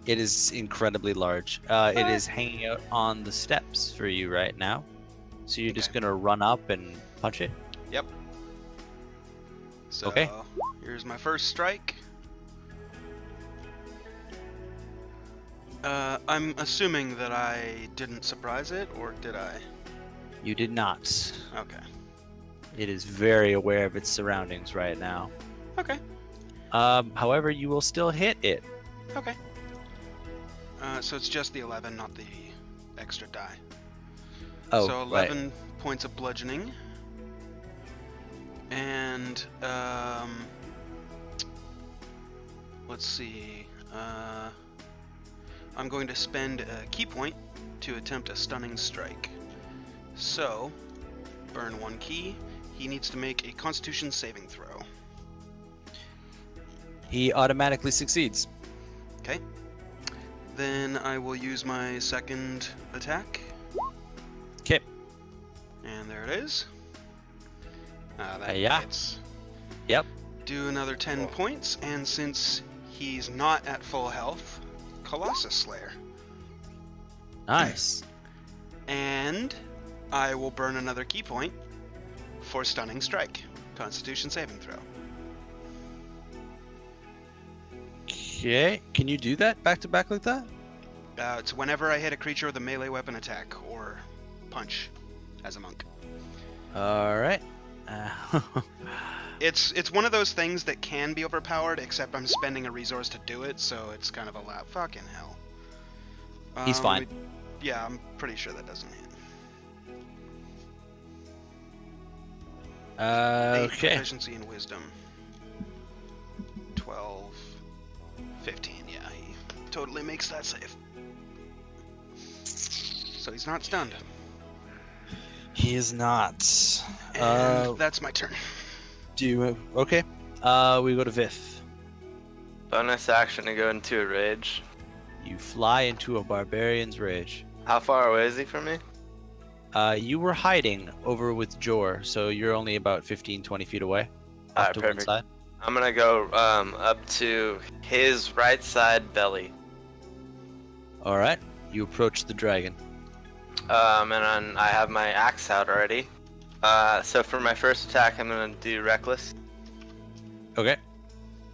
It is incredibly large. It is hanging out on the steps for you right now. So you're just Okay. gonna run up and punch it. Yep. So, Okay. here's my first strike. I'm assuming that I didn't surprise it, or did I? You did not. Okay. It is very aware of its surroundings right now. Okay. However, you will still hit it. Okay. So it's just the 11, not the extra die. Oh, So right. 11 points of bludgeoning. And, let's see. I'm going to spend a key point to attempt a stunning strike. So, burn 1 key. He needs to make a Constitution saving throw. He automatically succeeds. Okay. Then I will use my second attack. Okay. And there it is. That Yeah. hits. Yep. Do another 10 points, and since he's not at full health, Colossus Slayer. Nice. And I will burn another key point for Stunning Strike. Constitution saving throw. Okay. Can you do that back to back like that? It's whenever I hit a creature with a melee weapon attack or punch as a monk. All right. It's one of those things that can be overpowered, except I'm spending a resource to do it, so it's kind of a lot. Fucking hell. He's fine. Yeah, I'm pretty sure that doesn't hit. 8 Okay. proficiency in wisdom. 12, 15. Yeah, he totally makes that save. So he's not stunned. He is not. And that's my turn. Do you? Okay. We go to Vith. Bonus action to go into a rage. You fly into a barbarian's rage. How far away is he from me? You were hiding over with Jor, so you're only about 15-20 feet away. Off Alright, to one perfect. side. I'm gonna go up to his right side belly. All right. You approach the dragon. And then I have my axe out already. So for my first attack, I'm gonna do reckless. Okay.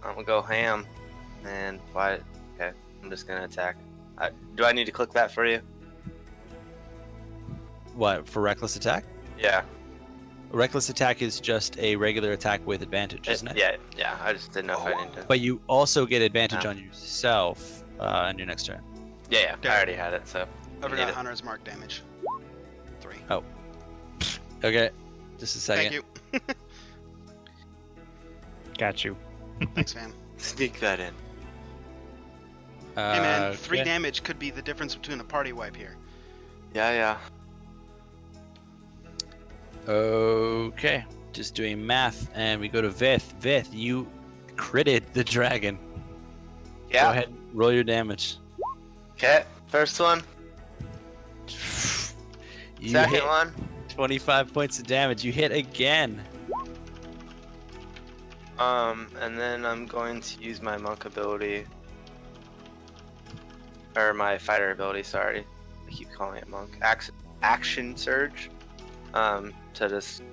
I'm gonna go ham. And why? Okay, I'm just gonna attack. Do I need to click that for you? What, for reckless attack? Yeah. Reckless attack is just a regular attack with advantage, isn't it? Yeah. I just didn't know if I needed to. But you also get advantage Ah. on yourself on your next turn. Yeah. I already had it, so. I need forgot it. Hunter's Mark damage. 3. Okay. Just a second. Thank you. Got you. Thanks, fam. Sneak that in. Hey man, 3 Okay. damage could be the difference between a party wipe here. Yeah. Okay. Just doing math, and we go to Vith. Vith, you critted the dragon. Yeah. Go ahead and roll your damage. Okay. First one. You Second hit one. 25 points of damage. You hit again. And then I'm going to use my monk ability. Or my fighter ability, sorry. I keep calling it monk. Action surge. To just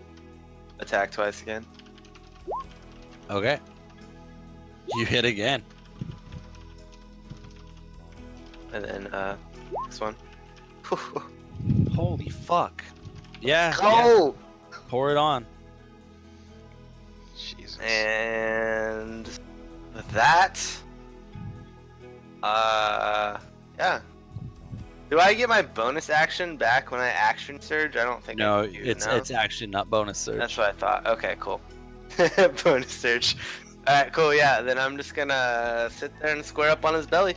attack twice again. Okay. You hit again. And then, next one. Holy fuck. Yeah. yeah. Go! Pour it on. Jesus. And with that, yeah. Do I get my bonus action back when I action surge? I don't think No, I do, it's no? it's action, not bonus surge. That's what I thought. Okay, cool. Bonus surge. Alright, cool, yeah. Then I'm just gonna sit there and square up on his belly.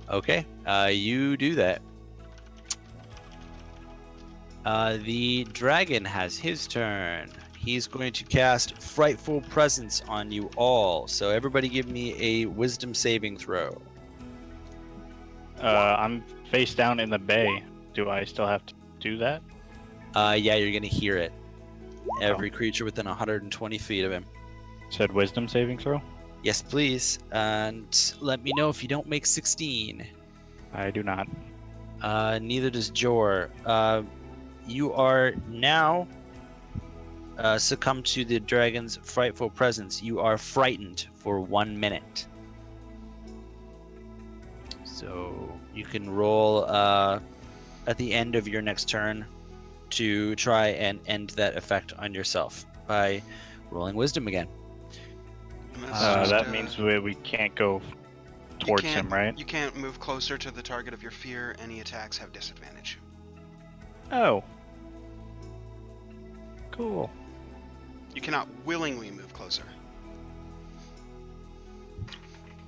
Okay. You do that. The dragon has his turn. He's going to cast Frightful Presence on you all. So everybody give me a wisdom saving throw. I'm face down in the bay. Do I still have to do that? Yeah, you're going to hear it. Every creature within 120 feet of him. Said wisdom saving throw? Yes, please. And let me know if you don't make 16. I do not. Neither does Jor. You are now succumb to the dragon's frightful presence. You are frightened for 1 minute. So you can roll at the end of your next turn to try and end that effect on yourself by rolling wisdom again. And that's just, That means we can't go you towards can't- him, right? You can't move closer to the target of your fear. Any attacks have disadvantage. Oh. Cool. You cannot willingly move closer.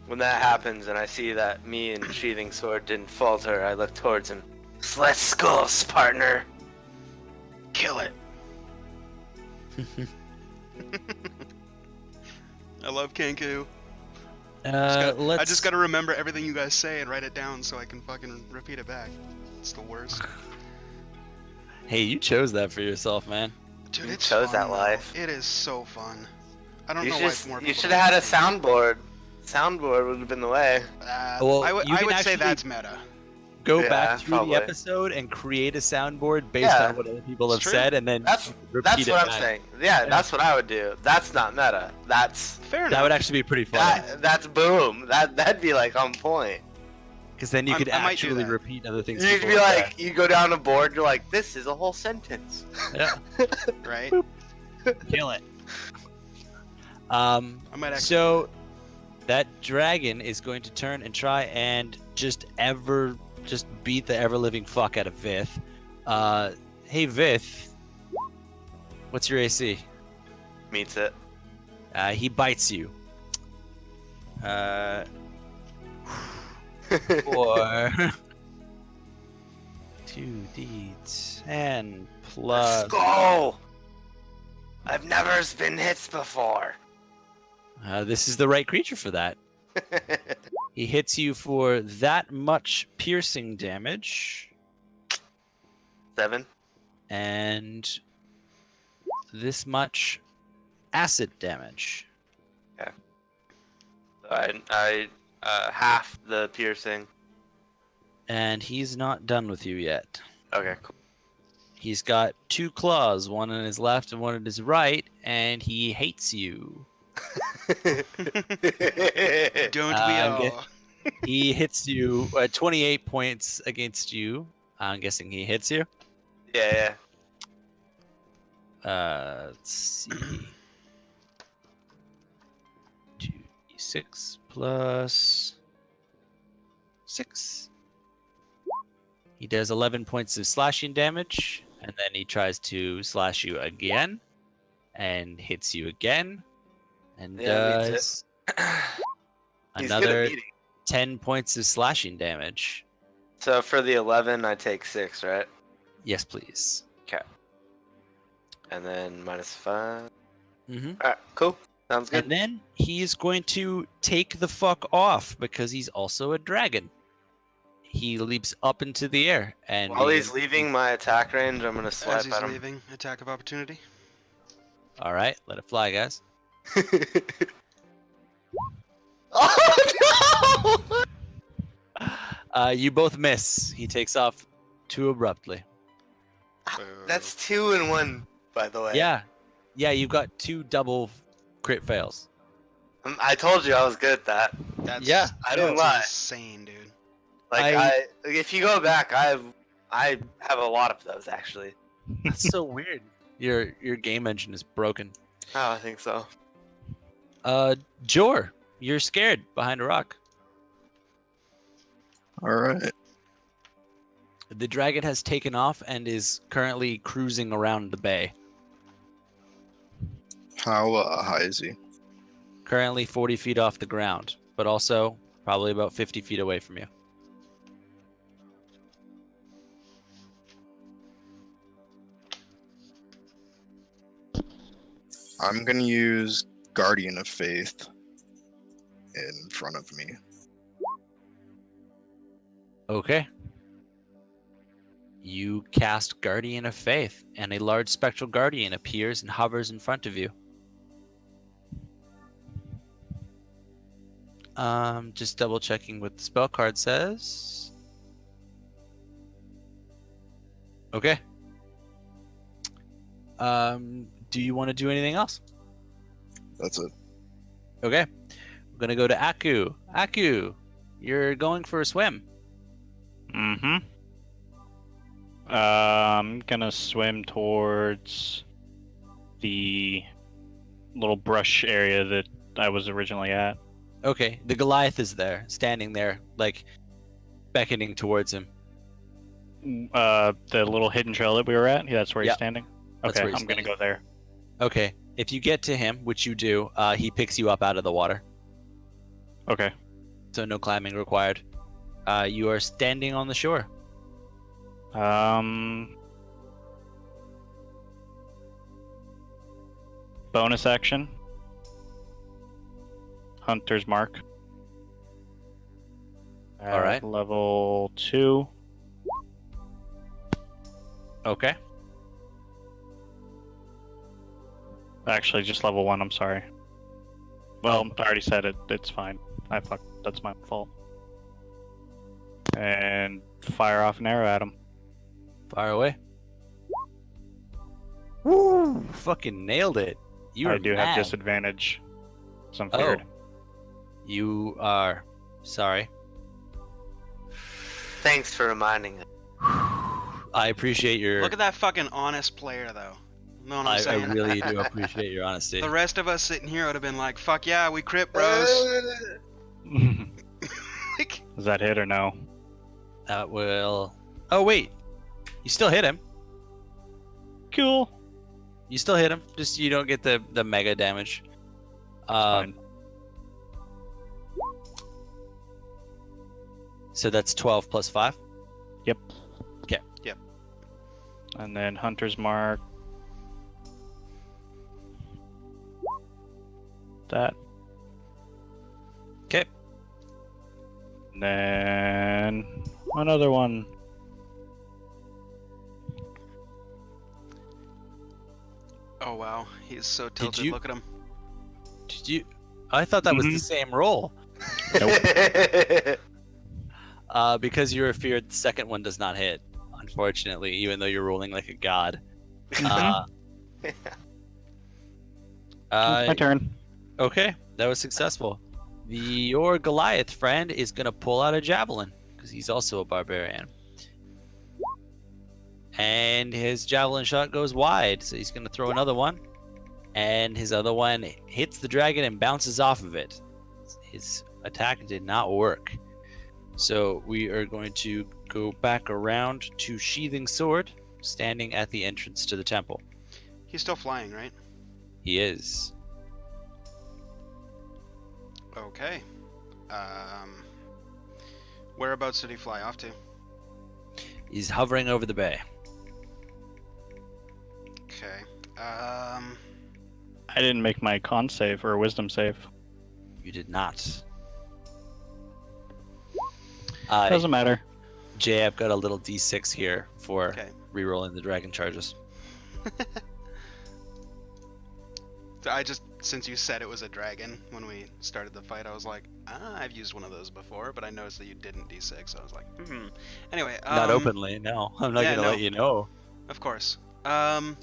When that happens and I see that me and Sheathing Sword didn't falter, I look towards him. Let's skulls, partner! Kill it. I love Kenku. I just gotta remember everything you guys say and write it down so I can fucking repeat it back. It's the worst. Hey, you chose that for yourself, man. Dude, You it's chose fun, that though. life. It is so fun. I don't You know should why more you people should don't have had a do it. soundboard. Soundboard would have been the way. Well, I you can would say actually- that's meta. Go Yeah, back through probably. the episode and create a soundboard based Yeah, on what other people have it's true. said, and then That's repeat that's it what I'm back. saying. Yeah, that's what I would do. That's not meta. That's Fair enough. That would actually be pretty fun, that's boom. That'd be like on point. because then you could I might do actually that. repeat other things. You'd people be have like, you go down a board, you're like, this is a whole sentence. said. right? Yeah, kill it. I might actually. So that dragon is going to turn and try and just beat the ever living fuck out of Vith. Hey Vith, what's your AC? Meets it. He bites you. Or 2d10 plus. Let's go! I've never been hit before. This is the right creature for that. He hits you for that much piercing damage 7. and this much acid damage. I half the piercing. And he's not done with you yet. Okay, cool. He's got 2 claws, one on his left and one on his right, and he hates you. Don't I'm we get- all? He hits you 28 points against you. I'm guessing he hits you. Yeah. Let's see. 2d6 plus 6. He does 11 points of slashing damage, and then he tries to slash you again, and hits you again, and Yeah, meets does He's good at another beating. 10 points of slashing damage. So for the 11, I take 6, right? Yes, please. And then -5. Mm-hmm. Alright, cool. Sounds good. And then he's going to take the fuck off because he's also a dragon. He leaps up into the air and While he's leaving my attack range, I'm gonna As swipe he's at him. leaving, attack of opportunity. All right, let it fly, guys. Oh no! You both miss. He takes off too abruptly. That's 2 in 1, by the way. Yeah, you've got 2 double crit fails. I told you I was good at that. That's Yeah, I don't that's lie. insane, dude. Like if you go back, I have a lot of those actually. That's so weird. Your game engine is broken. Oh, I think so. Jor, you're scared behind a rock. Alright. The dragon has taken off and is currently cruising around the bay. How high is he? Currently 40 feet off the ground, but also probably about 50 feet away from you. I'm gonna use Guardian of Faith in front of me. Okay. You cast Guardian of Faith, and a large spectral guardian appears and hovers in front of you. Just double checking what the spell card says. Okay. Do you want to do anything else? That's it. Okay. We're gonna go to Aku. Aku, you're going for a swim. Mm-hmm. I'm gonna swim towards the little brush area that I was originally at. Okay. The Goliath is there, standing there, like beckoning towards him. The little hidden trail that we were at. Yeah, that's where Yeah. he's standing. That's Okay, where he's I'm gonna standing. go there. Okay. If you get to him, which you do, he picks you up out of the water. Okay. So no climbing required. You are standing on the shore. Bonus action. Hunter's mark. at Alright. level 2. Okay. Actually, just level 1, I'm sorry. Well, I already said it. It's fine. That's my fault. And fire off an arrow at him. Fire away. Woo! Fucking nailed it. You I are do have mad. disadvantage. So I'm Oh. feared. You are sorry. Thanks for reminding me. I appreciate your. Look at that fucking honest player, though. Know what I'm I saying? really do appreciate your honesty. The rest of us sitting here would have been like, "Fuck yeah, we crit, bros." Like, Does that hit or no? That will. Oh wait, you still hit him. Cool. You still hit him. Just you don't get the mega damage. Fine. So that's 12 plus 5. Yep. Okay. Yep. And then Hunter's Mark. That. Okay. And then another one. oh wow, he's so tilted. you- Look at him. Did you? I thought that was the Mhm. same roll. Because you were feared, the second one does not hit. Unfortunately, even though you're rolling like a god. Uh, My turn. Okay, that was successful. Your Goliath friend is gonna pull out a javelin because he's also a barbarian, and his javelin shot goes wide. So he's gonna throw another one, and his other one hits the dragon and bounces off of it. His attack did not work. So we are going to go back around to Sheathing Sword, standing at the entrance to the temple. He's still flying, right? He is. Okay. Whereabouts did he fly off to? He's hovering over the bay. Okay. I didn't make my con save or wisdom save. You did not. Doesn't matter. Jay, I've got a little D6 here for Okay. rerolling the dragon charges. I just, since you said it was a dragon when we started the fight, I was like, I've used one of those before, but I noticed that you didn't D6, so I was like, Anyway, Not openly, no. I'm not yeah, gonna no. let you know. Of course. And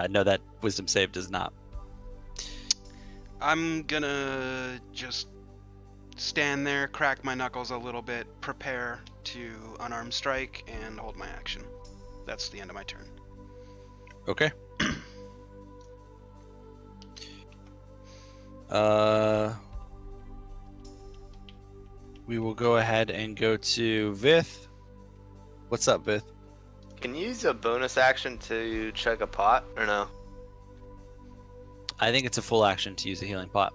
no, that wisdom save does not. I'm gonna just stand there, crack my knuckles a little bit, prepare to unarmed strike, and hold my action. That's the end of my turn. Okay. We will go ahead and go to Vith. What's up, Vith? Can you use a bonus action to chug a pot or no? I think it's a full action to use a healing pot.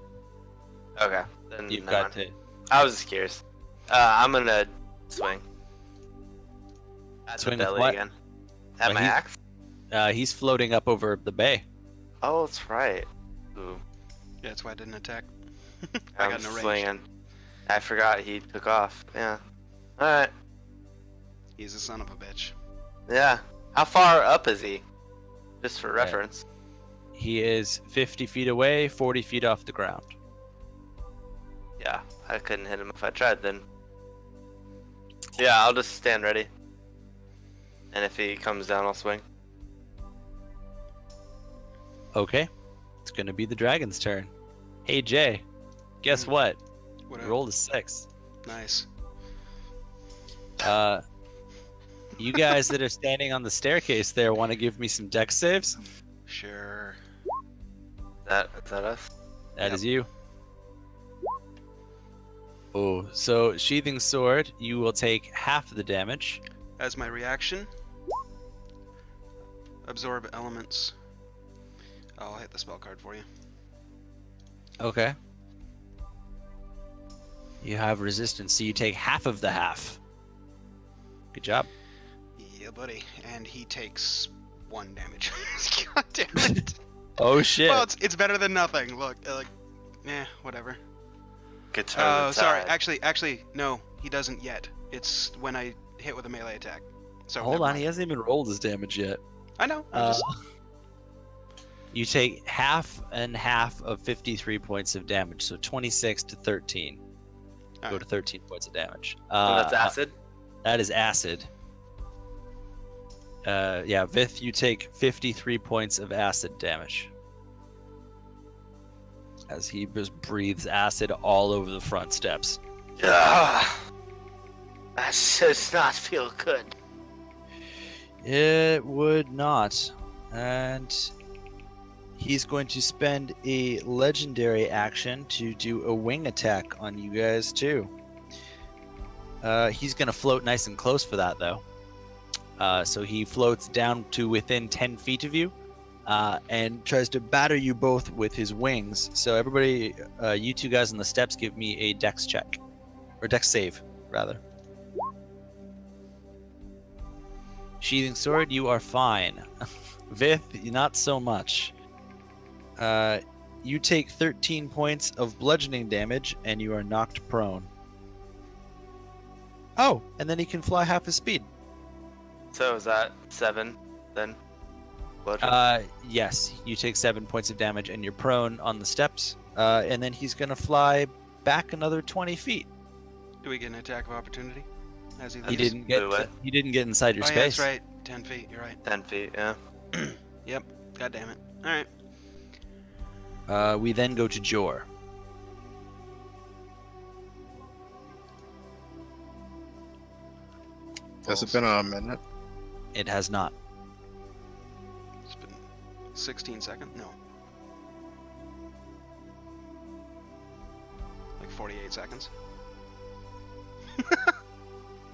Okay, then You've never got mind. to I was just curious. I'm gonna swing. At Swing the with belly what? again. At Well, my he's- axe? he's floating up over the bay. Oh, that's right. Ooh, Yeah, that's why I didn't attack. I I'm got no range. swinging. I forgot he took off. Yeah. Alright. He's a son of a bitch. Yeah. How far up is he? Just for Right. reference. He is 50 feet away, 40 feet off the ground. Yeah, I couldn't hit him if I tried then. Yeah, I'll just stand ready. And if he comes down, I'll swing. Okay. It's going to be the dragon's turn. Hey, Jay. Guess what? What You a- rolled a 6. Nice. You guys that are standing on the staircase there want to give me some dex saves? Sure. Is that us? That Yep. is you. Oh, so Sheathing Sword, you will take half the damage. As my reaction, absorb elements. I'll hit the spell card for you. Okay. You have resistance, so you take half of the half. Good job. Yeah, buddy. And he takes 1 damage. God damn it. Oh shit. Well, it's better than nothing. Look, whatever. Good turn. Oh, sorry. Actually, no. He doesn't yet. It's when I hit with a melee attack. So Hold never on, mind. he hasn't even rolled his damage yet. I know. I'm just... You take half and half of 53 points of damage, so 26 to 13. Go Alright. to 13 points of damage. So that's acid. That is acid. Yeah, Vith, you take 53 points of acid damage. As he just breathes acid all over the front steps. Ugh. That does not feel good. It would not. And he's going to spend a legendary action to do a wing attack on you guys, too. He's going to float nice and close for that, though. So he floats down to within 10 feet of you and tries to batter you both with his wings. So everybody, you two guys on the steps, give me a dex check. Or dex save, rather. Sheathing sword, you are fine. Vith, not so much. You take 13 points of bludgeoning damage and you are knocked prone. Oh, and then he can fly half his speed. So is that 7 then? Bludgeon? Yes, you take 7 points of damage and you're prone on the steps. And then he's gonna fly back another 20 feet. Do we get an attack of opportunity? As he He leaves? didn't get. Wait, what? He didn't get inside your Oh, space. yeah, that's right. 10 feet. You're right. 10 feet, yeah. Yep. God damn it. All right. We then go to Jor. Has it been a minute? It has not. It's been 16 seconds. No. Like 48 seconds.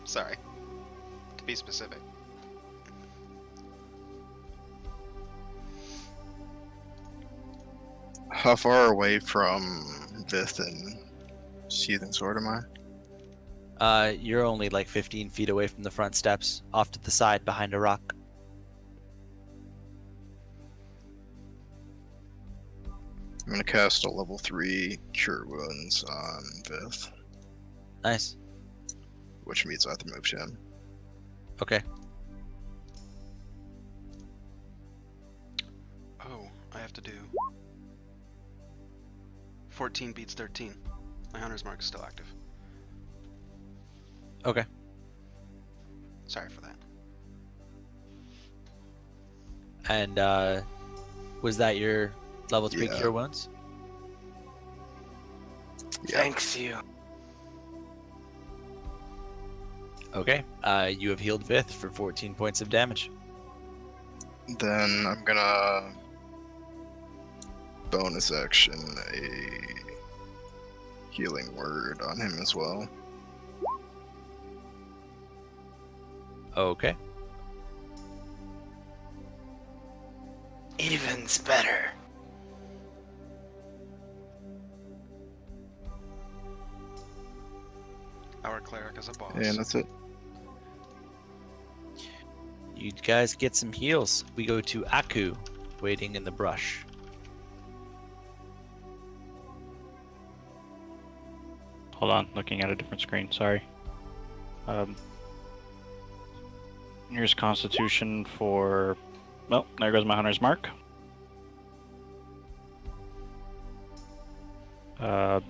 Sorry. To be specific. How far away from Vith and Sheathing Sword am I? You're only like 15 feet away from the front steps, off to the side behind a rock. I'm gonna cast a level 3 Cure Wounds on Vith, Nice. which means I have to move to him. Okay. Oh, I have to do 14 beats 13. My hunter's mark is still active. Okay. Sorry for that. And was that your level 3 Yeah. cure wounds? Yeah. Thanks you. Okay. You have healed Vith for 14 points of damage. Then I'm gonna bonus action a healing word on him as well. Okay. Even's better. Our cleric is a boss. And that's it. You guys get some heals. We go to Aku, waiting in the brush. Hold on, looking at a different screen. Sorry. Here's Constitution for. Well, there goes my hunter's mark. I'm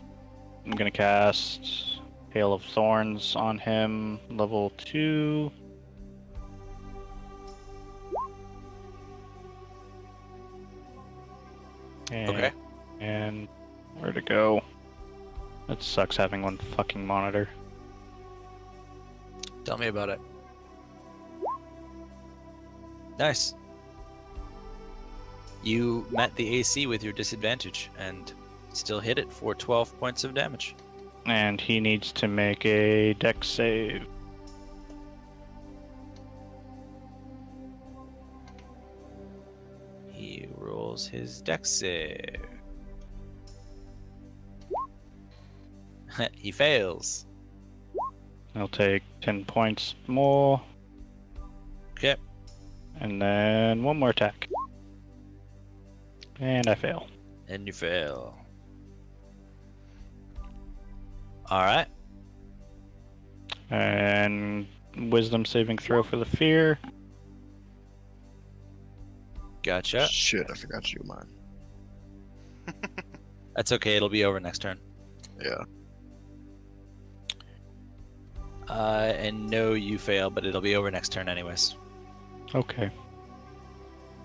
gonna cast Hail of Thorns on him, level 2. And, Okay. And where to go? It sucks having one fucking monitor. Tell me about it. Nice. You met the AC with your disadvantage and still hit it for 12 points of damage. And he needs to make a dex save. He rolls his dex save. He fails. He'll take 10 points more. Okay. And then one more attack. And I fail. And you fail. Alright. And wisdom saving throw for the fear. Gotcha. Shit, I forgot to do mine. That's okay. It'll be over next turn. Yeah. And no, you fail, but it'll be over next turn anyways. Okay.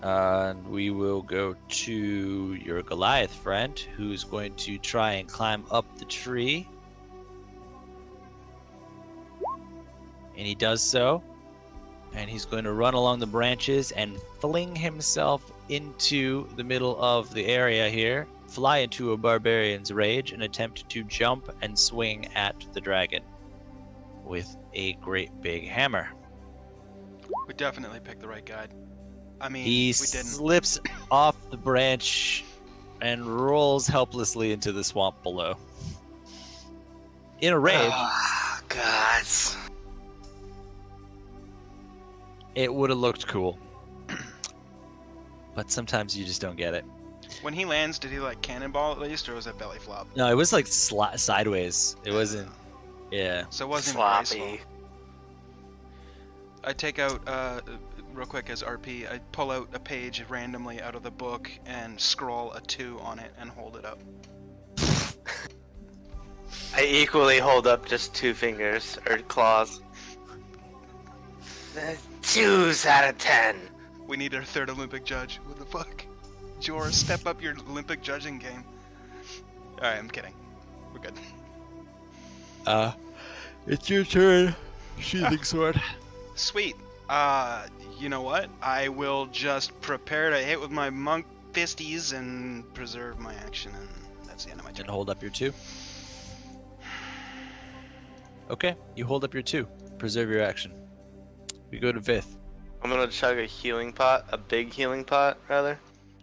And we will go to your Goliath friend, who's going to try and climb up the tree. And he does so. And he's going to run along the branches and fling himself into the middle of the area here, fly into a barbarian's rage, and attempt to jump and swing at the dragon with a great big hammer. We definitely picked the right guide. I mean, He we didn't. slips off the branch and rolls helplessly into the swamp below. In a rage, Ah, God. it would have looked cool. But sometimes you just don't get it. When he lands, did he like cannonball at least, or was it belly flop? No, it was like sideways. It wasn't. Yeah. So it wasn't Sloppy. graceful. I take out, real quick as RP, I pull out a page randomly out of the book and scroll a 2 on it and hold it up. I equally hold up just 2 fingers, or claws. 2s out of 10. We need our 3rd Olympic judge. What the fuck? Jor, step up your Olympic judging game. Alright, I'm kidding. We're good. It's your turn, sheathing sword. Sweet. You know what? I will just prepare to hit with my monk fisties and preserve my action, and that's the end of my turn. And hold up your 2. Okay, you hold up your 2. Preserve your action. We go to Vith. I'm gonna chug a healing pot, a big healing pot, rather.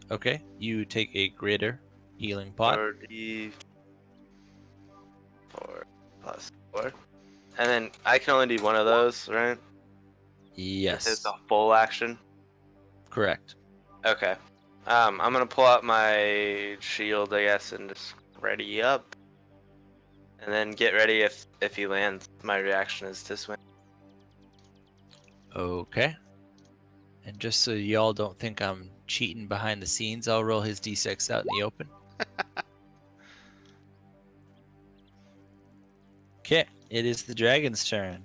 Okay, you take a greater healing pot. 4d4 plus 4. And then I can only do one of those, right? Yes, It's a full action. correct. Okay. I'm gonna pull out my shield, I guess, and just ready up. And then get ready if he lands. My reaction is to swing. Okay. And just so y'all don't think I'm cheating behind the scenes, I'll roll his d6 out in the open. Okay, it is the dragon's turn.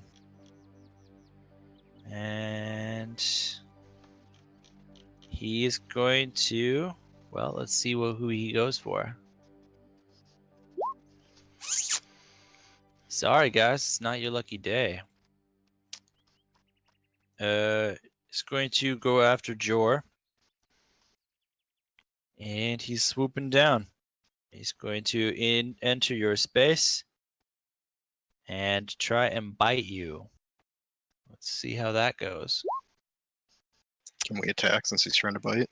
And he is going to, well, let's see who he goes for. Sorry guys, it's not your lucky day. He's going to go after Jor. And he's swooping down. He's going to enter your space and try and bite you. Let's see how that goes. Can we attack since he's trying to bite?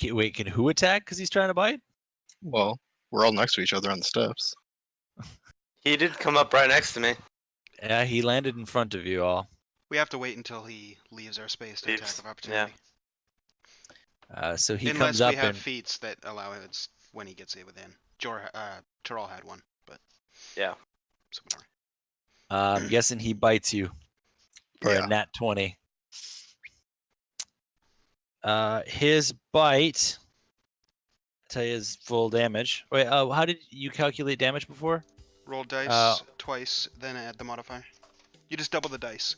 Wait, can who attack because he's trying to bite? Well, we're all next to each other on the steps. He did come up right next to me. Yeah, he landed in front of you all. We have to wait until he leaves our space to attack Leaves, of opportunity. So he Unless comes up we have and feats that allow it when he gets it within. Terrell had one, but Yeah. so whatever. I'm guessing he bites you for Yeah. a nat 20. His bite, I'll tell you his full damage. Wait, how did you calculate damage before? Roll dice twice, then add the modifier. You just double the dice.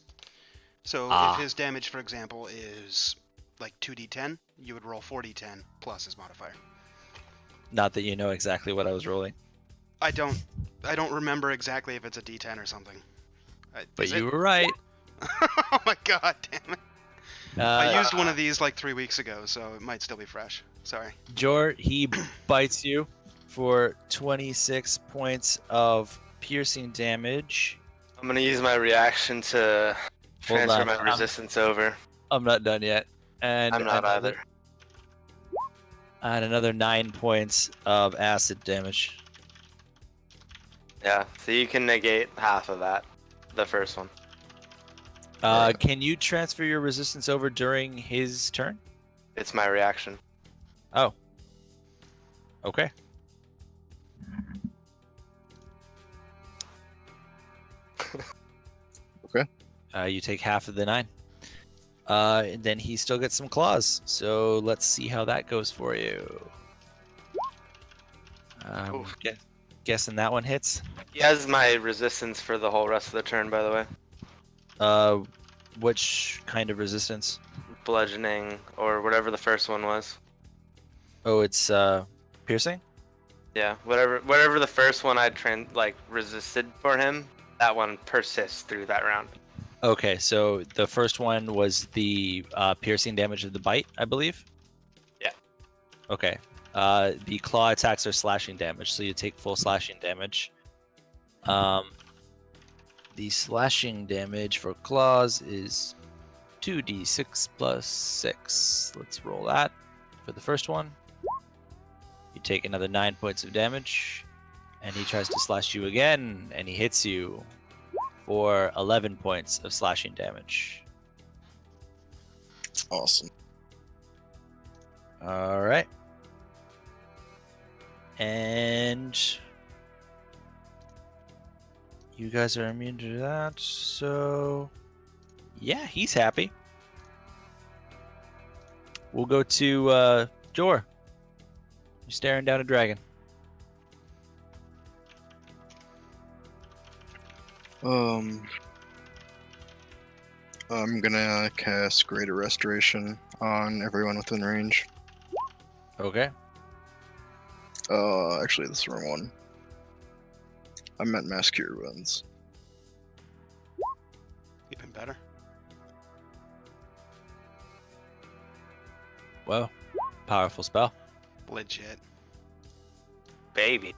So if his damage, for example, is like 2d10, you would roll 4d10 plus his modifier. Not that you know exactly what I was rolling. I don't remember exactly if it's a d10 or something. But Is you it? were right. Oh my god, damn it. I Uh, used one of these like 3 weeks ago, so it might still be fresh. Sorry. Jor, he bites you for 26 points of piercing damage. I'm gonna use my reaction to Hold transfer on, my I'm- resistance over. I'm not done yet. And I'm not another- either. And another 9 points of acid damage. Yeah, so you can negate half of that. The first one. Can you transfer your resistance over during his turn? It's my reaction. Oh. Okay. You take half of the 9. And then he still gets some claws. So let's see how that goes for you. Oof. Guessing that one hits. He has my resistance for the whole rest of the turn, by the way. Which kind of resistance? Bludgeoning or whatever the first one was. Oh, it's piercing. Yeah, whatever the first one I resisted for him, that one persists through that round. Okay, so the first one was the piercing damage of the bite, I believe. Yeah. Okay. The claw attacks are slashing damage, so you take full slashing damage. The slashing damage for claws is 2d6 plus 6. Let's roll that for the first one. You take another 9 points of damage, and he tries to slash you again, and he hits you for 11 points of slashing damage. Awesome. All right. And you guys are immune to that, so yeah, he's happy. We'll go to Jor. You're staring down a dragon. I'm gonna cast Greater Restoration on everyone within range. Okay. Actually, this is the wrong one. I meant Mass Cure Wounds. Even better. Whoa. Powerful spell. Legit. Baby.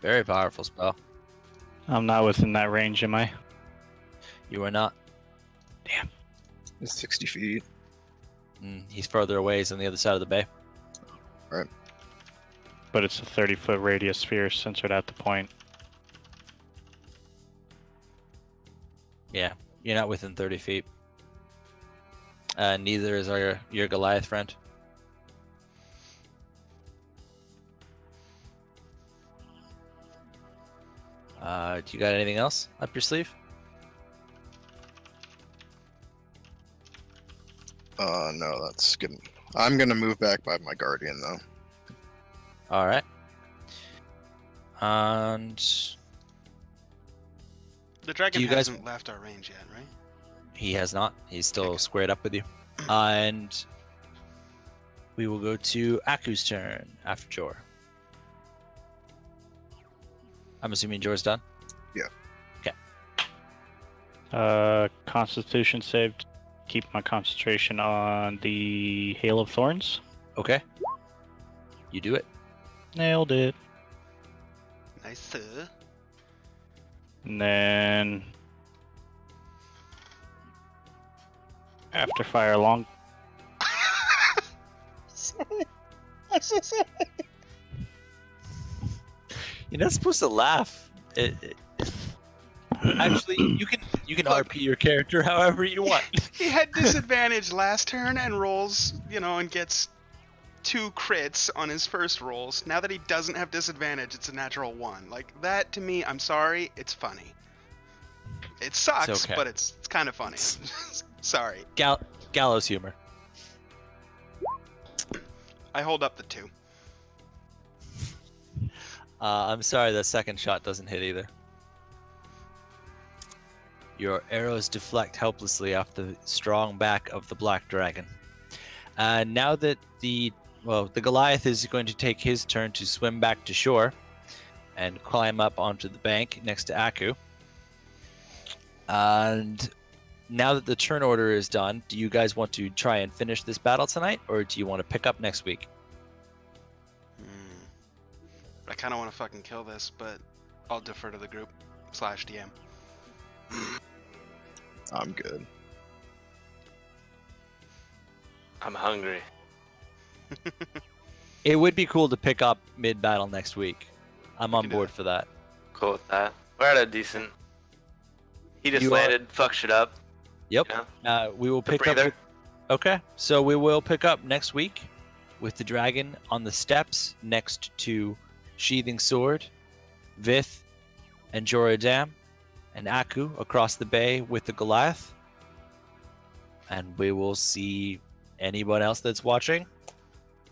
Very powerful spell. I'm not within that range, am I? You are not. It's 60 feet. He's further away. He's on the other side of the bay. But it's a 30-foot radius sphere censored at the point. Yeah, you're not within 30 feet. Neither is your Goliath friend. Do you got anything else up your sleeve? No, that's good. I'm gonna move back by my guardian though. All right. And The dragon you guys- hasn't left our range yet, right? he has not. He's still Okay. squared up with you. And we will go to Aku's turn after Jor. I'm assuming Jor's done. Constitution saved. Keep my concentration on the Hail of Thorns. Okay. You do it. Nailed it. Nice, sir. And then after fire long. You're not supposed to laugh. Actually, you can Look. RP your character however you want. He had disadvantage last turn and rolls, and gets 2 crits on his first rolls. Now that he doesn't have disadvantage, it's a natural 1. Like, that to me, I'm sorry, it's funny. It sucks, okay. but it's kind of funny. Sorry. Gallows humor. I hold up the 2. I'm sorry, the second shot doesn't hit either. Your arrows deflect helplessly off the strong back of the black dragon. Now that the Goliath is going to take his turn to swim back to shore and climb up onto the bank next to Aku. And now that the turn order is done, do you guys want to try and finish this battle tonight, or do you want to pick up next week? I kind of want to fucking kill this, but I'll defer to the group /DM. I'm good. I'm hungry. It would be cool to pick up mid-battle next week. I'm on can do board that. for that. Cool with that. We're at a decent. He just You are- landed, fuck shit up. Yep. Yeah. We will pick up. breather. Okay, so we will pick up next week with the dragon on the steps next to Sheathing Sword, Vith, and Joradam, and Aku across the bay with the Goliath. And we will see anyone else that's watching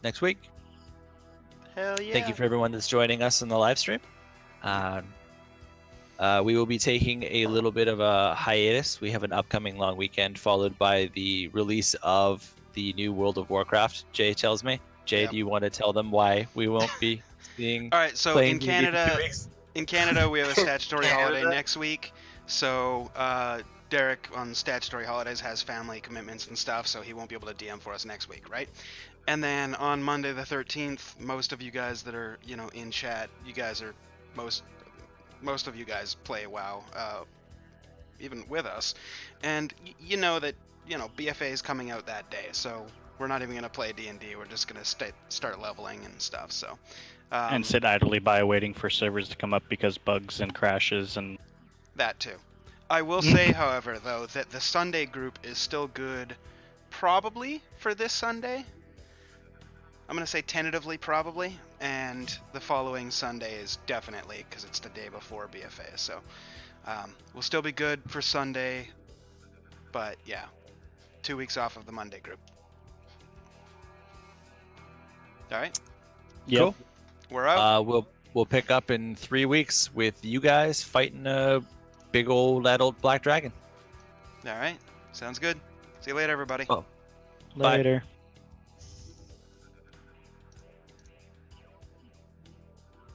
next week. Hell yeah. Thank you for everyone that's joining us in the live stream. We will be taking a little bit of a hiatus. We have an upcoming long weekend followed by the release of the new World of Warcraft. Jay tells me. Jay, Yep. do you want to tell them why we won't be seeing? All right, so playing in D&D for 2 Canada, weeks? we have a statutory holiday next week. So Derek on statutory holidays has family commitments and stuff, so he won't be able to DM for us next week, right? And then on Monday the 13th, most of you guys that are in chat, you guys are most of you guys play WoW, even with us, and you know that BFA is coming out that day, so we're not even gonna play D&D. We're just gonna start leveling and stuff. So. And sit idly by waiting for servers to come up because bugs and crashes and That too. I will say, however, though, that the Sunday group is still good, probably for this Sunday. I'm gonna say tentatively, probably, and the following Sunday is definitely because it's the day before BFA. So we'll still be good for Sunday, but yeah, 2 weeks off of the Monday group. All right. Yep. Cool. We're out. We'll pick up in 3 weeks with you guys fighting a big old adult black dragon. All right. Sounds good. See you later, everybody. Oh. Bye. Later.